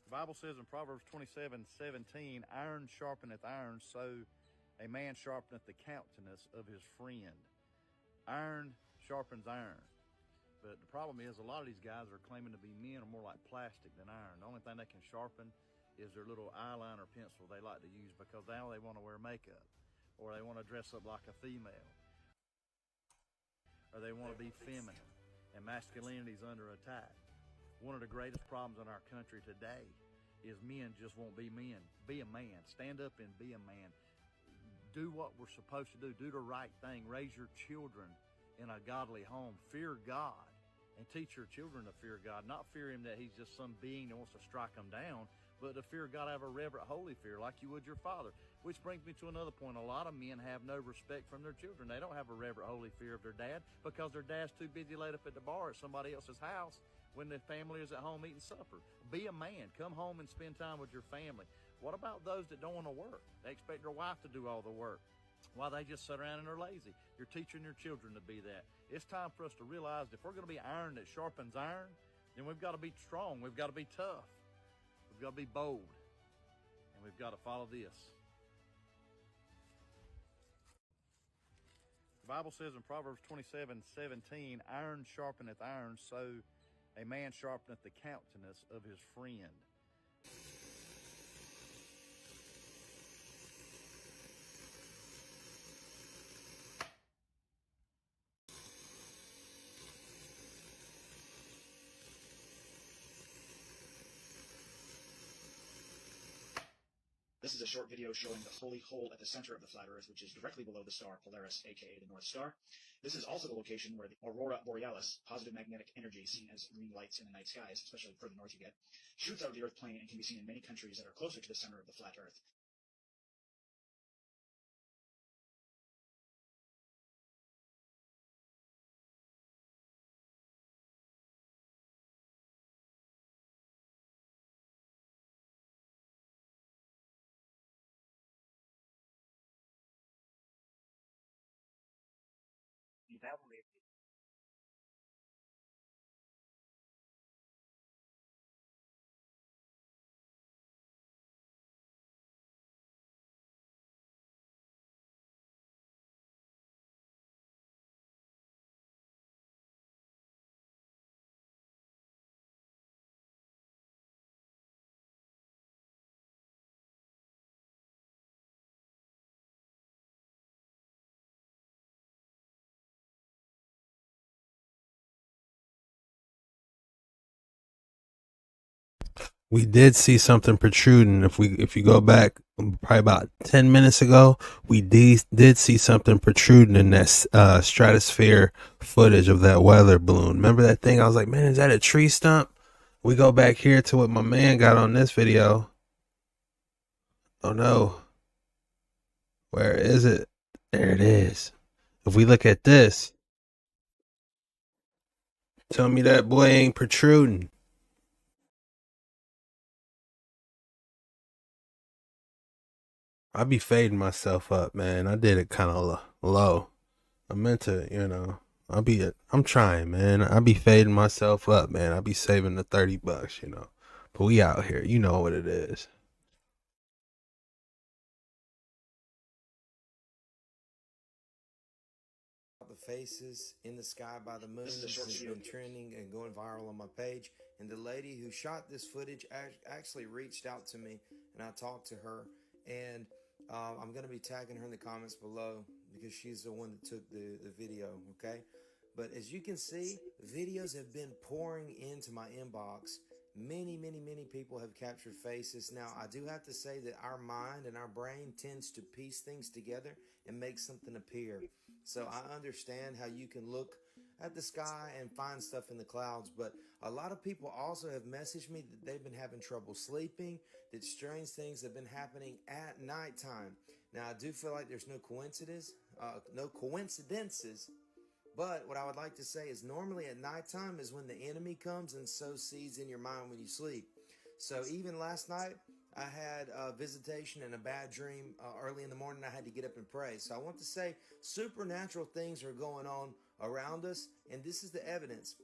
The Bible says in Proverbs 27:17, iron sharpeneth iron, so a man sharpeneth the countenance of his friend. Iron sharpens iron. But the problem is, a lot of these guys are claiming to be men are more like plastic than iron. The only thing they can sharpen is their little eyeliner pencil they like to use because now they want to wear makeup, or they want to dress up like a female, or they want to be feminine, and masculinity is under attack. One of the greatest problems in our country today is men just won't be men. Be a man. Stand up and be a man. Do what we're supposed to do. Do the right thing. Raise your children in a godly home. Fear God and teach your children to fear God. Not fear him that he's just some being that wants to strike them down, but to fear God, have a reverent, holy fear like you would your father. Which brings me to another point. A lot of men have no respect from their children. They don't have a reverent, holy fear of their dad because their dad's too busy laid up at the bar at somebody else's house when the family is at home eating supper. Be a man. Come home and spend time with your family. What about those that don't want to work? They expect their wife to do all the work while they just sit around and are lazy. You're teaching your children to be that. It's time for us to realize if we're going to be iron that sharpens iron, then we've got to be strong. We've got to be tough. We've got to be bold. And we've got to follow this. The Bible says in Proverbs 27:17, iron sharpeneth iron, so a man sharpeneth the countenance of his friend. This is a short video showing the holy hole at the center of the flat Earth, which is directly below the star Polaris, aka the North Star. This is also the location where the aurora borealis, positive magnetic energy seen as green lights in the night skies, especially the further north you get, shoots out of the Earth plane and can be seen in many countries that are closer to the center of the flat Earth. We did see something protruding. If you go back probably about 10 minutes ago, we did see something protruding in that stratosphere footage of that weather balloon. Remember that thing? I was like, man, is that a tree stump? We go back here to what my man got on this video. Oh no. Where is it? There it is. If we look at this, tell me that boy ain't protruding. I be fading myself up, man. I did it kind of low. I meant to, I'm trying, man. I be fading myself up, man. I be saving the $30, But we out here. You know what it is. The faces in the sky by the moon has been trending and going viral on my page. And the lady who shot this footage actually reached out to me, and I talked to her. And I'm going to be tagging her in the comments below because she's the one that took the video, okay? But as you can see, videos have been pouring into my inbox. Many people have captured faces. Now, I do have to say that our mind and our brain tends to piece things together and make something appear. So I understand how you can look at the sky and find stuff in the clouds, but a lot of people also have messaged me that they've been having trouble sleeping, that strange things have been happening at nighttime. Now, I do feel like there's no coincidences, but what I would like to say is normally at nighttime is when the enemy comes and sows seeds in your mind when you sleep. So even last night, I had a visitation and a bad dream early in the morning. I had to get up and pray. So I want to say supernatural things are going on around us, and this is the evidence.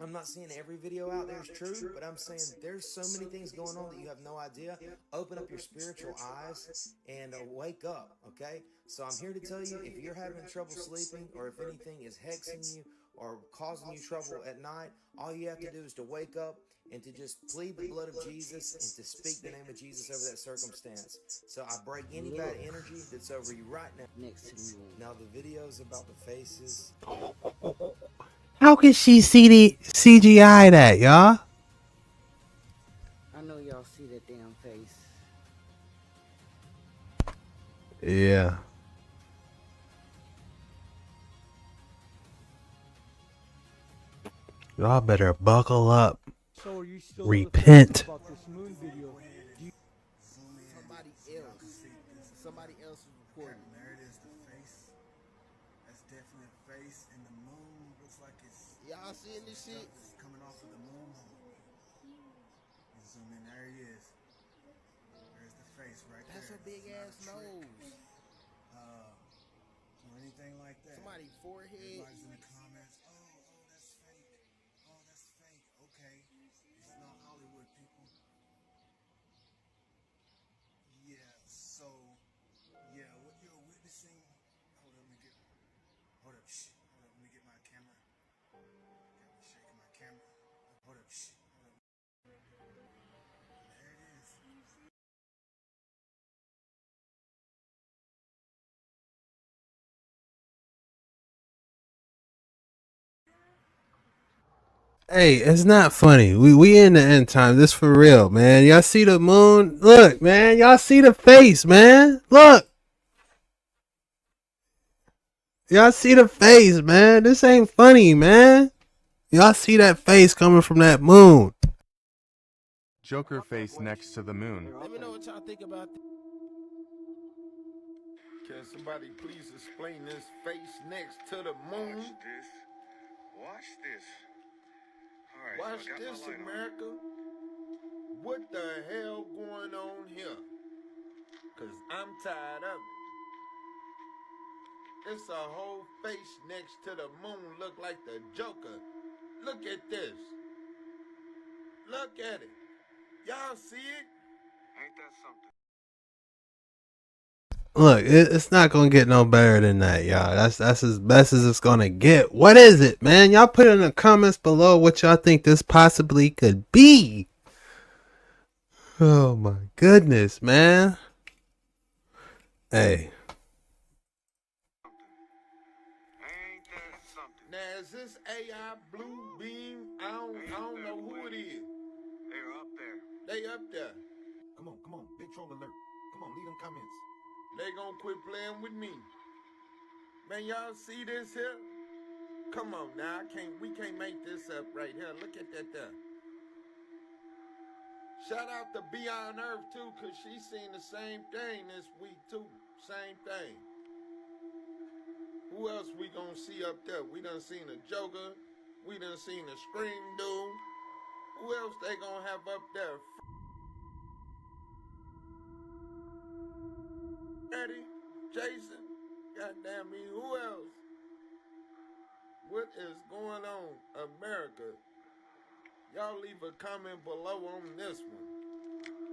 I'm not saying every video out there is true, but I'm saying there's so many things going on that you have no idea. Open up your spiritual eyes and wake up, okay? So I'm here to tell you, if you're having trouble sleeping or if anything is hexing you or causing you trouble at night, all you have to do is to wake up and to just plead the blood of Jesus and to speak the name of Jesus over that circumstance. So I break any bad energy that's over you right now. Now the videos about the faces. How can she see the CGI that, y'all? I know y'all see that damn face. Yeah. Y'all better buckle up. So are you still Repent. about this moon video? Somebody else is recording. There it is, the face. That's definitely a face, and the moon looks like it's. Y'all seeing this shit? It's coming off of the moon. Zoom in, there he is. There's the face right there. That's a big ass nose. Or anything like that. Somebody forehead. Everybody's in the comments. Oh, that's fake. Oh, that's fake. Okay. It's not Hollywood, people. Yeah, so, yeah, what you're witnessing. Hold up, let me get my camera. Got me shaking my camera. Hold up, hold up. There it is. Hey, it's not funny. We in the end time. This for real, man. Y'all see the moon? Look, man. Y'all see the face, man. Look. Y'all see the face, man. This ain't funny, man. Y'all see that face coming from that moon. Joker face next to the moon. Let me know what y'all think about this. Can somebody please explain this face next to the moon? Watch this. Watch this, America. What the hell going on here? Cause I'm tired of it. It's a whole face next to the moon look like the Joker. Look at this. Look at it. Y'all see it? Ain't that something? Look, it's not gonna get no better than that, y'all. That's as best as it's gonna get. What is it, man? Y'all put in the comments below what y'all think this possibly could be. Oh my goodness, man. Hey. Now is this AI blue beam? I don't know who it is. They're up there. They up there. Come on, big troll alert. Come on, leave them comments. They gonna quit playing with me. Man, y'all see this here? Come on now, we can't make this up right here. Look at that there. Shout out to Beyond Earth too, cause she seen the same thing this week too. Same thing. Who else we gonna see up there? We done seen a Joker. We done seen a Scream Dude. Who else they gonna have up there? Eddie, Jason, goddamn me, who else? What is going on, America? Y'all leave a comment below on this one.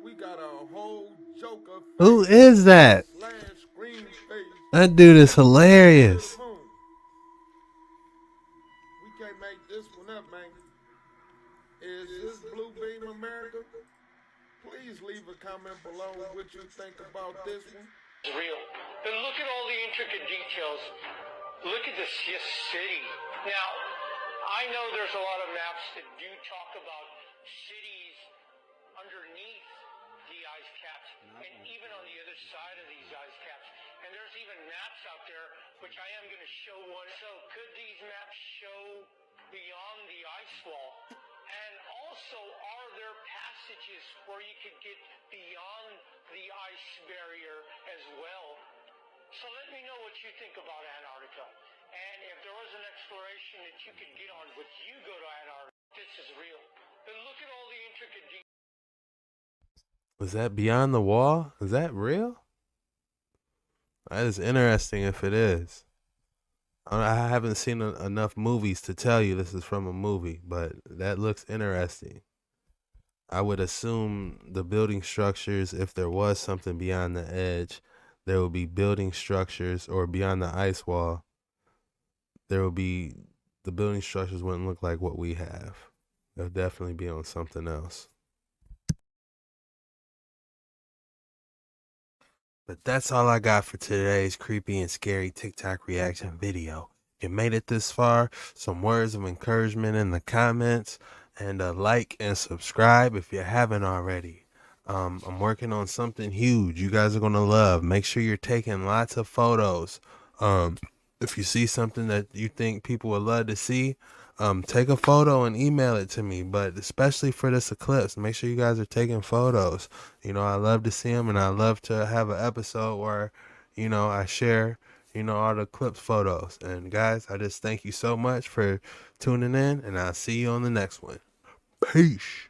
We got a whole Joker face. Who is that? Scream face. That dude is hilarious. please leave a comment below what you think about this one. Real. But look at all the intricate details. Look at this city. Now, I know there's a lot of maps that do talk about cities underneath the ice caps and even on the other side of these ice caps. And there's even maps out there, which I am going to show one. So could these maps show beyond the ice wall? And also, are there passages where you could get beyond the ice barrier as well? So let me know what you think about Antarctica. And if there was an exploration that you could get on, would you go to Antarctica? This is real. But look at all the intricate details. Was that beyond the wall? Is that real? That is interesting if it is. I haven't seen enough movies to tell you this is from a movie, but that looks interesting. I would assume the building structures, if there was something beyond the edge, there would be building structures, or beyond the ice wall, there would be, the building structures wouldn't look like what we have. They'll definitely be on something else. But that's all I got for today's creepy and scary TikTok reaction video. If you made it this far, some words of encouragement in the comments, and a like and subscribe if you haven't already. I'm working on something huge you guys are going to love. Make sure you're taking lots of photos. If you see something that you think people would love to see, take a photo and email it to me. But especially for this eclipse, make sure you guys are taking photos. You know, I love to see them, and I love to have an episode where, you know, I share, you know, all the eclipse photos. And guys, I just thank you so much for tuning in, and I'll see you on the next one. Peace.